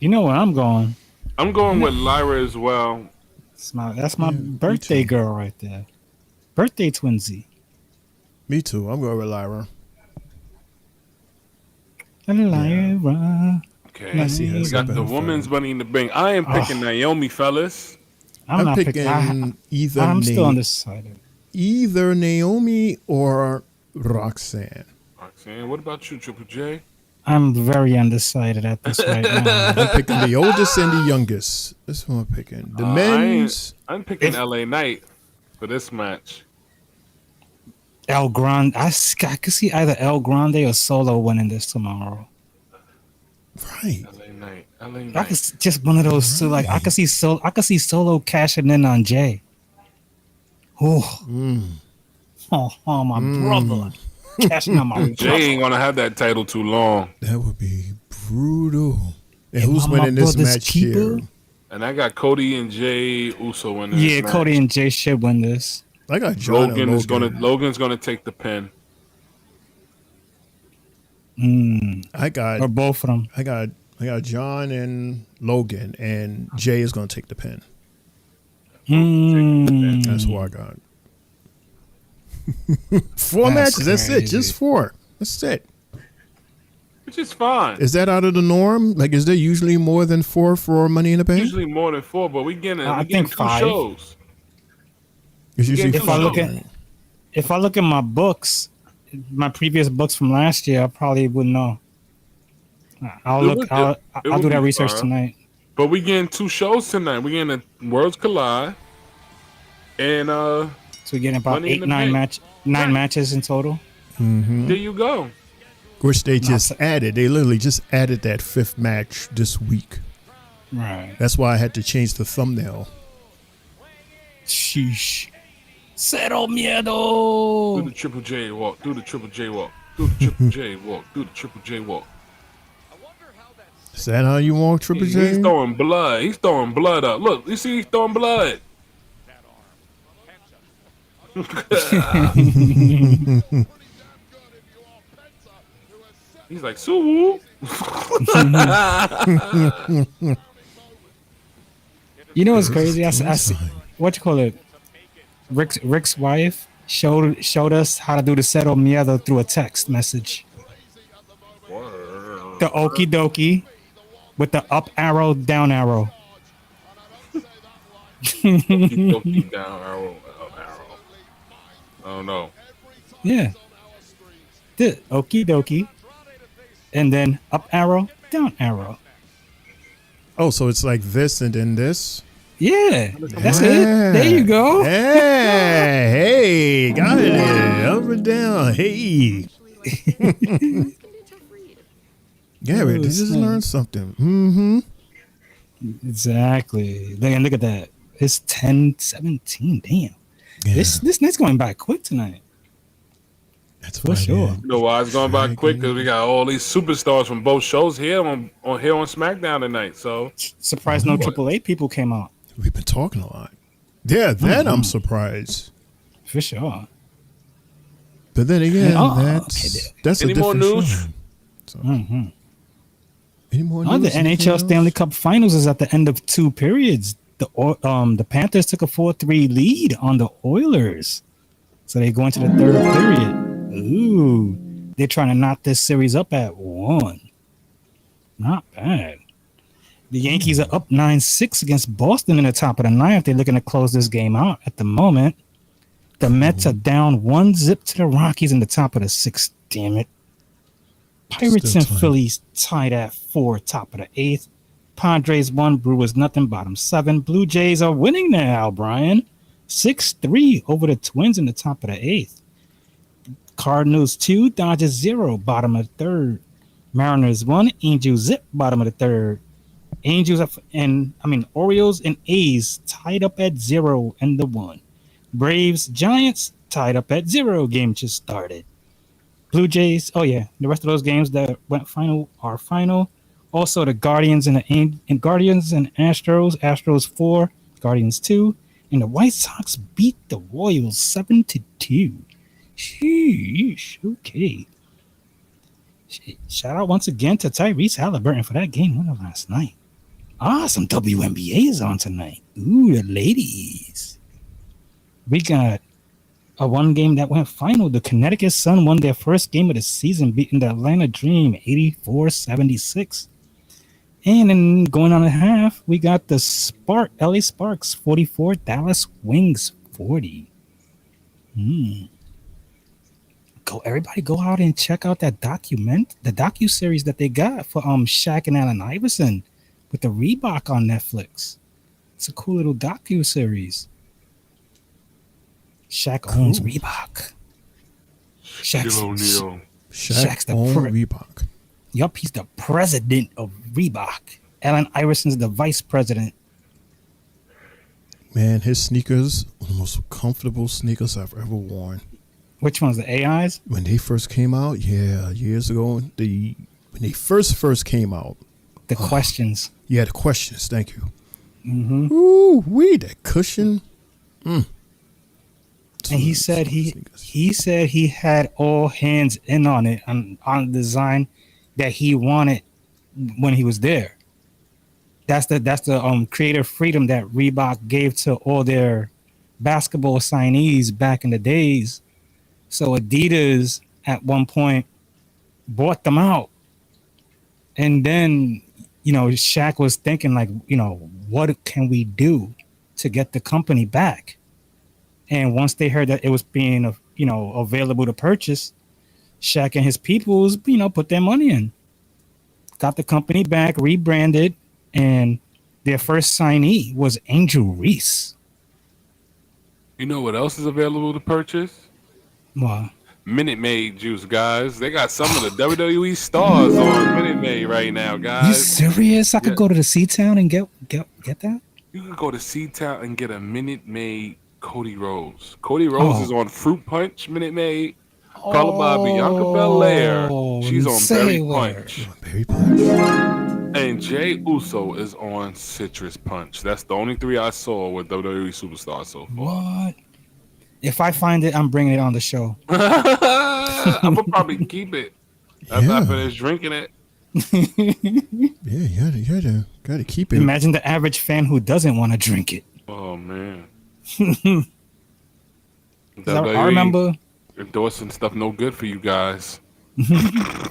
you know where I'm going. I'm going with Lyra as well. That's my birthday girl right there. Birthday twinsy. Me too. I'm going with Lyra. Lyra. Okay. We got the women's Money in the Bank. I am picking Naomi, fellas. I'm picking either. I'm still undecided. Either Naomi or Roxanne. Roxanne, what about you, Triple J? I'm very undecided at this right now. I'm picking the oldest and the youngest. That's what I'm picking. The men's. I'm picking LA Knight for this match. El Grande. I could see either El Grande or Solo winning this tomorrow. Right. LA Knight. LA Knight. I could just one of those two. Like I could see Solo cashing in on Jay. Oh, my brother. Cashing on my brother. Jay ain't gonna have that title too long. That would be brutal. And who's winning this match here? And I got Cody and Jay Uso winning this match. Cody and Jay should win this. I got John Logan's gonna take the pin. I got or both of them. I got John and Logan, and Jay is gonna take the pin. That's who I got. 4 matches. That's it. Just 4. That's it. Which is fine. Is that out of the norm? Like, is there usually more than 4 for Money in the Bank? Usually more than 4, but we getting I think 2 5 shows. It's usually if I look at my books, my previous books from last year, I probably wouldn't know. I'll do that research tonight. But we getting 2 shows tonight. We getting the Worlds Collide, and so we're getting about 9 matches in total. Mm-hmm. There you go. Which they just added. They literally just added that 5th match this week. Right. That's why I had to change the thumbnail. Sheesh. Cero miedo. Do the Triple J walk. Do the Triple J walk. Do the Triple J walk. Do the Triple J walk. Is that how you walk, Triple J? He's throwing blood. He's throwing blood up. Look, you see he's throwing blood. He's like, Sue. You know what's crazy? I see, what you call it? Rick's wife showed us how to do the Cero Miedo through a text message. The okie dokie with the up arrow, down arrow. Okie dokie, down arrow, up arrow. I don't know. Yeah. The okie dokie. And then up arrow, down arrow. Oh, so it's like this and then this? Yeah, that's it. There you go. Hey, got it. Up and down. Hey. Gary, did you just learn something? Mm-hmm. Exactly. Look at that. It's 10-17. Damn. This night's going by quick tonight. That's for sure. You know why it's going by quick? Because we got all these superstars from both shows here on SmackDown tonight. So surprised no AAA people came out. We've been talking a lot. Yeah, that I'm surprised. For sure. But then again, that's any a more different news? show. So. Any more The news? NHL Stanley Cup Finals is at the end of 2 periods. The Panthers took a 4-3 lead on the Oilers. So they go into the 3rd period. Ooh. They're trying to knock this series up at 1. Not bad. The Yankees are up 9-6 against Boston in the top of the 9th. They're looking to close this game out at the moment. The Mets are down 1-0 to the Rockies in the top of the 6th. Damn it. Pirates and Phillies tied at 4, top of the 8th. Padres 1, Brewers nothing, bottom 7. Blue Jays are winning now, Brian. 6-3 over the Twins in the top of the 8th. Cardinals 2, Dodgers 0, bottom of the 3rd. Mariners 1, Angels zip, bottom of the 3rd. Orioles and A's tied up at 0 and the 1. Braves, Giants tied up at 0. Game just started. Blue Jays, the rest of those games that went final are final. Also, the Guardians and Astros. Astros 4, Guardians 2, and the White Sox beat the Royals 7-2. Sheesh. Okay. Shout out once again to Tyrese Halliburton for that game winner last night. Some WNBA is on tonight. Ooh, the ladies. We got a 1 game that went final. The Connecticut Sun won their first game of the season, beating the Atlanta Dream 84-76. And then going on a half, we got the LA Sparks 44, Dallas Wings 40. Everybody go out and check out that the docu-series that they got for Shaq and Allen Iverson with the Reebok on Netflix. It's a cool little docu-series. Shaq owns Reebok. Shaq's the Reebok. Yup, he's the president of Reebok. Allen Iverson's the vice president. Man, his sneakers are the most comfortable sneakers I've ever worn. Which ones, the AIs? When they first came out, years ago. When they first came out. The questions. Yeah, the questions. Thank you. Mm-hmm. Ooh, that cushion. And he said he had all hands in on it on the design that he wanted when he was there. That's the creative freedom that Reebok gave to all their basketball signees back in the days. So Adidas at one point bought them out. And then, Shaq was thinking what can we do to get the company back? And once they heard that it was being, available to purchase, Shaq and his peoples, put their money in. Got the company back, rebranded, and their first signee was Angel Reese. You know what else is available to purchase? What? Minute Maid juice, guys. They got some of the WWE stars on Minute Maid right now, guys. You serious? I could go to the C-Town and get that? You can go to C-Town and get a Minute Maid Cody Rhodes. Cody Rhodes is on Fruit Punch Minute Maid. Followed by Bianca Belair. She's on Berry Punch. And Jay Uso is on Citrus Punch. That's the only 3 I saw with WWE Superstars so far. What? If I find it, I'm bringing it on the show. I'm gonna probably keep it after I finish drinking it. You gotta keep it. Imagine the average fan who doesn't want to drink it. Oh man. I remember endorsing stuff no good for you guys.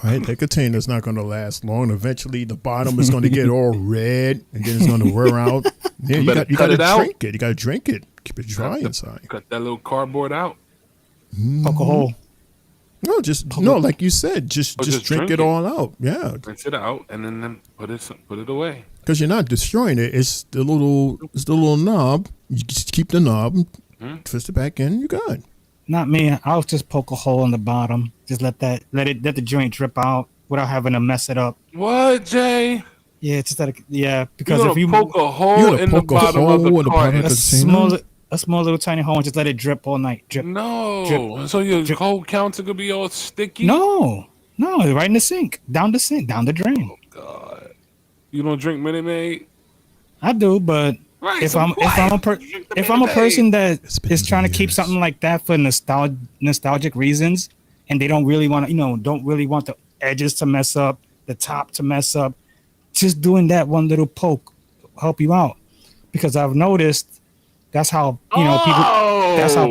Right, that container's not going to last long. Eventually, the bottom is going to get all red, and then it's going to wear out. Yeah, you got to drink it. You got to drink it. Keep it dry inside. Cut that little cardboard out. Poke a hole. No, like you said, just drink it all out. Yeah, rinse it out, and then put it away. Because you're not destroying it. It's the little knob. You just keep the knob, twist it back in. You got it. Not me. I'll just poke a hole in the bottom. Just let the joint drip out without having to mess it up. What, Jay? Yeah, it's just that. Yeah, Because because if you poke a hole in the bottom of the carton, a small little tiny hole, and just let it drip all night. Drip. No, drip, so your drip. whole counter could be all sticky. No, right in the sink, down the drain. Oh God, you don't drink Minute Maid? I do, but Right, if so I'm a person that is trying to keep something like that for nostalgic reasons, and they don't really want to, don't really want the edges to mess up, the top to mess up, just doing that one little poke help you out. Because I've noticed that's how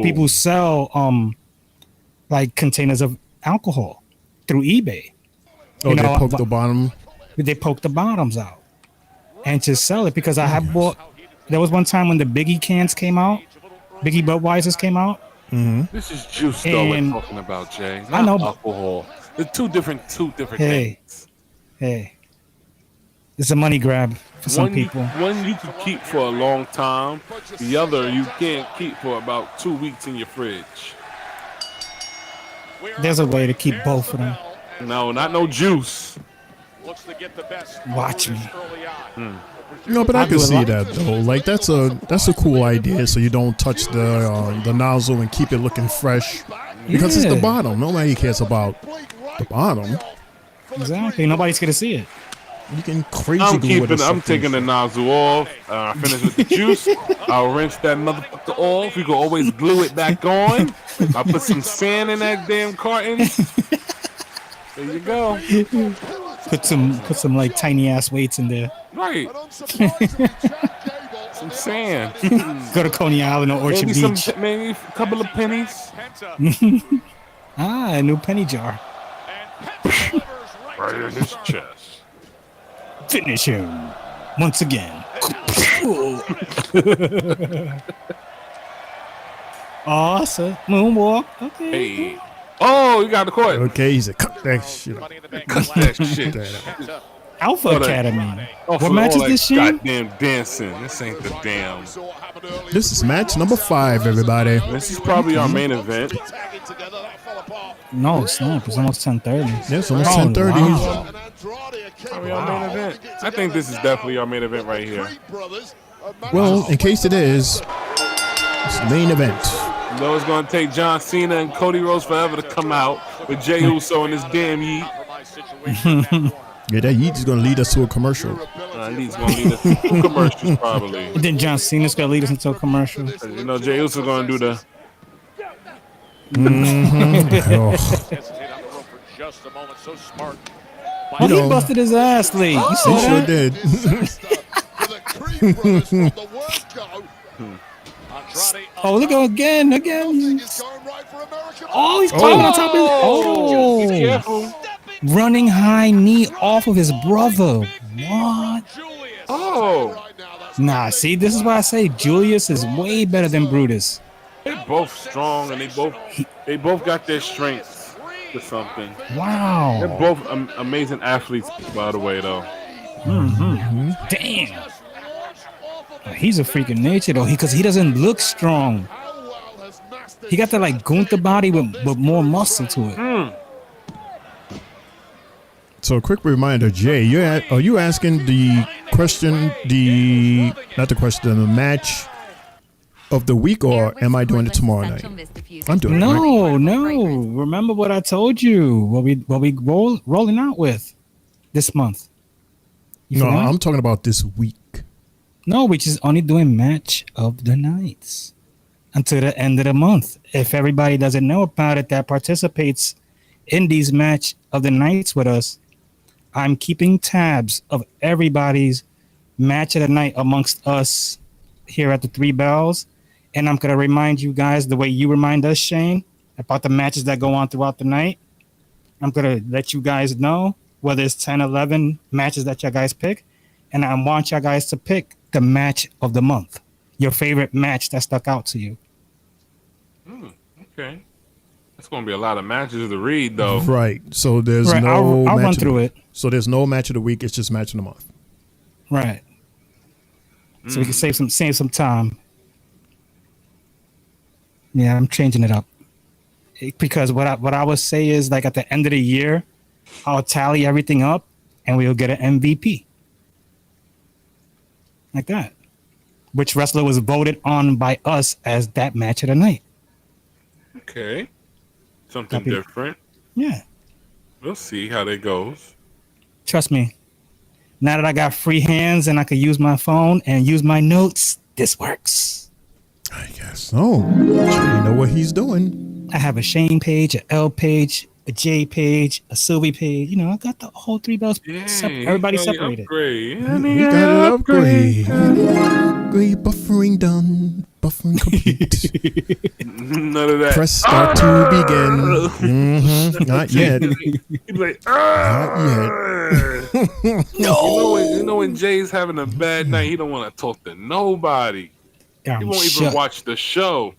people sell like containers of alcohol through eBay. Oh, they poke the bottom. They poke the bottoms out and just sell it, because I have bought. There was one time when the Biggie cans came out, Biggie Budweisers came out. Mm-hmm. This is juice, though. We're talking about, Jay. Not I know, alcohol. They're two different hey, things. Hey, it's a money grab for some people. One you can keep for a long time. The other you can't keep for about 2 weeks in your fridge. There's a way to keep both of them. No, not no juice. Watch me. No, but I can see that though. Like that's a cool idea. So you don't touch the nozzle and keep it looking fresh, because it's the bottom. Nobody cares about the bottom. Exactly. Nobody's gonna see it. You can crazy glue it. I'm taking the nozzle off. Finish with the juice. I'll rinse that motherfucker off. You can always glue it back on. I put some sand in that damn carton. There you go. Put some like tiny ass weights in there. Right. Some sand. Go to Coney Island or Orchard Beach. Maybe a couple of pennies. A new penny jar. Right in his chest. Finish him once again. Awesome. Moonwalk. Okay. Hey. Oh, you got the court. Okay, he said, cut that shit up. Cut that shit. Alpha Academy. Oh, What match is this shit? Goddamn dancing. This ain't the damn. This is match number 5, everybody. This is probably our main event. No, it's not. It's almost 10:30. Yeah, it's almost 10:30. Wow. Probably our main event. I think this is definitely our main event right here. Well, in case it is, it's the main event. You know it's gonna take John Cena and Cody Rhodes forever to come out with Jey Uso and his damn yeet. Yeah, that yeet is gonna lead us to a commercial. Yeet's gonna lead us to 2 commercials probably. And then John Cena's gonna lead us into a commercial. You know Jey Uso gonna do the. Oh, he busted his ass, Lee. You saw He sure that? did. Oh, look again. Oh, he's climbing on top of his. Oh, Be careful. Running high knee off of his brother. What? Oh. Nah, see, this is why I say Julius is way better than Brutus. They're both strong and they both got their strengths to something. Wow. They're both amazing athletes, by the way, though. Mm-hmm. Damn. He's a freak of nature though, because he doesn't look strong. He got that like Gunther body with more muscle to it. So a quick reminder, Jay, are you asking the match of the week, or am I doing it tomorrow night? I'm doing it. No. Remember what I told you. What we rolling out with this month. No, I'm talking about this week. No, we're just only doing match of the nights until the end of the month. If everybody doesn't know about it that participates in these match of the nights with us, I'm keeping tabs of everybody's match of the night amongst us here at the Three Bells. And I'm going to remind you guys the way you remind us, Shane, about the matches that go on throughout the night. I'm going to let you guys know whether it's 10, 11 matches that you guys pick. And I want you guys to pick the match of the month, your favorite match that stuck out to you. Okay. That's going to be a lot of matches to read, though. Right. So there's I'll run through it. So there's no match of the week. It's just match of the month. Right. So we can save some time. Yeah, I'm changing it up. Because what I would say is, like, at the end of the year, I'll tally everything up and we'll get an MVP. like that. Which wrestler was voted on by us as that match of the night? Okay. Something Copy. different. Yeah. We'll see how that goes. Trust me. Now that I got free hands and I can use my phone and use my notes, this works. I guess so. You know what he's doing. I have a Shane page, an L page, a J page, a Sylvie page. You know, I got the whole 3 bells. Everybody separated. We got an upgrade. Upgrade buffering done. Buffering complete. None of that. Press start to begin. Not yet. He's like, Not yet. No. You know when Jay's having a bad night, he don't want to talk to nobody. He won't even watch the show.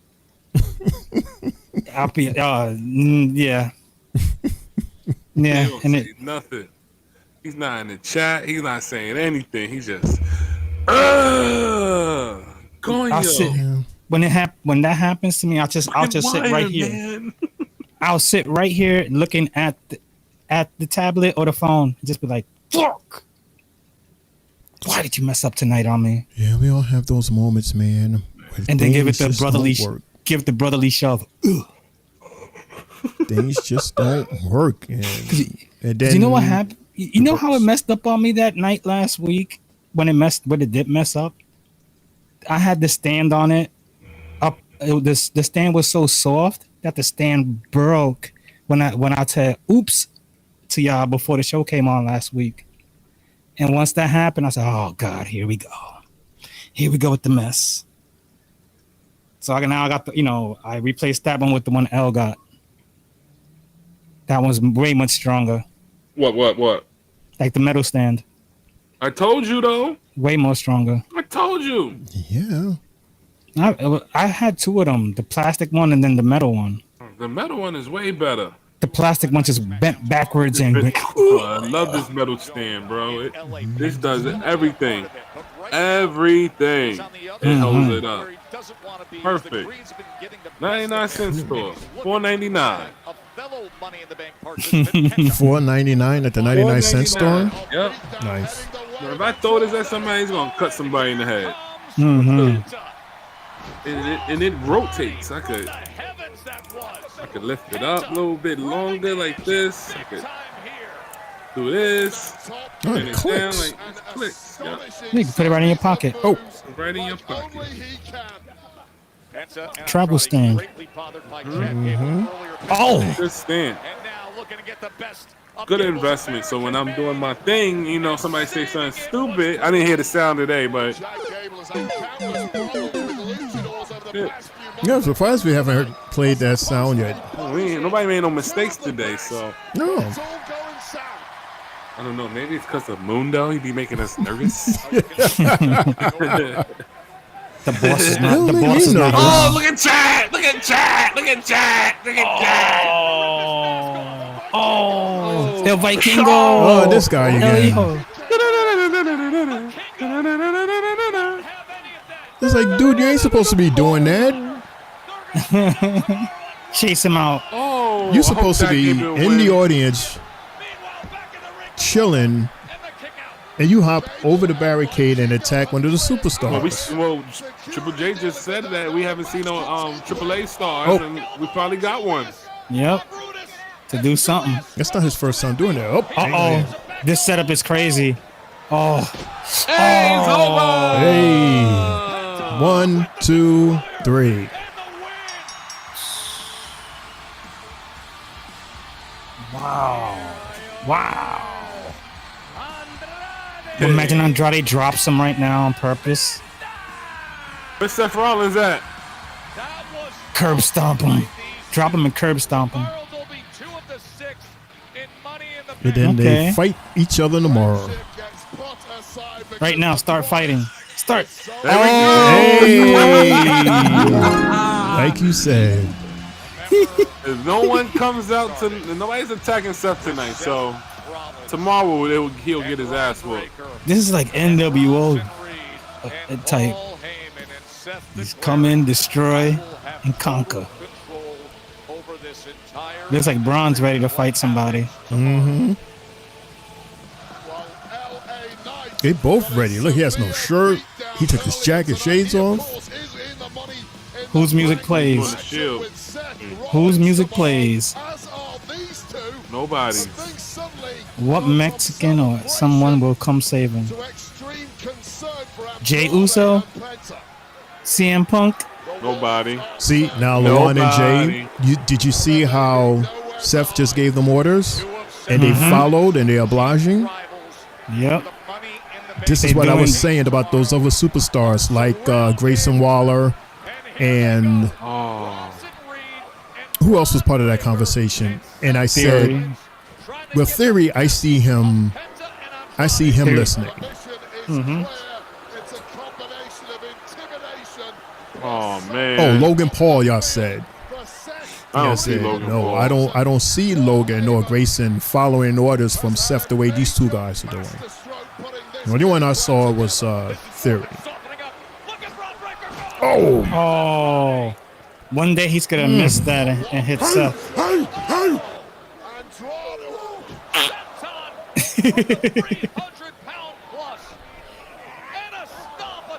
I'll be, yeah. Yeah. He don't And say nothing. He's not in the chat. He's not saying anything. He's just, I'll sit, when that happens to me, I'll just sit right here. Man. I'll sit right here looking at the tablet or the phone. Just be like, fuck. Why did you mess up tonight on me? Yeah, we all have those moments, man. And then give it the brotherly shove. Ugh. Things just don't work. And then you know what happened? You know how it messed up on me that night last week when it did mess up? I had the stand on it. The stand was so soft that the stand broke when I said oops to y'all before the show came on last week. And once that happened, I said, oh God, here we go. Here we go with the mess. So I got I replaced that one with the one L got. That one's way much stronger. What? Like the metal stand. I told you though. Way more stronger. I told you. Yeah. I had 2 of them, the plastic one and then the metal one. The metal one is way better. The plastic one just bent backwards and went, I love this metal stand, bro. This does everything. Everything. It holds it up. Perfect. 99-cent store. $4.99. $4.99 at the 99-cent store. Yep. Nice. If I throw this at somebody, he's gonna cut somebody in the head. And it rotates. I could lift it up a little bit longer like this. I could do this. Oh, and it it's down clicks. like it clicks. Yep. you can put it right in your pocket. Oh, Right in your pocket. travel stand. Oh, Good stand. Good investment. So when I'm doing my thing, somebody say something stupid. I didn't hear the sound today, but Yeah, I'm surprised we haven't played that sound yet. Nobody made no mistakes today, so No. I don't know. Maybe it's because of Mundo. He'd be making us nervous. the boss is not. The boss is not. Oh, look at chat! Look at chat! Look at chat! Look at chat! Oh, El Vikingo. Oh, this guy again. It's like, dude, you ain't supposed to be doing that. Chase him out. Oh, You're supposed to be in the audience, chilling, and you hop over the barricade and attack one of the superstars. Well, Triple J just said that we haven't seen no AAA stars, and we probably got one. Yep. To do something. That's not his first time doing that. Oh, this setup is crazy. Oh. Hey, it's over. Hey. 1, 2, 3. Wow. Imagine Andrade drops him right now on purpose. Where's Seth Rollins at? Curb stomp him. Drop him and curb stomp him. And then they fight each other tomorrow. Right now, start fighting. Start. Hey. Like you said. If no one comes out nobody's attacking Seth tonight, so tomorrow he'll get his ass whooped. This is like NWO type. Just come in, destroy, and conquer. Looks like Braun's ready to fight somebody. Mm-hmm. They both ready. Look, he has no shirt. He took his jacket, shades off. Whose music plays? Whose music plays? Nobody. What Mexican or someone will come save him? Jay Uso? CM Punk? Nobody. See, now LeBron and Jay, did you see how Seth just gave them orders? And they followed and they're obliging? Yep. This is what I was saying about those other superstars like Grayson Waller and who else was part of that conversation? And I said, with Theory, I see him listening. Oh man. Oh, Logan Paul, y'all said. I don't see Logan Paul. I don't see Logan or Grayson following orders from Seth the way these two guys are doing. The only one I saw was Theory. Oh. One day he's gonna miss that and hit Seth.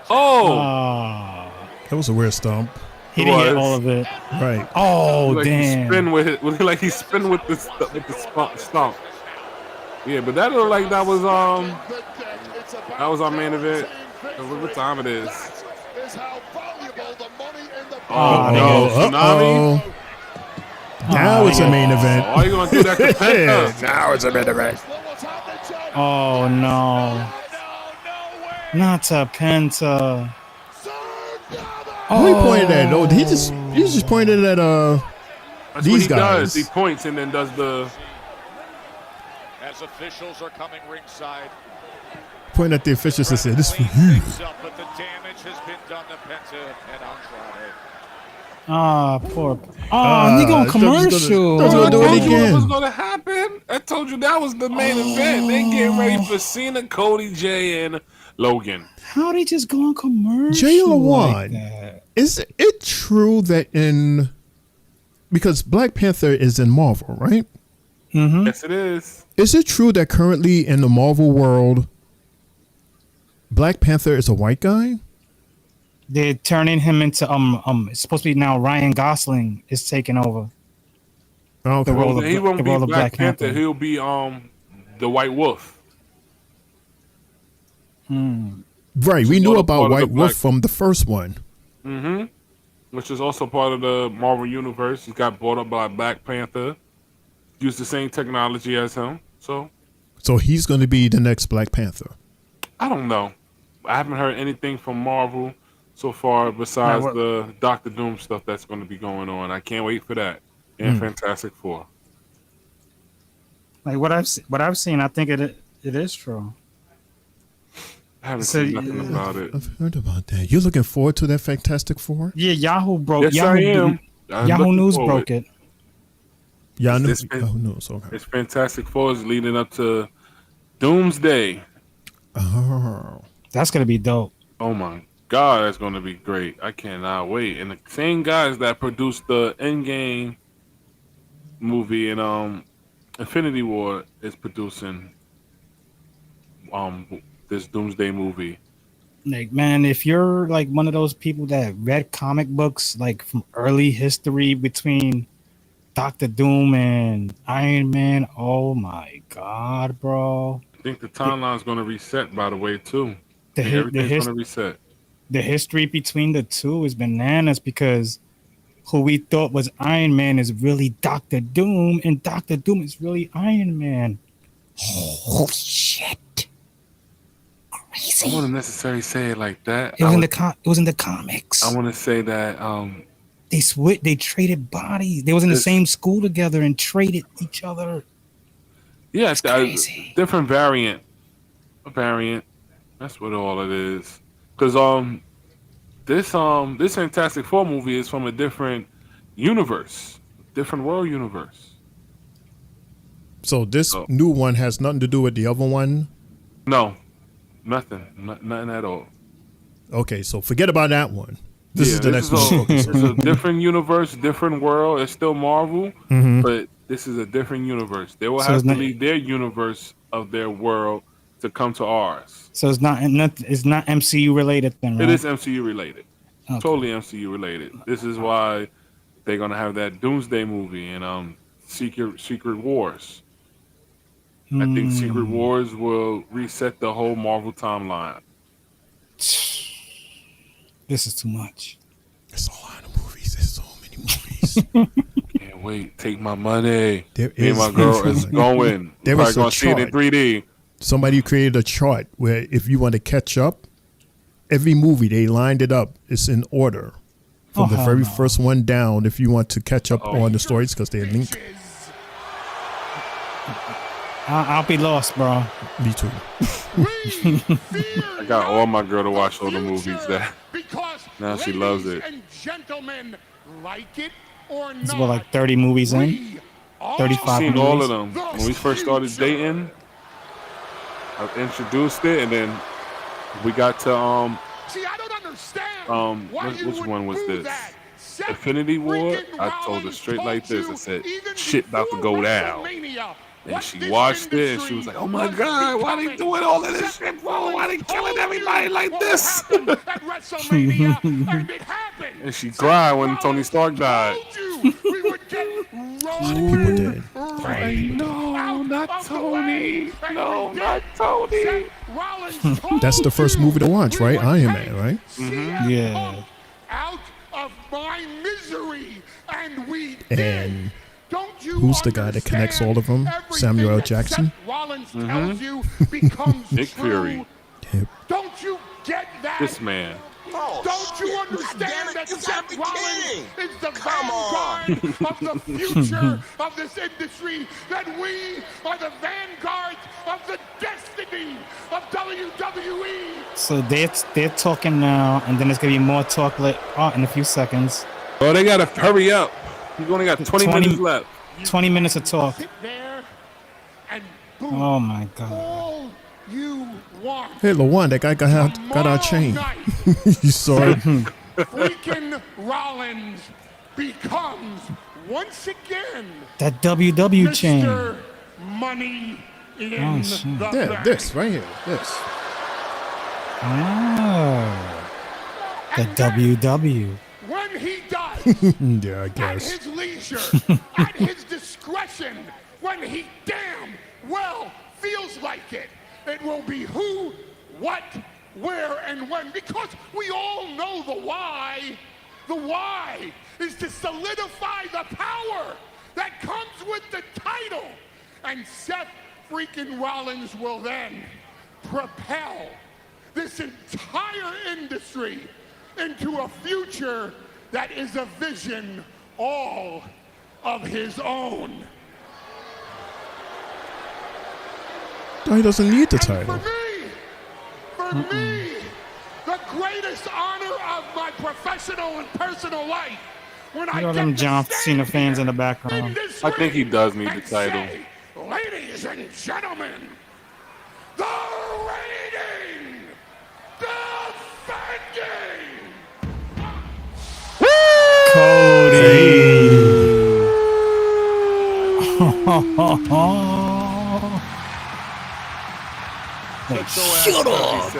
Oh. That was a weird stomp. He didn't get all of it. Right. Oh, like damn. He spin with it. Like he spin with the stomp. Yeah, but that looked like that was our main event. What time it is? Oh no, Tsunami. Now it's a main event. Why are you gonna do that to Penta? Now it's a main event. Oh no. Not to Penta. Who he pointed at? No, he just pointed at That's these what he guys. does. He points and then does the. As officials are coming ringside. Pointing at the officials and said, "This is for you." But the damage has been done to Penta and Andrade. Ah, poor. Oh, he going commercial. Gonna do it What again. was gonna happen? I told you that was the main event. They getting ready for Cena, Cody, Jay, and Logan. How they just go on commercial? Jay like LaWan, that? is it true that because Black Panther is in Marvel, right? Yes, it is. Is it true that currently in the Marvel world, Black Panther is a white guy? They're turning him into it's supposed to be now Ryan Gosling is taking over. Okay. The role of, He won't the be role of Black Panther. He'll be the White Wolf. Right, we knew about part of White the Wolf Black- from the first one. Which is also part of the Marvel Universe. He got bought up by Black Panther. Used the same technology as him. So he's going to be the next Black Panther. I don't know. I haven't heard anything from Marvel so far besides the Doctor Doom stuff that's going to be going on. I can't wait for that. And Fantastic Four. Like what I've seen, I think it is true. I haven't seen nothing about it. I've heard about that. You're looking forward to that Fantastic Four? Yeah, Yahoo broke. Yes, I am. I'm Yahoo looking News forward. broke it. Yeah, I know. It's Okay. It's Fantastic Four is leading up to Doomsday. Oh. That's gonna be dope. Oh my God, that's going to be great. I cannot wait. And the same guys that produced the Endgame movie and Infinity War is producing this Doomsday movie. Like, man, if you're like one of those people that read comic books like from early history between Doctor Doom and Iron Man, oh my God, bro. I think the timeline's going to reset, by the way, too. Everything's going to reset. The history between the two is bananas because who we thought was Iron Man is really Doctor Doom, and Doctor Doom is really Iron Man. Oh shit! Crazy. I wouldn't necessarily say it like that. It was in the comics. I want to say that They traded bodies. They was in the same school together and traded each other. yeah, it's a different variant. A variant. That's what all it is. Because this Fantastic Four movie is from a different universe, different world universe. So this new one has nothing to do with the other one? No, nothing at all. Okay, so forget about that one. This is the next one. It's a different universe, different world. It's still Marvel, but this is a different universe. They will have to leave their universe of their world to to come to ours. So it's not MCU related then, right? It is MCU related. Okay. Totally MCU related. This is why they're gonna have that Doomsday movie and Secret Wars. I think Secret Wars will reset the whole Marvel timeline. This is too much. There's a lot of movies. There's so many movies. Can't wait. Take my money. There Me and my girl is going. There We're is probably a gonna see it in chart. 3D. Somebody created a chart where if you want to catch up, every movie they lined it up. It's in order from the very first one down. If you want to catch up on the stories, because they link. I'll be lost, bro. Me too. I got all my girl to watch all the movies that now she loves it. And gentlemen, like it or It's not, about like 30 movies in. 35 I've seen movies. all of them. When we first started dating, I introduced it, and then we got to see, I don't understand which one was this? Infinity War. I told her straight like this. I said, "Shit about to go down." And she watched it, and she was like, "Oh my God, why they doing all of this shit, bro? Why they killing everybody like this?" And she cried when Tony Stark died. People did. No, not Tony. No, not Tony. That's the first movie to watch, right? Iron Man, right? Yeah. out of my misery, and we And who's the guy that connects all of them? Samuel L. Jackson. Rollins tells you becomes Nick true. Fury. Don't you get that? This man. Don't you understand that Seth Rollins is the vanguard of the future of this industry? That we are the vanguard of the destiny of WWE? So they're talking now, and then there's gonna be more talk in a few seconds. Oh, they gotta hurry up. You've only got 20 minutes left. 20 minutes of talk. There and boom. Oh my God. All you want. Hey, LaJuan, that guy got our chain. You saw it? Freaking Rollins becomes once again That WW chain. Mr. Money in Oh, shit. the Yeah, bank. this right here. This. Oh. The WW. When he does, Yeah, I at guess. his leisure, at his discretion, when he damn well feels like it, it will be who, what, where, and when, because we all know the why. The why is to solidify the power that comes with the title. And Seth freaking Rollins will then propel this entire industry into a future that is a vision all of his own. No, he doesn't need the title. For me, the greatest honor of my professional and personal life, when I Look at get them to John stand Cena fans in the background. this I think he ring does need the and title. say, ladies and gentlemen, the reigning, defending, Shut up.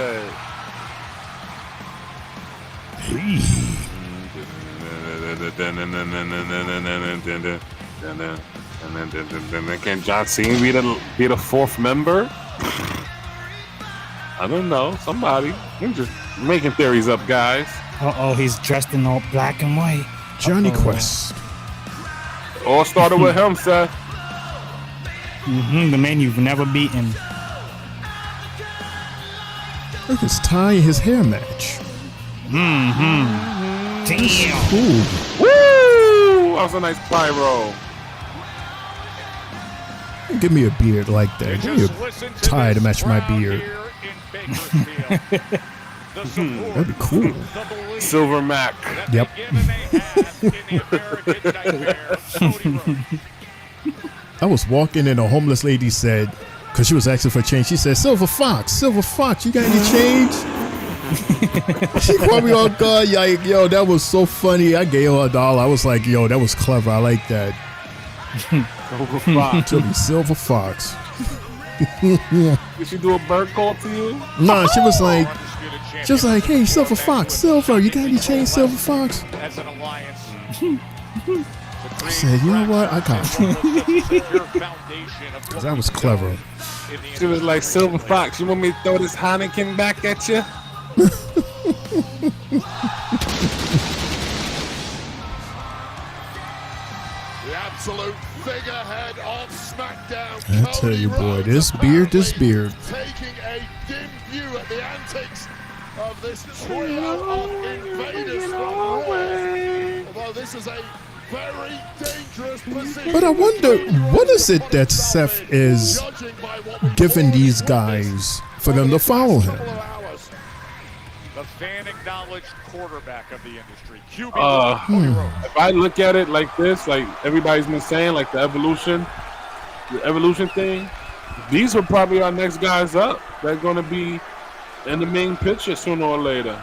Can John Cena be the fourth member? I don't know. Somebody. We're just making theories up, guys. Uh-oh, he's dressed in all black and white. Johnny Quest. All started with him, Seth. The man you've never beaten. Look, his tie and his hair match. Damn. Cool. Woo! That was a nice pyro. Give me a beard like that. Give me a tie to match my beard. That'd be cool. Silver Mac. Yep. I was walking and a homeless lady said, because she was asking for change, she said, Silver Fox, you got any change? She called me on guard. Like, yo, that was so funny. I gave her $1. I was like, yo, that was clever. I like that. Silver Fox. Told me Silver Fox. Did she do a bird call to you? Nah, she was like, hey, Silver Fox, Silver, you got any change, Silver Fox? As an alliance. I said, you know what? I got you. Because that was clever. She was like, Silver Fox, you want me to throw this Heineken back at you? The absolute figurehead of SmackDown. I tell you, boy, this beard. Taking a dim view at the antics of this trio of invaders from Norway. Although this is a very dangerous position. But I wonder, what is it that Seth is giving these guys for them to follow him? The fan-acknowledged quarterback of the industry. QB. If I look at it like this, like everybody's been saying, like the evolution thing, these are probably our next guys up. They're going to be in the main picture sooner or later.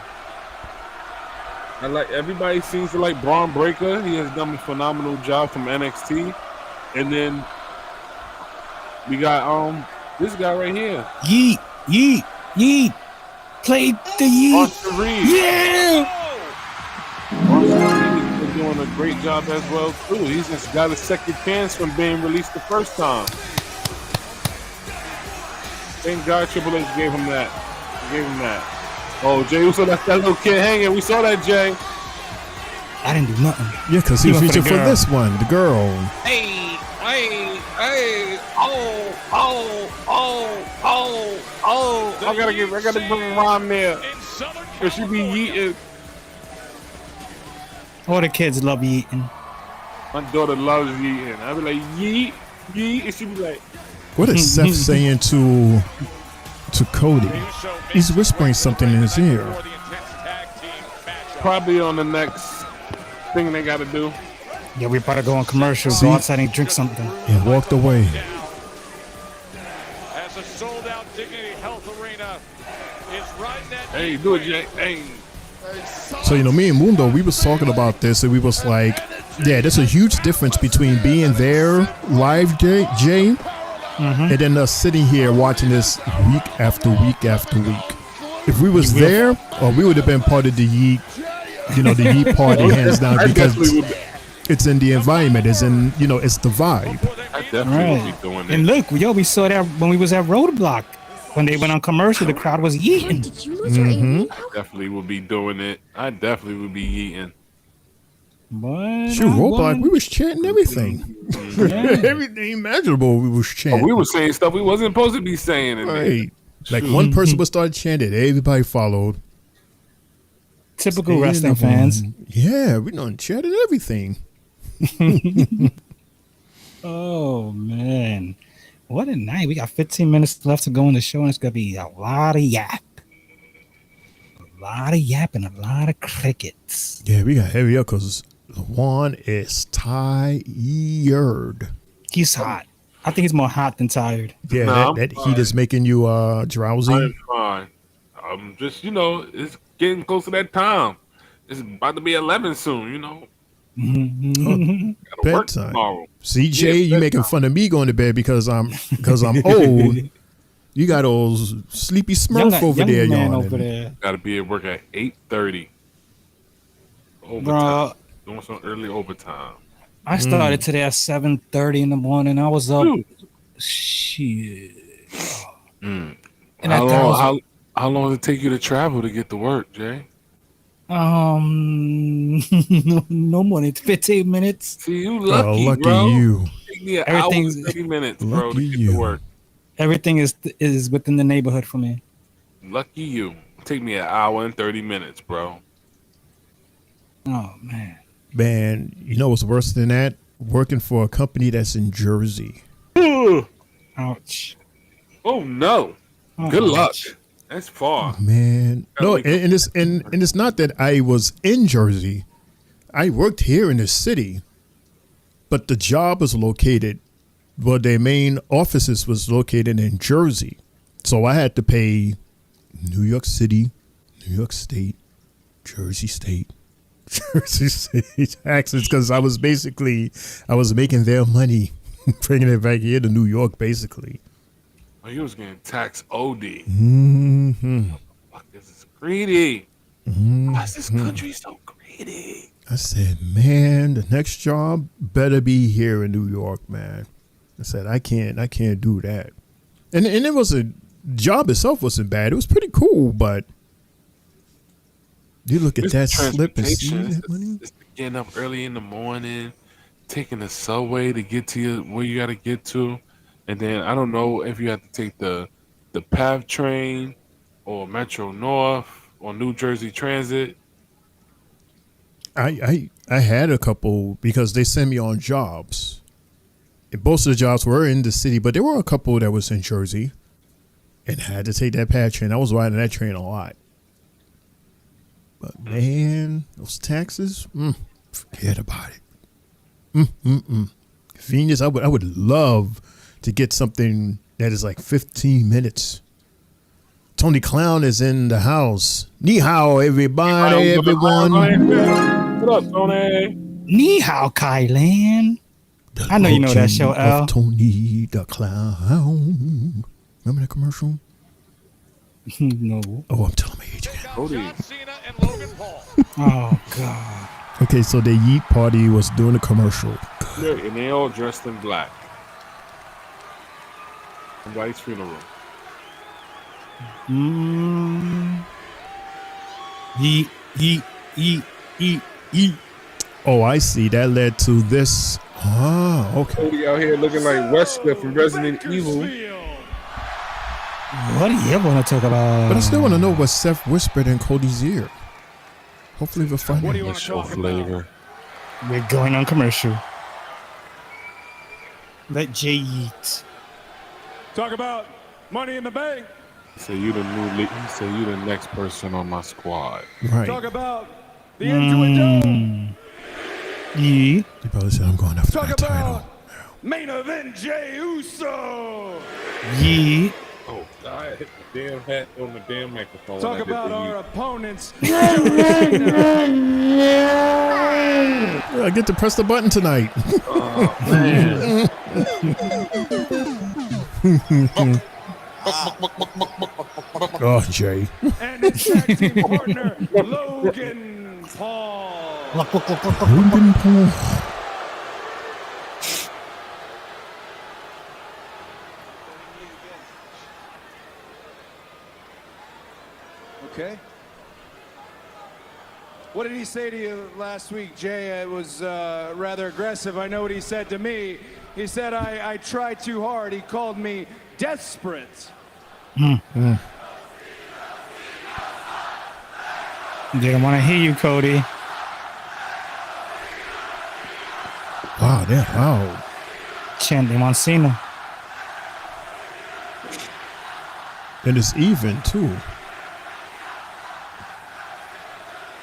And like everybody seems to like Braun Breaker. He has done a phenomenal job from NXT. And then we got this guy right here. Yeet. Play the yeet. Austin Reed. Yeah. Austin Reed is doing a great job as well too. He's just got a second chance from being released the first time. Thank God Triple H gave him that. Oh, Jay Uso left that little kid hanging. We saw that, Jay. I didn't do nothing. Yeah, because he featured for this one, the girl. Hey, I gotta bring a rhyme there. Cause she be yeeting. All the kids love eating. My daughter loves yeeting. I be like, yeet, and she be like, What is Seth saying to Cody? He's whispering something in his ear. Probably on the next thing they gotta do. Yeah, we better go on commercial. Go outside and drink something. And walked away. As a sold-out Dignity Health Arena is riding that. Hey, do it, Jay. Hey. So, me and Mundo, we was talking about this, and we was like, yeah, there's a huge difference between being there live, Jay, and then us sitting here watching this week after week after week. If we was there, we would have been part of the Yeet, the Yeet party, hands down, because it's in the environment, it's in, it's the vibe. I definitely would be doing it. And look, we saw that when we was at Roadblock. When they went on commercial, the crowd was eating. Did you lose your A-Ring? I definitely would be doing it. I definitely would be eating. Shoot, Roadblock, we was chanting everything. Everything imaginable we was chanting. We were saying stuff we wasn't supposed to be saying. Right. Like one person would start chanting, everybody followed. Typical wrestling fans. Yeah, we done chanted everything. Oh, man. What a night. We got 15 minutes left to go in the show, and it's going to be a lot of yap. A lot of yap and a lot of crickets. Yeah, we got heavy up because Juan is tired. He's hot. I think he's more hot than tired. Yeah, that heat is making you drowsy. I'm fine. I'm just, it's getting close to that time. It's about to be 11 soon, Gotta work tomorrow. CJ, you making fun of me going to bed because I'm old. You got old sleepy Smurf over there, y'all. Gotta be at work at 8:30. Bro, doing some early overtime. I started today at 7:30 in the morning. I was up. Shit. And How long does it take you to travel to get to work, Jay? No more than 15 minutes. See, you lucky, lucky bro. you. Take me an Everything's hour, 30 minutes, bro, to get you. to work. Everything is within the neighborhood for me. Lucky you. Take me an hour and 30 minutes, bro. Oh man. Man, you know what's worse than that? Working for a company that's in Jersey. Ouch. Oh no. Good luck. That's far. Man. No, and it's not that I was in Jersey. I worked here in the city. But the job was located, their main offices was located in Jersey. So I had to pay New York City, New York State, Jersey State taxes because I was making their money, bringing it back here to New York, basically. Oh, he was getting taxed OD. Mm-hmm. Fuck, this is greedy. Mm-hmm. Why is this country so greedy? I said, man, the next job better be here in New York, man. I said, I can't do that. And it was a job itself wasn't bad. It was pretty cool, but you look at that slip and see that money. It's getting up early in the morning, taking the subway to get to where you got to get to, and then I don't know if you have to take the PATH train or Metro North or New Jersey Transit. I had a couple because they sent me on jobs. And most of the jobs were in the city, but there were a couple that was in Jersey and had to take that PATH train. I was riding that train a lot. But man, those taxes, forget about it. Convenience, I would love to get something that is like 15 minutes. Tony Clown is in the house. Ni hao, everybody, everyone. What up, Tony? Ni hao, Kylan. I know you know that show, Al. Tony the Clown. Remember that commercial? No. Oh, I'm telling my age again. Oh, God. Okay, so the Yeet Party was doing a commercial. Yeah, and they all dressed in black. Somebody's funeral. Yeet, yeet, yeet, yeet, yeet. Oh, I see. That led to this. Ah, okay. Cody out here looking like Wesker from Resident Evil. What do you want to talk about? But I still want to know what Seth whispered in Cody's ear. Hopefully we'll find out. The show flavor. We're going on commercial. Let Jay eat. Talk about Money in the Bank. Say you the new lead. Say you the next person on my squad. Right. Talk about the intuitive. Yeah. He probably said, I'm going after Talk that about title. main event Jey Uso. Yeah. Oh, I hit the damn hat on the damn microphone. Talk about our opponents. I get to press the button tonight. Oh, man. Oh, Jay. And his tag team partner, Logan Paul. Logan Paul. Okay. What did he say to you last week, Jay? It was rather aggressive. I know what he said to me. He said, I tried too hard. He called me desperate. Didn't want to hear you, Cody. Wow, yeah, wow. Chanting on Cena. And it's even, too.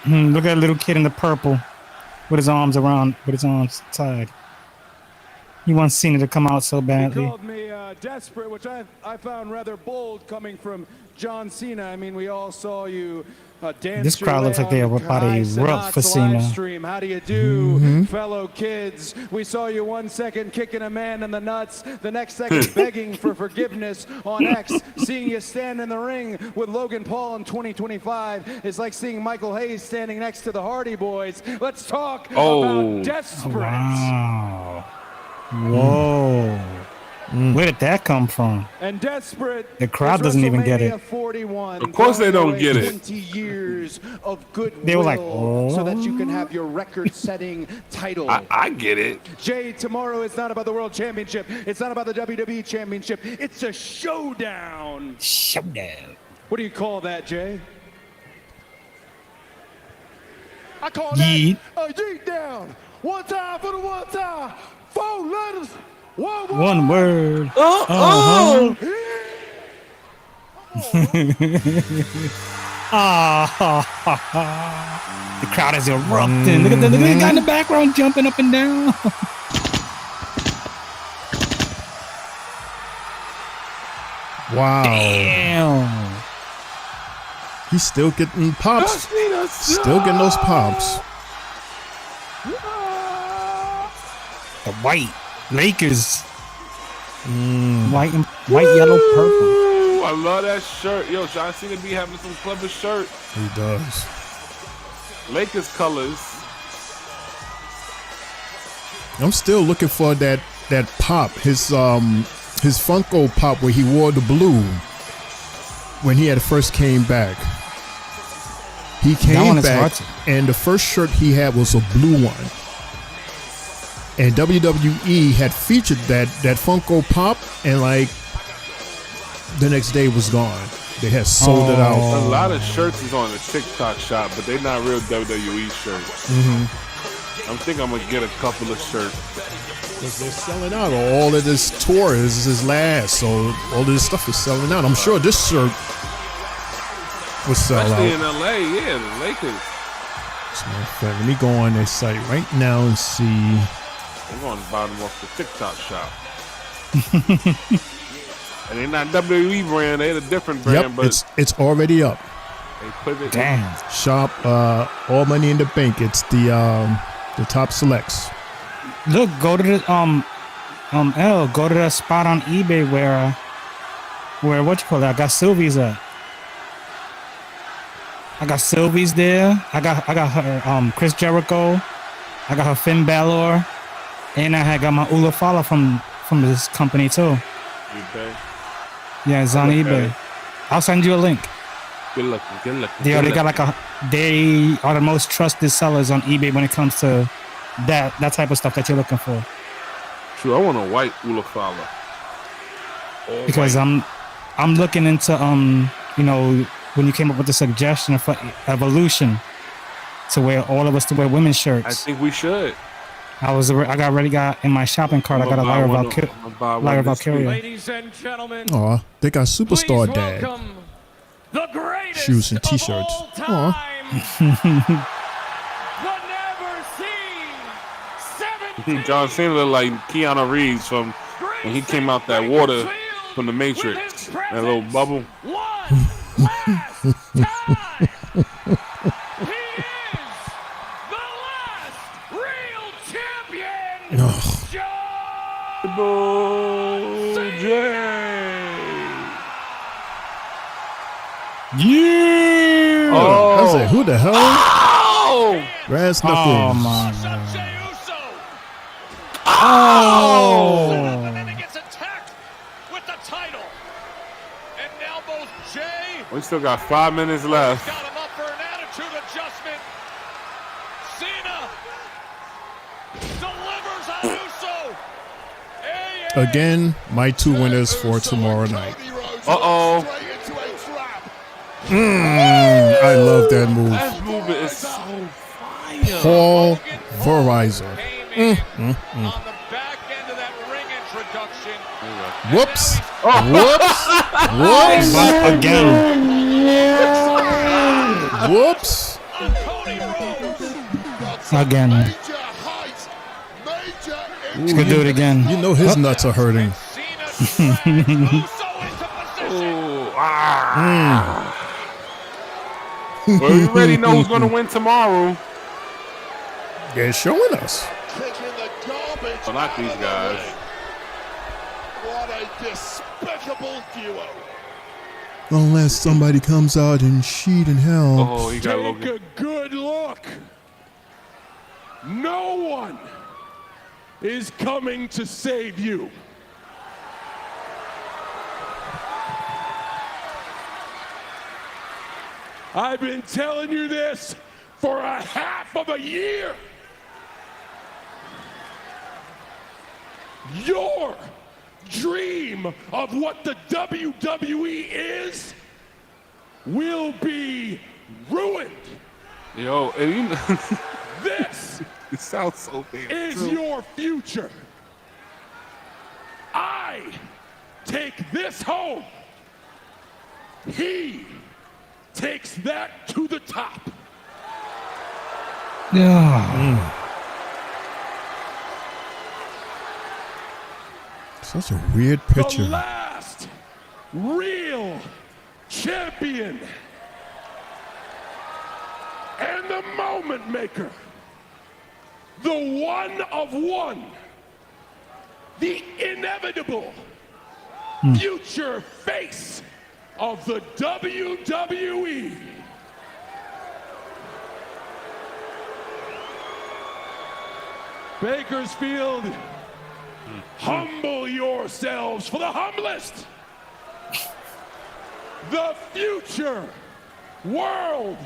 Look at that little kid in the purple with his arms tied. He wants Cena to come out so badly. He called me desperate, which I found rather bold coming from John Cena. I mean, we all saw you dance. This crowd looks like they are about to erupt for Cena. Stream. How do you do, fellow kids? We saw you 1 second kicking a man in the nuts, the next second begging for forgiveness on X. Seeing you stand in the ring with Logan Paul in 2025 is like seeing Michael Hayes standing next to the Hardy Boys. Let's talk about desperate. Wow. Whoa. Where did that come from? And desperate. The crowd doesn't even get it. 41, of course they don't get it. 20 years of goodwill. They were like, oh. So that you can have your record-setting title. I get it. Jay, tomorrow is not about the World Championship. It's not about the WWE Championship. It's a showdown. Showdown. What do you call that, Jay? I call Yeet. that a yeet down. One time for the one time. 4 letters. One word. The crowd is erupting. Look at the guy in the background jumping up and down. Wow. Damn. He's still getting pops. Still getting those pops. The white Lakers. White, yellow, purple. Ooh, I love that shirt. Yo, John Cena be having some clever shirt. He does. Lakers colors. I'm still looking for that pop. His Funko Pop where he wore the blue when he had first came back. He came back, and the first shirt he had was a blue one. And WWE had featured that Funko Pop, and like the next day was gone. They had sold it out. A lot of shirts is on the TikTok shop, but they're not real WWE shirts. I think I'm gonna get a couple of shirts. Because they're selling out. All of this tour is his last, so all this stuff is selling out. I'm sure this shirt will sell Especially out. in LA, yeah, the Lakers. So, let me go on their site right now and see. I'm going to buy them off the TikTok shop. And they're not WWE brand, they're a different brand, Yep, but it's already up. they put it. Damn. Shop All Money in the Bank. It's the top selects. Look, go to the go to the spot on eBay where what you call it? I got Sylvie's at. I got Sylvie's there. I got her Chris Jericho. I got her Finn Balor, and I got my Ula Fala from this company too. eBay. Yeah, it's on eBay. I'll send you a link. Good looking, good looking. They already got they are the most trusted sellers on eBay when it comes to that type of stuff that you're looking for. True, I want a white Ula Fala. Because I'm looking into when you came up with the suggestion for Evolution to wear all of us to wear women's shirts. I think we should. I got in my shopping cart. I got a Lyra Valkyria. Ladies and gentlemen, Aw, they got Superstar Dad welcome the greatest shoes and T-shirts. of all time. The never seen John Cena looked like Keanu Reeves from when he came out that water from the Matrix. That little bubble. Yeah. Oh, I was like, who the hell? Oh, Brass knuckles. Oh my god. Oh. And then he gets attacked with the title. And now both Jay We still got 5 minutes left. got him up for an attitude adjustment. Cena delivers on Uso. Again, my two winners for tomorrow night. Uh-oh. I love that move. That move is so fire. Paul Verizon. On the back end of that ring introduction. Whoops. Whoops. Again. Again. He's gonna do it again. You know his nuts are hurting. Well, we already know who's going to win tomorrow. They're showing us. Well, not these guys. What a despicable duo. Unless somebody comes out and sheet and hell. Oh, he got Take a good look. No one is coming to save you. I've been telling you this for a half of a year. Your dream of what the WWE is will be ruined. Yo, and you know, This it sounds so damn is true. your future. I take this home. He takes that to the top. Yeah. Such a weird The picture. last real champion and the moment maker. The one of one. The inevitable future face of the WWE. Bakersfield, humble yourselves for the humblest. The future world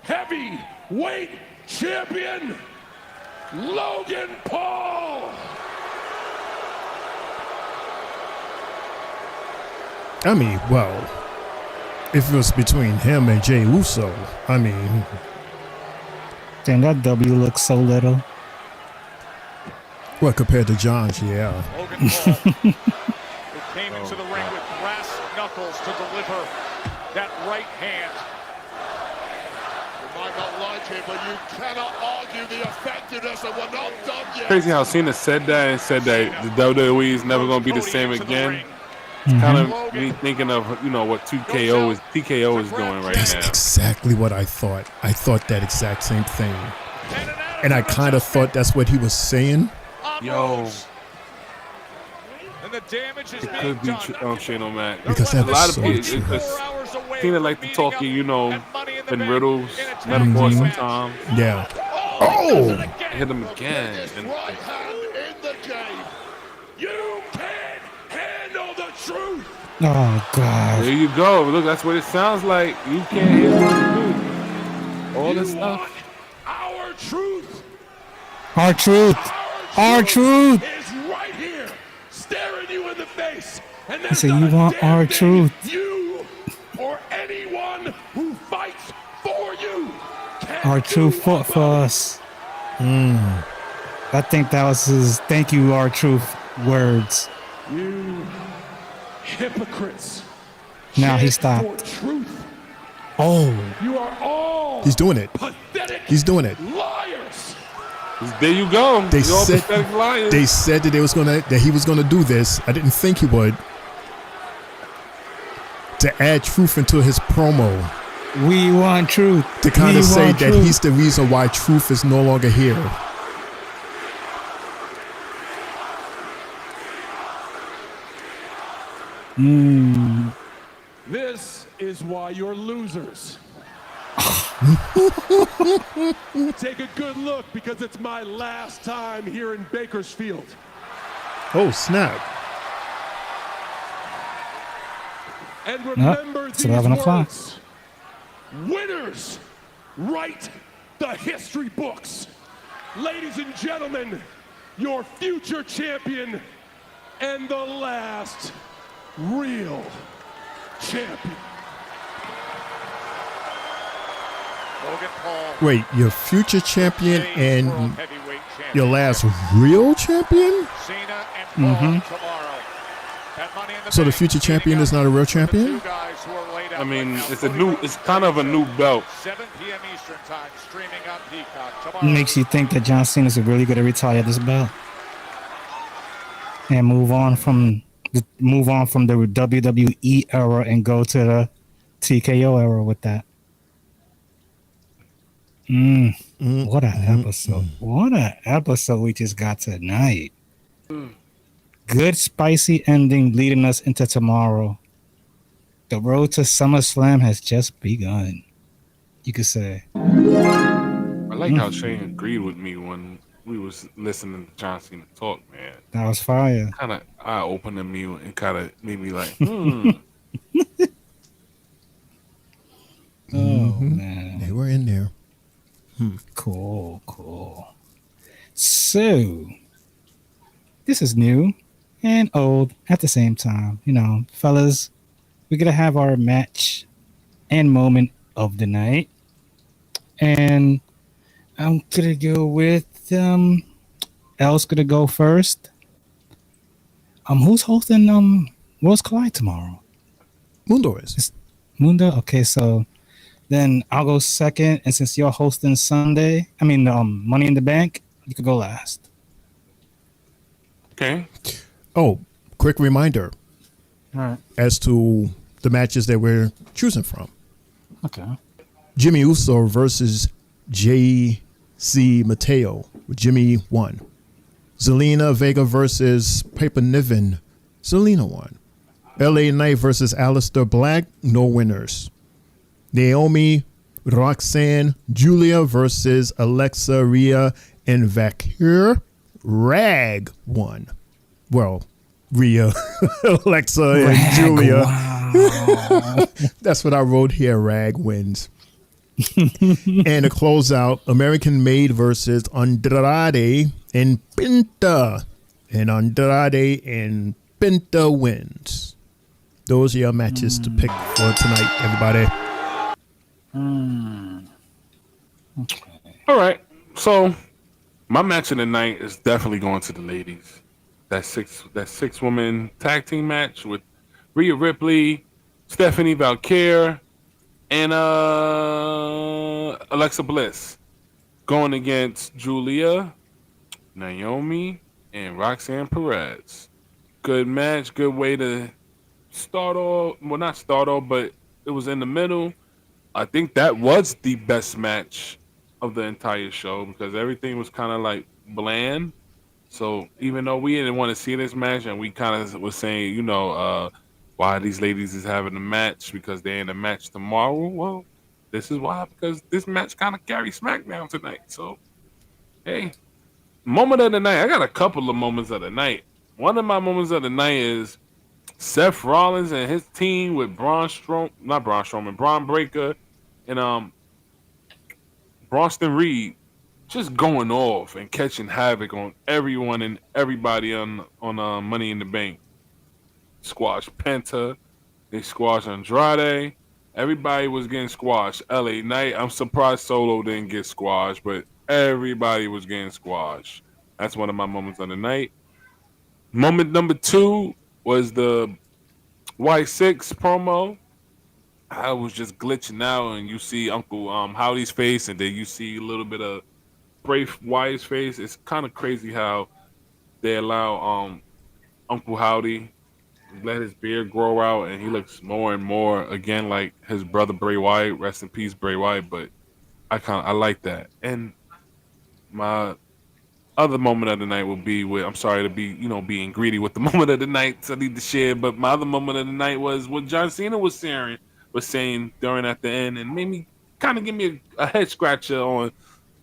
heavyweight champion, Logan Paul. I mean, well, if it was between him and Jey Uso, I mean, damn, that W looks so little. well, compared to John's, yeah. Logan Paul, who came into the ring with brass knuckles to deliver that right hand. You might not like it, but you cannot argue the effectiveness of what not done yet. Crazy how Cena said that and said that the WWE is never going to be the same again. It's kind of me thinking of, you know, what TKO is doing right That's now. exactly what I thought. I thought that exact same thing. And I kind of thought that's what he was saying. Yo. And the damage is It could be Shane O'Mac. Because that a lot was of so people, true. Cena like to talk, you know, in riddles, metaphors sometimes. Yeah. Oh! Hit him again. And Right hand in the game. You can't handle the truth. Oh God. there you go. Look, that's what it sounds like. You can't hear the truth. All this stuff. Our truth Our truth. Our truth. is right here, staring you in the face. And He there's said, not "You a want damn our thing truth." You or anyone who fights for you can Our do truth fought for about it. us. I think that was his thank you, our truth words. You hypocrites. Now he Chant stopped. for truth. Oh. You are all He's doing it. pathetic He's doing it. liars. There you go. They You all said pathetic liars. they said that he was gonna do this. I didn't think he would. To add truth into his promo. We want truth. To kind We of say want that truth. he's the reason why truth is no longer here. This is why you're losers. Take a good look because it's my last time here in Bakersfield. Oh, snap. And remember it's these 11 o'clock. words. Winners write the history books. Ladies and gentlemen, your future champion and the last real champion. Logan Paul, Wait, your future champion today's world and heavyweight champion. your last real champion? Cena and Paul tomorrow. At Money in the So the Bank, future champion is not a real champion? two guys who are laid out I mean, right now. it's kind of a new belt. 7 p.m. Eastern time, streaming on Peacock tomorrow. Makes you think that John Cena is really going to retire this belt and move on from the WWE era and go to the TKO era with that. What an episode! What an episode we just got tonight. Good spicy ending leading us into tomorrow. The road to SummerSlam has just begun. You could say. I like how Shane agreed with me when we was listening to John Cena talk, man. That was fire. Kind of eye-opening to me and kind of made me like, Oh man. They were in there. Cool. So, this is new and old at the same time. You know, fellas, we're going to have our match and moment of the night. And I'm going to go with, Elle's going to go first. Who's hosting, Worlds Collide tomorrow? Mundo is. Mundo? Okay, so then I'll go second, and since you're hosting Money in the Bank, you could go last. okay. Oh, quick reminder All right. as to the matches that we're choosing from. Okay. Jimmy Uso versus J.C. Mateo. Jimmy won. Zelina Vega versus Piper Niven. Zelina won. LA Knight versus Aleister Black, no winners. Naomi, Roxanne, Julia versus Alexa, Rhea, and Valkyria. Rag won. Well, Rhea, Alexa, and Julia. Wow. That's what I wrote here. Rag wins. And to close out, American Made versus Andrade and Pinta. And Andrade and Pinta wins. Those are your matches to pick for tonight, everybody. All right. So my match of the night is definitely going to the ladies. That six woman tag team match with Rhea Ripley, Stephanie Valkyrie, and Alexa Bliss going against Julia, Naomi, and Roxanne Perez. Good match, good way to start off. Well, not start off, but it was in the middle. I think that was the best match of the entire show because everything was kind of like bland. So even though we didn't want to see this match and we kind of was saying, why these ladies is having a match because they're in a match tomorrow. Well, this is why, because this match kind of carries SmackDown tonight. So, hey, moment of the night. I got a couple of moments of the night. One of my moments of the night is Seth Rollins and his team with Braun Breaker, and Bronson Reed just going off and catching havoc on everyone and everybody on Money in the Bank. Squash Penta, they squashed Andrade. Everybody was getting squashed. LA Knight, I'm surprised Solo didn't get squashed, but everybody was getting squashed. That's one of my moments of the night. Moment number 2 was the Y6 promo. I was just glitching out, and you see Uncle Howdy's face, and then you see a little bit of Bray Wyatt's face. It's kind of crazy how they allow Uncle Howdy let his beard grow out, and he looks more and more again like his brother Bray Wyatt. Rest in peace, Bray Wyatt. But I like that. And my other moment of the night will be with, I'm sorry to be, being greedy with the moment of the night, so I need to share, but my other moment of the night was what John Cena was saying during at the end, and made me kind of give me a head scratcher on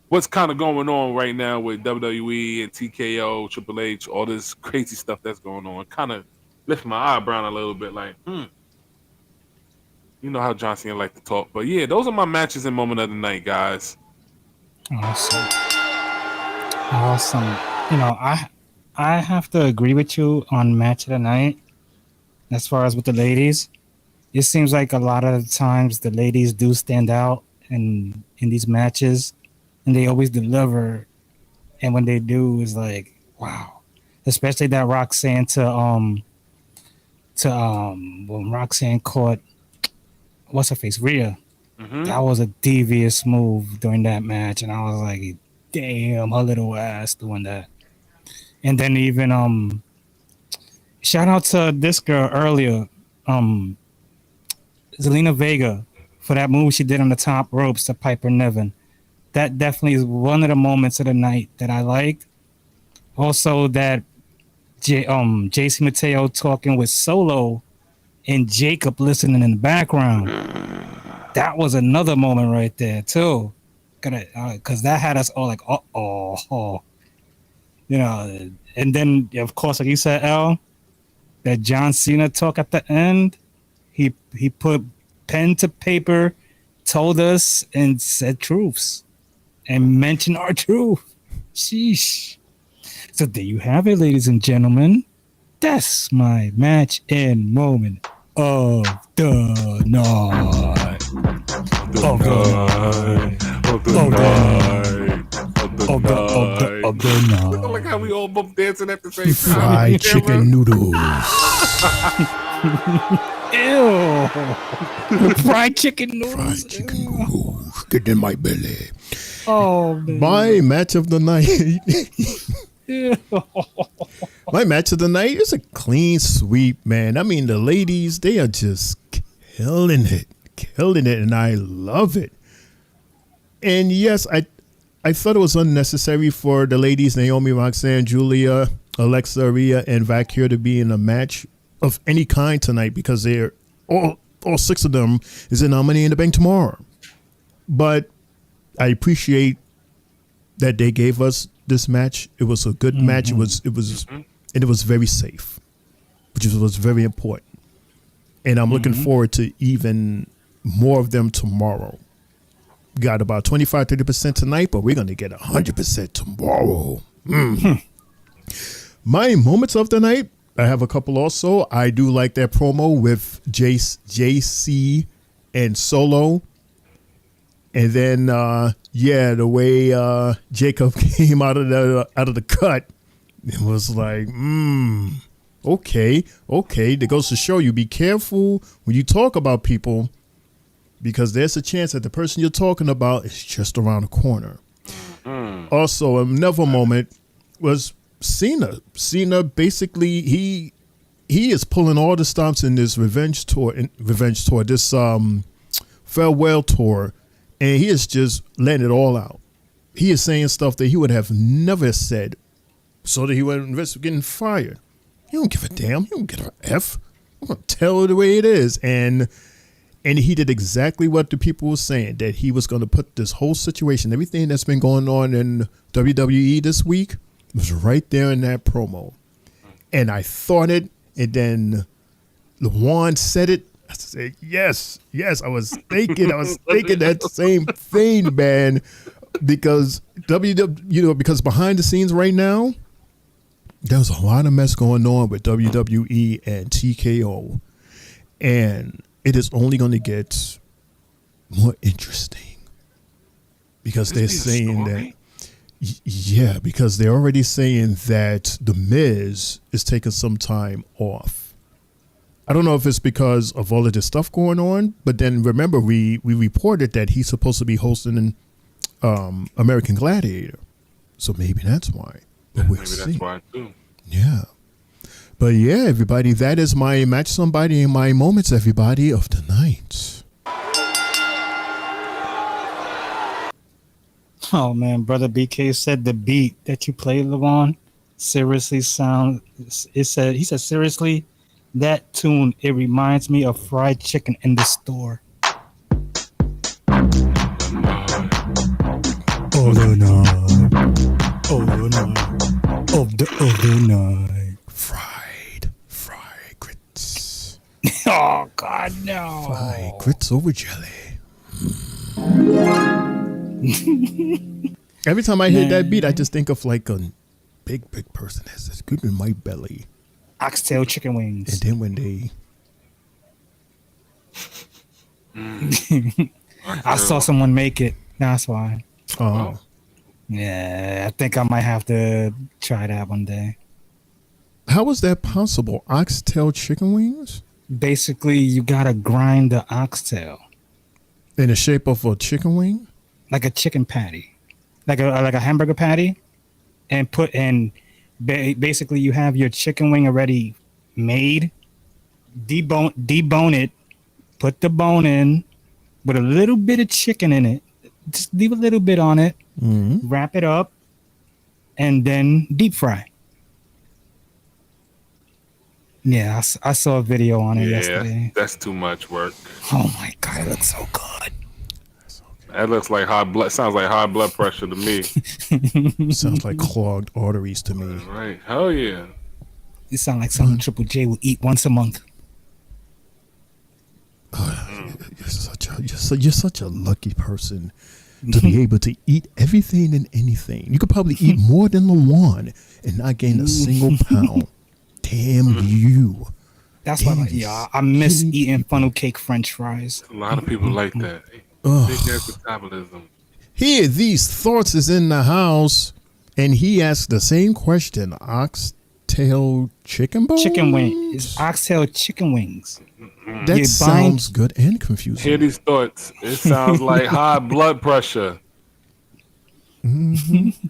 what's kind of going on right now with WWE and TKO, Triple H, all this crazy stuff that's going on. Kind of lift my eyebrow a little bit, like, You know how John Cena like to talk. But yeah, those are my matches and moment of the night, guys. Awesome. I have to agree with you on match of the night. As far as with the ladies, it seems like a lot of the times the ladies do stand out in these matches, and they always deliver. And when they do, it's like, wow. Especially that Roxanne when Roxanne caught what's her face, Rhea. Mm-hmm. That was a devious move during that match, and I was like, damn, her little ass doing that. And then even shout out to this girl earlier, Zelina Vega, for that move she did on the top ropes to Piper Niven. That definitely is one of the moments of the night that I liked. Also, that JC Mateo talking with Solo and Jacob listening in the background. That was another moment right there too. Because that had us all like, and then of course, like you said, L, that John Cena talk at the end, he put pen to paper, told us and said truths and mentioned our truth. Sheesh. So there you have it, ladies and gentlemen. That's my match and moment of the night. Of the night. I like how we all both dancing at the same time. Fried chicken noodles. Ew. Fried chicken noodles. Fried chicken noodles. Get in my belly. Oh, man. My match of the night. My match of the night is a clean sweep, man. I mean, the ladies, they are just killing it, and I love it. And yes, I thought it was unnecessary for the ladies, Naomi, Roxanne, Julia, Alexa, Rhea, and Valkyrie to be in a match of any kind tonight because they're all 6 of them is in our Money in the Bank tomorrow. But I appreciate that they gave us this match. It was a good match. It was very safe, which was very important. And I'm looking forward to even more of them tomorrow. Got about 25-30% tonight, but we're going to get 100% tomorrow. My moments of the night, I have a couple also. I do like that promo with JC and Solo. And then, the way Jacob came out of the cut, it was like, okay. That goes to show you, be careful when you talk about people, because there's a chance that the person you're talking about is just around the corner. Also, another moment was Cena. Cena basically he is pulling all the stops in this revenge tour, this farewell tour, and he is just letting it all out. He is saying stuff that he would have never said, so that he wouldn't risk getting fired. He don't give a damn. He don't get an F. I'm gonna tell her the way it is, and he did exactly what the people were saying, that he was going to put this whole situation, everything that's been going on in WWE this week, was right there in that promo. And I thought it, and then LeJuan said it. I said, yes. I was thinking that same thing, man. Because because behind the scenes right now, there's a lot of mess going on with WWE and TKO. And it is only going to get more interesting because they're saying that, because they're already saying that The Miz is taking some time off. I don't know if it's because of all of this stuff going on, but then remember we reported that he's supposed to be hosting American Gladiator, so maybe that's why. But we'll see. That's why too. Yeah. But yeah, everybody, that is my Match Somebody and my moments, everybody, of the night. Oh man, brother BK said the beat that you played, LeJuan, seriously he said seriously, that tune, it reminds me of fried chicken in the store. Of the night. Fried grits. Oh God, no. Fried grits over jelly. Every time I hear that beat, I just think of like a big person that's as good in my belly. Oxtail chicken wings. And then when they... I saw someone make it. That's why. Oh. Yeah, I think I might have to try that one day. How is that possible? Oxtail chicken wings? Basically, you gotta grind the oxtail in the shape of a chicken wing, like a chicken patty, like a hamburger patty, and basically you have your chicken wing already made. Debone it, put the bone in with a little bit of chicken in it. Just leave a little bit on it, wrap it up, and then deep fry. Yeah, I saw a video on it yesterday. That's too much work. Oh my God, it looks so good. That looks like sounds like high blood pressure to me. Sounds like clogged arteries to me. Right. Hell yeah. You sound like something Triple J will eat once a month. You're such a lucky person to be able to eat everything and anything. You could probably eat more than LeJuan and not gain a single pound. Damn you. That's why I miss eating funnel cake French fries. A lot of people like that. Big ass metabolism. Here, these thoughts is in the house, and he asked the same question. Oxtail chicken bones? Chicken wing. It's oxtail chicken wings. That sounds good and confusing. Hear these thoughts. It sounds like high blood pressure.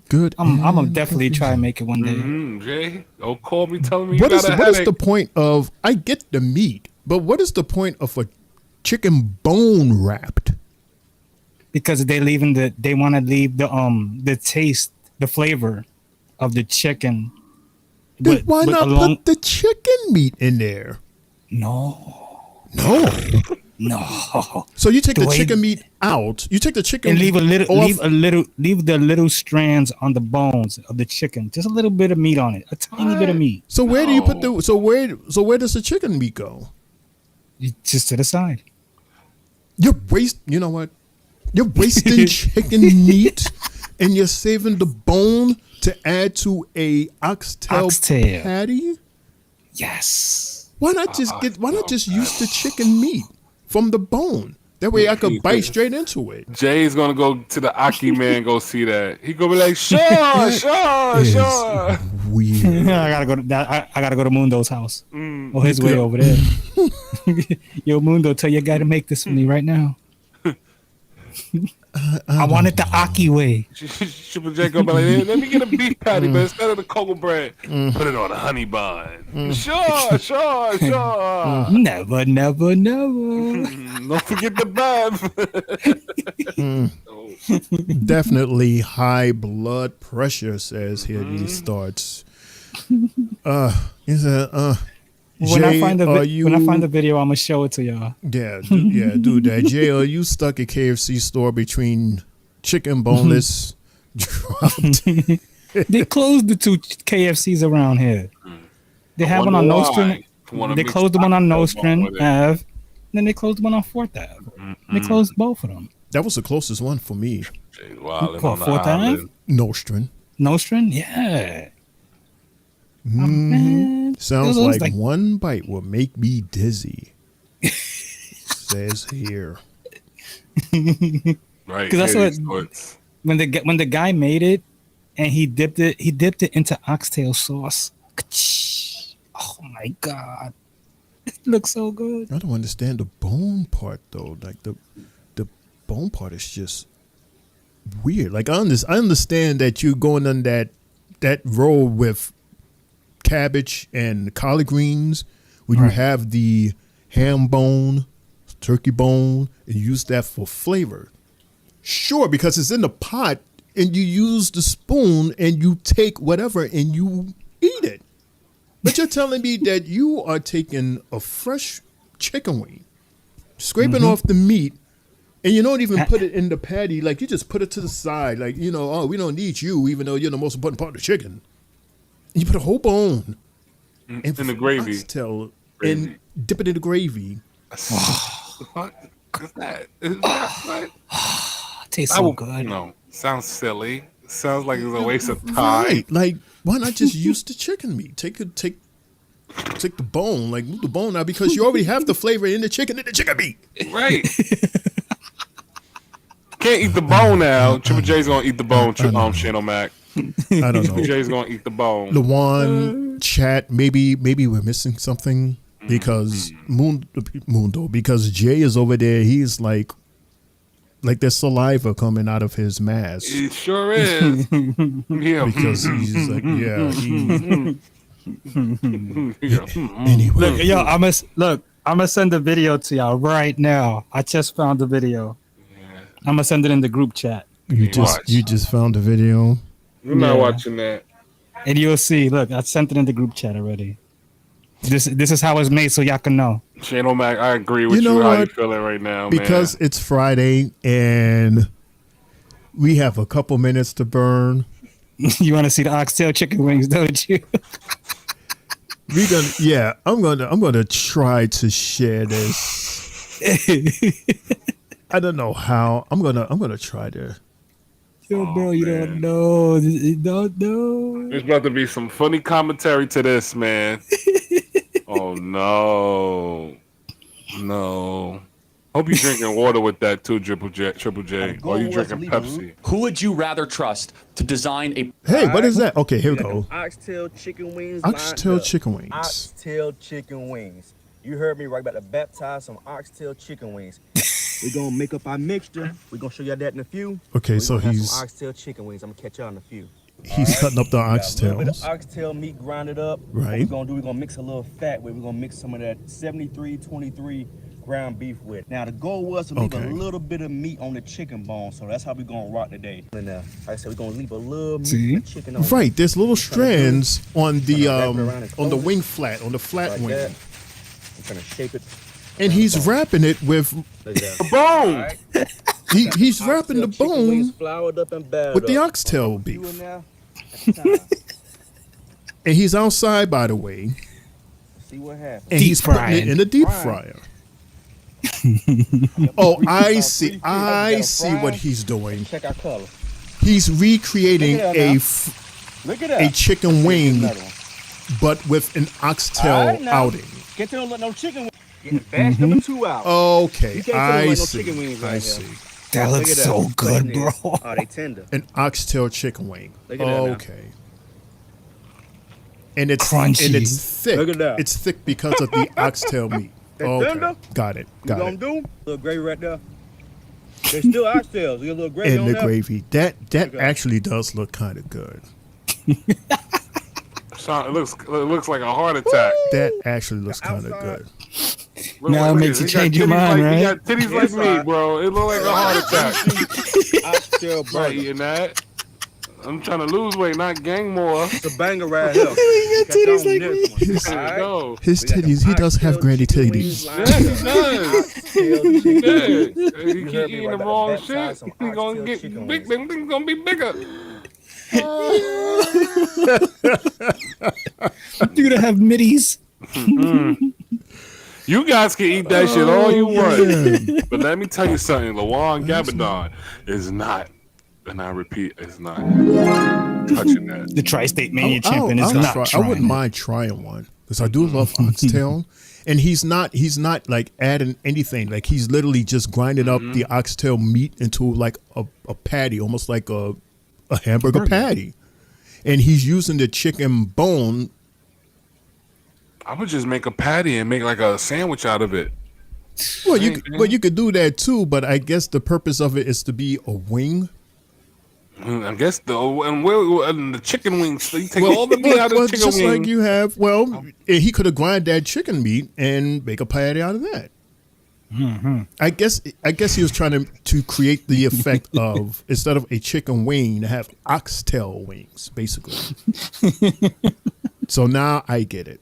Good. I'm gonna definitely try and make it one day. Jay, don't call me telling me what you is got a what is headache. the point of? I get the meat, but what is the point of a chicken bone wrapped? Because they want to leave the taste, the flavor of the chicken. Then why not put the chicken meat in there? No. So you take The the way- chicken meat out. You take the chicken And leave off. the little strands on the bones of the chicken. Just a little bit of meat on it. A tiny bit of meat. So where do you put the? So where does the chicken meat go? Just to the side. You know what? You're wasting chicken meat, and you're saving the bone to add to a oxtail patty. Yes. Why not just use the chicken meat from the bone? That way I could bite straight into it. Jay's gonna go to the Aki man and go see that. He gonna be like, sure. Weird. I gotta go to Mundo's house. Mm. Or his way over there. Yo, Mundo, tell your guy to make this for me right now. I want it the Aki way. Triple J gonna be like, let me get a beef patty, but instead of the cocoa bread, put it on a honey bun. Sure. Never. Don't forget the bun. Definitely high blood pressure, says here he starts. He said, When I find Jay, the video, I'm gonna show it to y'all. Yeah, do that. Jay, are you stuck at KFC store between chicken boneless dropped? They closed the two KFCs around here. They have one on Nostrand. They closed the one on Nostrand Ave. Then they closed the one on 4th Ave. They closed both of them. That was the closest one for me. Wow, 4th Ave? Nostrand. Nostrand? Yeah. Sounds Those like one bite will make me dizzy. Says here. Right. Because that's what when the guy made it and he dipped it into oxtail sauce. Oh my god. It looks so good. I don't understand the bone part though. Like the bone part is just weird. Like I understand that you're going on that roll with cabbage and collard greens where you have the ham bone, turkey bone, and use that for flavor. Sure, because it's in the pot and you use the spoon and you take whatever and you eat it. But you're telling me that you are taking a fresh chicken wing, scraping off the meat, and you don't even put it in the patty. Like you just put it to the side. Like, we don't need you, even though you're the most important part of the chicken. And you put a whole bone in the gravy. And dip it in the gravy. What is that? Is that tastes so good. No, sounds silly. Sounds like it's a waste of time. Right. Like, why not just use the chicken meat? Take the bone, like move the bone out because you already have the flavor in the chicken meat. Right. Can't eat the bone now. Triple J's gonna eat the bone. Channel Mac. I don't know. Triple J's gonna eat the bone. Lawan, chat. Maybe we're missing something because Mundo. Because Jay is over there. He's like there's saliva coming out of his mask. It sure is. Yeah. Because he's like, Anyway. Look, yo, I'm gonna send the video to y'all right now. I just found the video. I'm gonna send it in the group chat. You just found the video. We're not watching that. And you'll see. Look, I sent it in the group chat already. This is how it's made, so y'all can know. Shane O'Mac, I agree with you. How you feeling right now, because it's Friday and we have a couple minutes to burn. You want to see the oxtail chicken wings, don't you? I'm gonna try to share this. I don't know how. I'm gonna try to. Yo, bro, you don't know. You don't know. There's about to be some funny commentary to this, man. Oh no. Hope you're drinking water with that too, Triple J. Or you drinking Pepsi? Who would you rather trust to design a? Hey, what is that? Okay, here we go. Oxtail chicken wings. Oxtail chicken wings. Oxtail chicken wings. You heard me right, about to baptize some oxtail chicken wings. We're gonna make up our mixture. We're gonna show y'all that in a few. Okay, so he's some oxtail chicken wings. I'm gonna catch y'all in a few. He's cutting up the A little bit of oxtails. oxtail meat grinded up. Right. What we're gonna mix a little fat with. We're gonna mix some of that 73-23 ground beef with. Now the goal was to leave a little bit of meat on the chicken bone, so that's how we're gonna rock today. And like I said, we're gonna leave a little meat of the chicken on. Right, there's little strands on the wing flat, on the flat like wing. that. We're gonna shape it. And he's wrapping it with a bone. He's wrapping the bone floured up and battered with the up. oxtail beef. And he's outside, by the way. See what happens. And he's putting it in a deep fryer. Oh, I see. I see what he's doing. Check our color. He's recreating Look at a that now. a chicken wing, but with an oxtail All right, now. outing. Can't tell them let no chicken wings. Getting bashed up in 2 hours. Okay, You can't tell them I let no see. chicken wings right I here. see. That Look looks at so good, Look at bro. this. Oh, they tender. An oxtail chicken wing. Look at that now. Okay. And it's Crunchy. and it's thick. Look at that. It's thick because of the oxtail meat. They Okay, tender? got it. You Got gonna it. do? Little gravy right there. They still oxtails. You got a little gravy And on the there. gravy. That actually does look kind of good. Sean, it looks like a heart attack. That actually looks kind of good. Now it makes you change your mind, He right? got titties like me, bro. It look like a heart attack. Oxtail Not burger. eating that. I'm trying to lose weight, not gain more. It's a banger right here. got titties like me. There you go. His titties, he does have granny titties. Yeah, he does. Yeah. You keep eating the wrong shit, he gonna get big. Them things gonna be bigger. Dude, I have middies. You guys can eat that shit all you want, but let me tell you something. Lawan Gabardon is not, and I repeat, is not touching that. The Tri-State Mania champion is not I trying wouldn't it. mind trying one because I do love oxtail, and he's not like adding anything. Like he's literally just grinding up the oxtail meat into like a patty, almost like a hamburger patty, and he's using the chicken bone. I would just make a patty and make like a sandwich out of it. Well, you could do that too, but I guess the purpose of it is to be a wing. I guess and the chicken wings. So you take all the meat out of the chicken just wing. like you have. Well, he could have grind that chicken meat and make a patty out of that. I guess he was trying to create the effect of instead of a chicken wing to have oxtail wings, basically. So now I get it.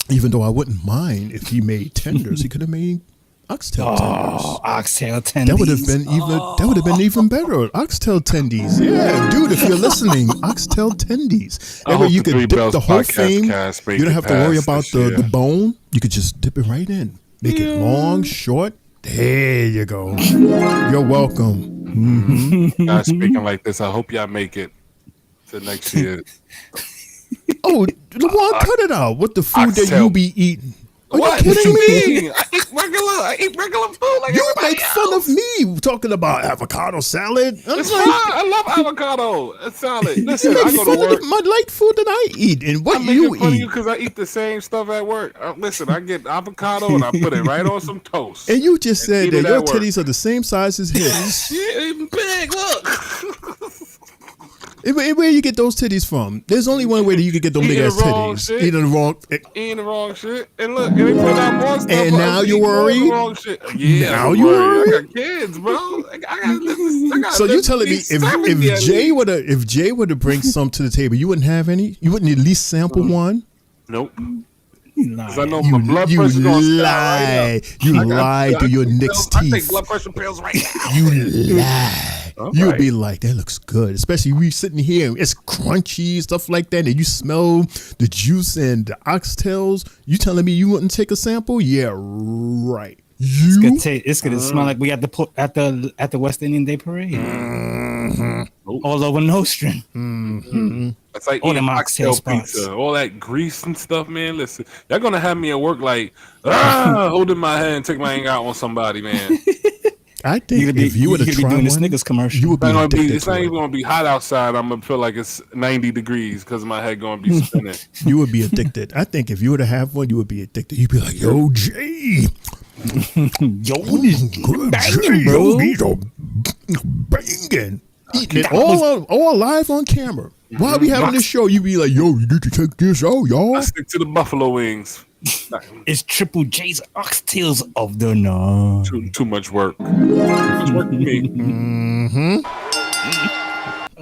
Even though I wouldn't mind if he made tenders, he could have made oxtail tenders. Oxtail tendies. That would have been even better. Oxtail tendies. Yeah, dude, if you're listening, oxtail tendies. I That way hope you the could Three dip Bells the whole podcast thing. cast make You don't it have to worry past about this year. the bone. You could just dip it right in. Make it long, short. There you go. You're welcome. Guys speaking like this, I hope y'all make it to next year. Oh, LeBron, cut it out with the food that you be eating. Are What? you kidding What you me? mean? I eat regular food like You everybody make fun of me talking about avocado salad. I'm It's like, fine. I love avocado. It's solid. Listen, you make I go fun to work. of my light food that I eat and what I'm you making fun of eat. you because I eat the same stuff at work. Listen, I get avocado and I put it right on some toast. And you just said eat that it your at work. titties are the same size as his. Yeah, even big. Look. Where you get those titties from? There's only one way that you can get those big Eating ass the wrong titties. shit. Eating the wrong. Eating the wrong shit. And look, and they put out more stuff. And for now us to you eat more of the worried? wrong shit. Yeah, Now I'm you worried. I worried? got kids, bro. I got So you telling me if Jay would have bring some to the table, you wouldn't have any? You wouldn't at least sample one? Nope. Because I know my blood You pressure going to lie. You lie to your Knicks I take teeth. blood pressure pills right now. You lie. All You would right. be like, that looks good. Especially we sitting here, it's crunchy, stuff like that, and you smell the juice and the oxtails. You telling me you wouldn't take a sample? Yeah, right. You? It's gonna smell like we at the West Indian Day Parade. All over Nostrand. It's like All eating them oxtail oxtail spots. pizza, all that grease and stuff, man. Listen, they're gonna have me at work like holding my head and take my anger out on somebody, man. I think if you would have tried doing the one, Snickers commercial. you would be addicted It's to not it. even gonna be hot outside. I'm gonna feel like it's 90 degrees because my head gonna be spinning. You would be addicted. I think if you were to have one, you would be addicted. You'd be like, yo, Jay. Yo, good banging, Jay. bro. Yo, these are banging. Eating it all live on camera. While we having this show, you be like, yo, you need to check this out, y'all. I stick to the buffalo wings. It's Triple J's oxtails of the night. Too much work. Too much work for me.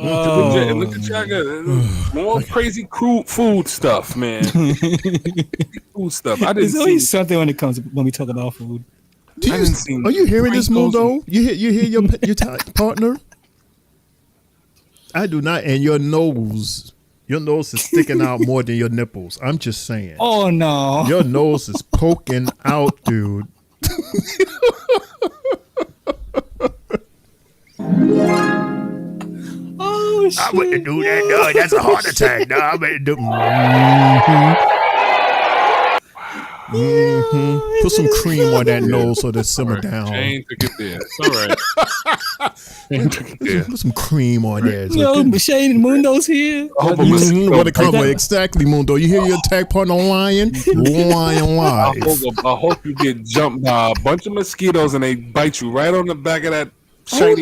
Triple J, look at y'all. More crazy crude food stuff, man. Food stuff. I didn't There's see always something when we talk about food. Are you hearing this, Mundo? You hear your partner? I do not, and your nose is sticking out more than your nipples. I'm just saying. Oh no, your nose is poking out, dude. Oh shit! I wouldn't do that. No, that's a heart attack. No, I wouldn't do. Put some cream on that nose so that simmer down. Shane took it there. It's all right. Shane took it there. Put some cream on there. Yo, Shane and Mundo's here. What it come with? Exactly, Mundo. You hear your attack partner lying? Lying live. I hope you get jumped by a bunch of mosquitoes and they bite you right on the back of that shiny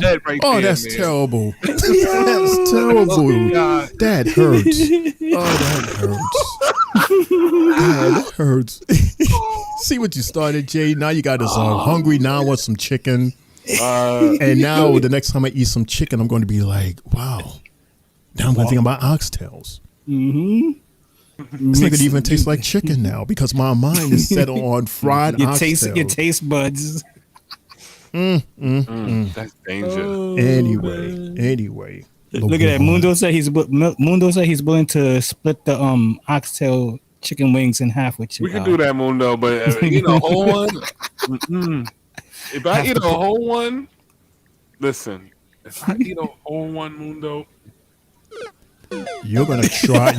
head right there. That's man. terrible. That's terrible. God. That hurts. Oh, that hurts. See what you started, Jay. Now you got us hungry. Now I want some chicken. And now the next time I eat some chicken, I'm going to be like, wow. Now I'm going to think about oxtails. Mm-hmm. It's not going to even taste like chicken now because my mind is set on fried oxtails. Your taste buds. That's danger. Anyway. Look at that. Mundo said he's willing to split the oxtail chicken wings in half with you. We can do that, Mundo, but eat a whole one. If I eat a whole one, listen. If I eat a whole one, Mundo, you're gonna try.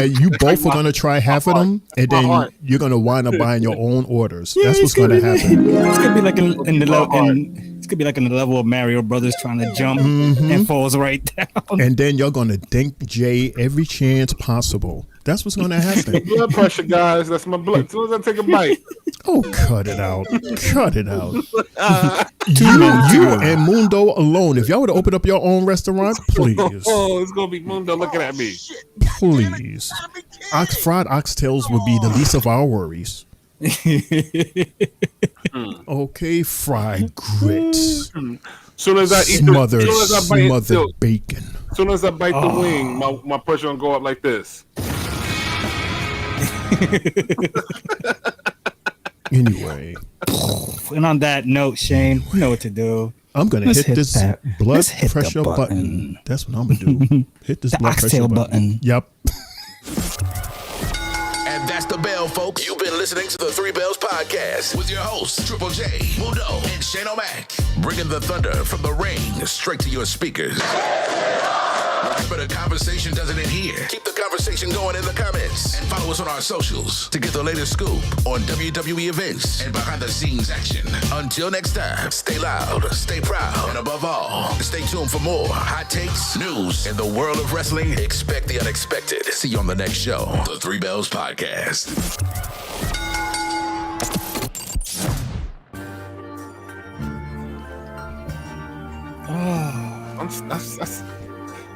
You both are gonna try half of them, and then you're gonna wind up buying your own orders. That's what's gonna happen. It's gonna be like in the level of Mario Brothers trying to jump and falls right down. And then you're gonna dink Jay every chance possible. That's what's gonna happen. blood pressure, guys. That's my blood. As soon as I take a bite. Oh, cut it out. Cut it out. You and Mundo alone. If y'all would open up your own restaurant, please. Oh, it's going to be Mundo looking at me. Please. Fried oxtails would be the least of our worries. Okay, fried grits. Soon as I eat smothered the bacon. As soon as I bite the wing, my pressure gonna go up like this. Anyway. And on that note, Shane, you know what to do. I'm gonna hit this blood pressure button. That's what I'm gonna do. Hit this blood pressure button. Yep. And that's the bell, folks. You've been listening to the Three Bells Podcast with your hosts, Triple J, Mundo, and Shane O'Mac. Bringing the thunder from the ring straight to your speakers. But the conversation doesn't end here. Keep the conversation going in the comments. And follow us on our socials to get the latest scoop on WWE events and behind-the-scenes action. Until next time, stay loud, stay proud, and above all, stay tuned for more hot takes, news, in the world of wrestling. Expect the unexpected. See you on the next show, the Three Bells Podcast.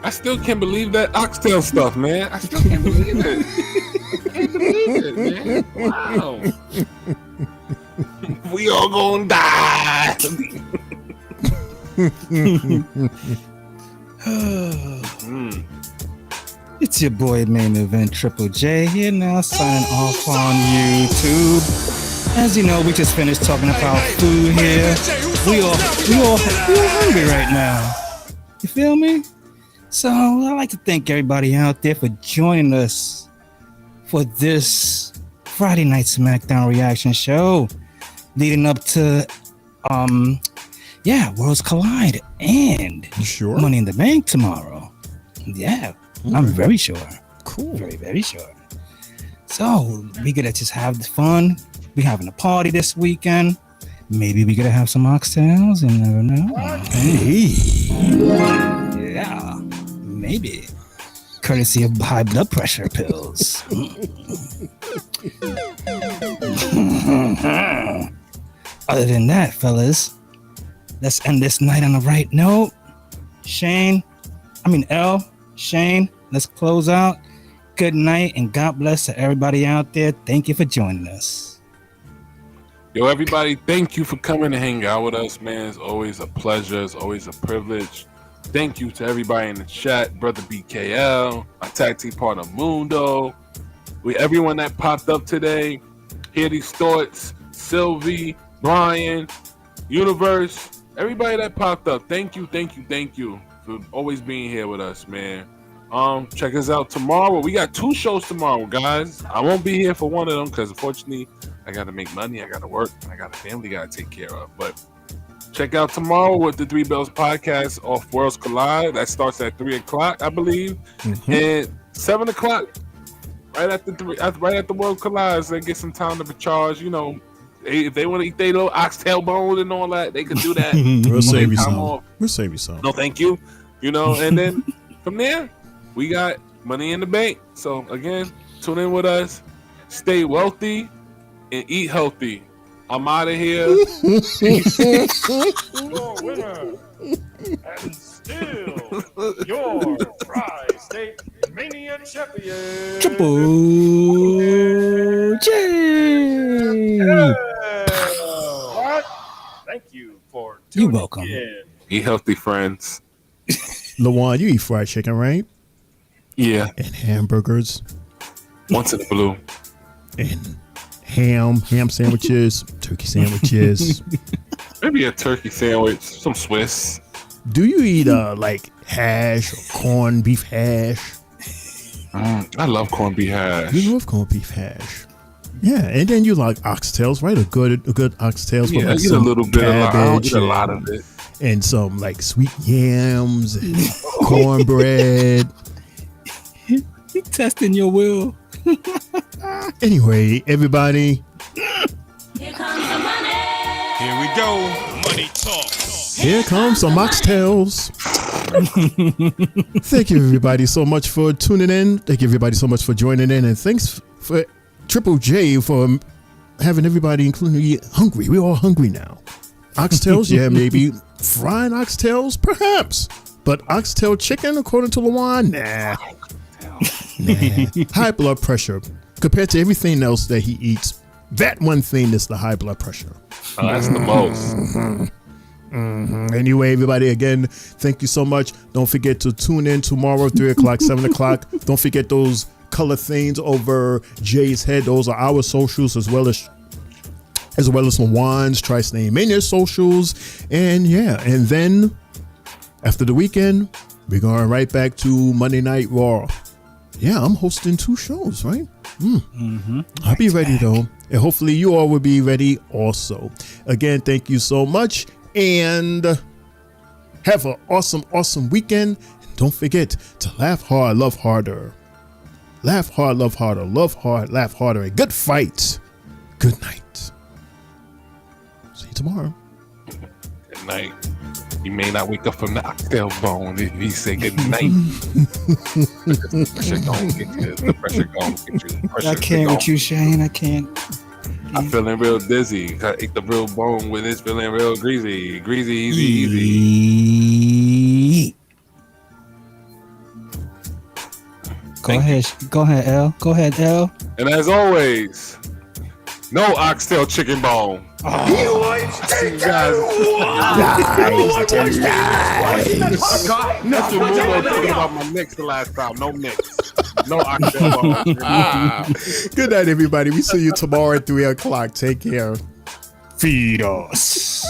I still can't believe that oxtail stuff, man. I still can't believe it. I can't believe it, man. Wow. We all gonna die. It's your boy Main Event Triple J here now, signing off on YouTube. As you know, we just finished talking about food here. We all hungry right now. You feel me? So I'd like to thank everybody out there for joining us for this Friday Night SmackDown reaction show leading up to Worlds Collide and Money in the Bank tomorrow. Yeah, I'm very sure. Cool. Very, very sure. So we gonna just have fun. We having a party this weekend. Maybe we gonna have some oxtails, you never know. Hey. Yeah. Maybe. Courtesy of high blood pressure pills. Other than that, fellas, let's end this night on the right note. Shane, let's close out. Good night and God bless to everybody out there. Thank you for joining us. Yo, everybody, thank you for coming to hang out with us, man. It's always a pleasure. It's always a privilege. Thank you to everybody in the chat, brother BKL, my tag team partner Mundo, everyone that popped up today, Hear These Thoughts, Sylvie, Brian, Universe, everybody that popped up. Thank you for always being here with us, man. Check us out tomorrow. We got 2 shows tomorrow, guys. I won't be here for one of them because unfortunately I gotta make money, I gotta work, I got a family I gotta take care of. But check out tomorrow with the Three Bells podcast off Worlds Collide. That starts at 3:00, I believe, and 7:00. Right after World Collides, they get some time to recharge. You know, if they want to eat their little oxtail bone and all that, they can do that. We'll save you some. We'll save you some. No, thank you. You know, and then from there, we got Money in the Bank. So again, tune in with us. Stay wealthy and eat healthy. I'm out of here. Your winner and still your Tri-State Mania champion, Triple J. What? Thank you for You're tuning welcome. in. Eat healthy, friends. Lawan, you eat fried chicken, right? Yeah. And hamburgers. Once in the blue. And ham sandwiches, turkey sandwiches. Maybe a turkey sandwich, some Swiss. Do you eat like hash or corned beef hash? I love corned beef hash. You love corned beef hash. Yeah, and then you like oxtails, right? A good oxtails. Yeah, with I like eat a little bit. I don't eat a lot of it. And some like sweet yams and cornbread. You testing your will. Anyway, everybody. Here comes the money. Here we go. Money talk. Here comes some oxtails. Thank you, everybody, so much for tuning in. Thank you, everybody, so much for joining in. And thanks for Triple J for having everybody, including you, hungry. We're all hungry now. Oxtails, yeah, maybe. Fried oxtails, perhaps. But oxtail chicken, according to Lawan, nah. High blood pressure. Compared to everything else that he eats, that one thing is the high blood pressure. Oh, that's the most. Anyway, everybody, again, thank you so much. Don't forget to tune in tomorrow, 3:00, 7:00. Don't forget those color things over Jay's head. Those are our socials, as well as Lawan's Tri-State Mania socials. And yeah, and then after the weekend, we're going right back to Monday Night Raw. Yeah, I'm hosting 2 shows, right? I'll be ready though, and hopefully you all will be ready also. Again, thank you so much, and have an awesome weekend. And don't forget to laugh hard, love harder. Laugh hard, love harder. Love hard, laugh harder. A good fight. Good night. See you tomorrow. Good night. You may not wake up from the oxtail bone if you say good night. The pressure gonna get you. The pressure gonna get you. I can't with you, Shane. I can't. I'm feeling real dizzy. I ate the real bone when it's feeling real greasy. Greasy, easy. Go ahead, L. Go ahead, L. And as always, no oxtail chicken bone. He wants to guys. That's what Mundo talking about my mix the last time. No mix. No oxtail bone. Good night, everybody. We see you tomorrow at 3:00. Take care. Feed us.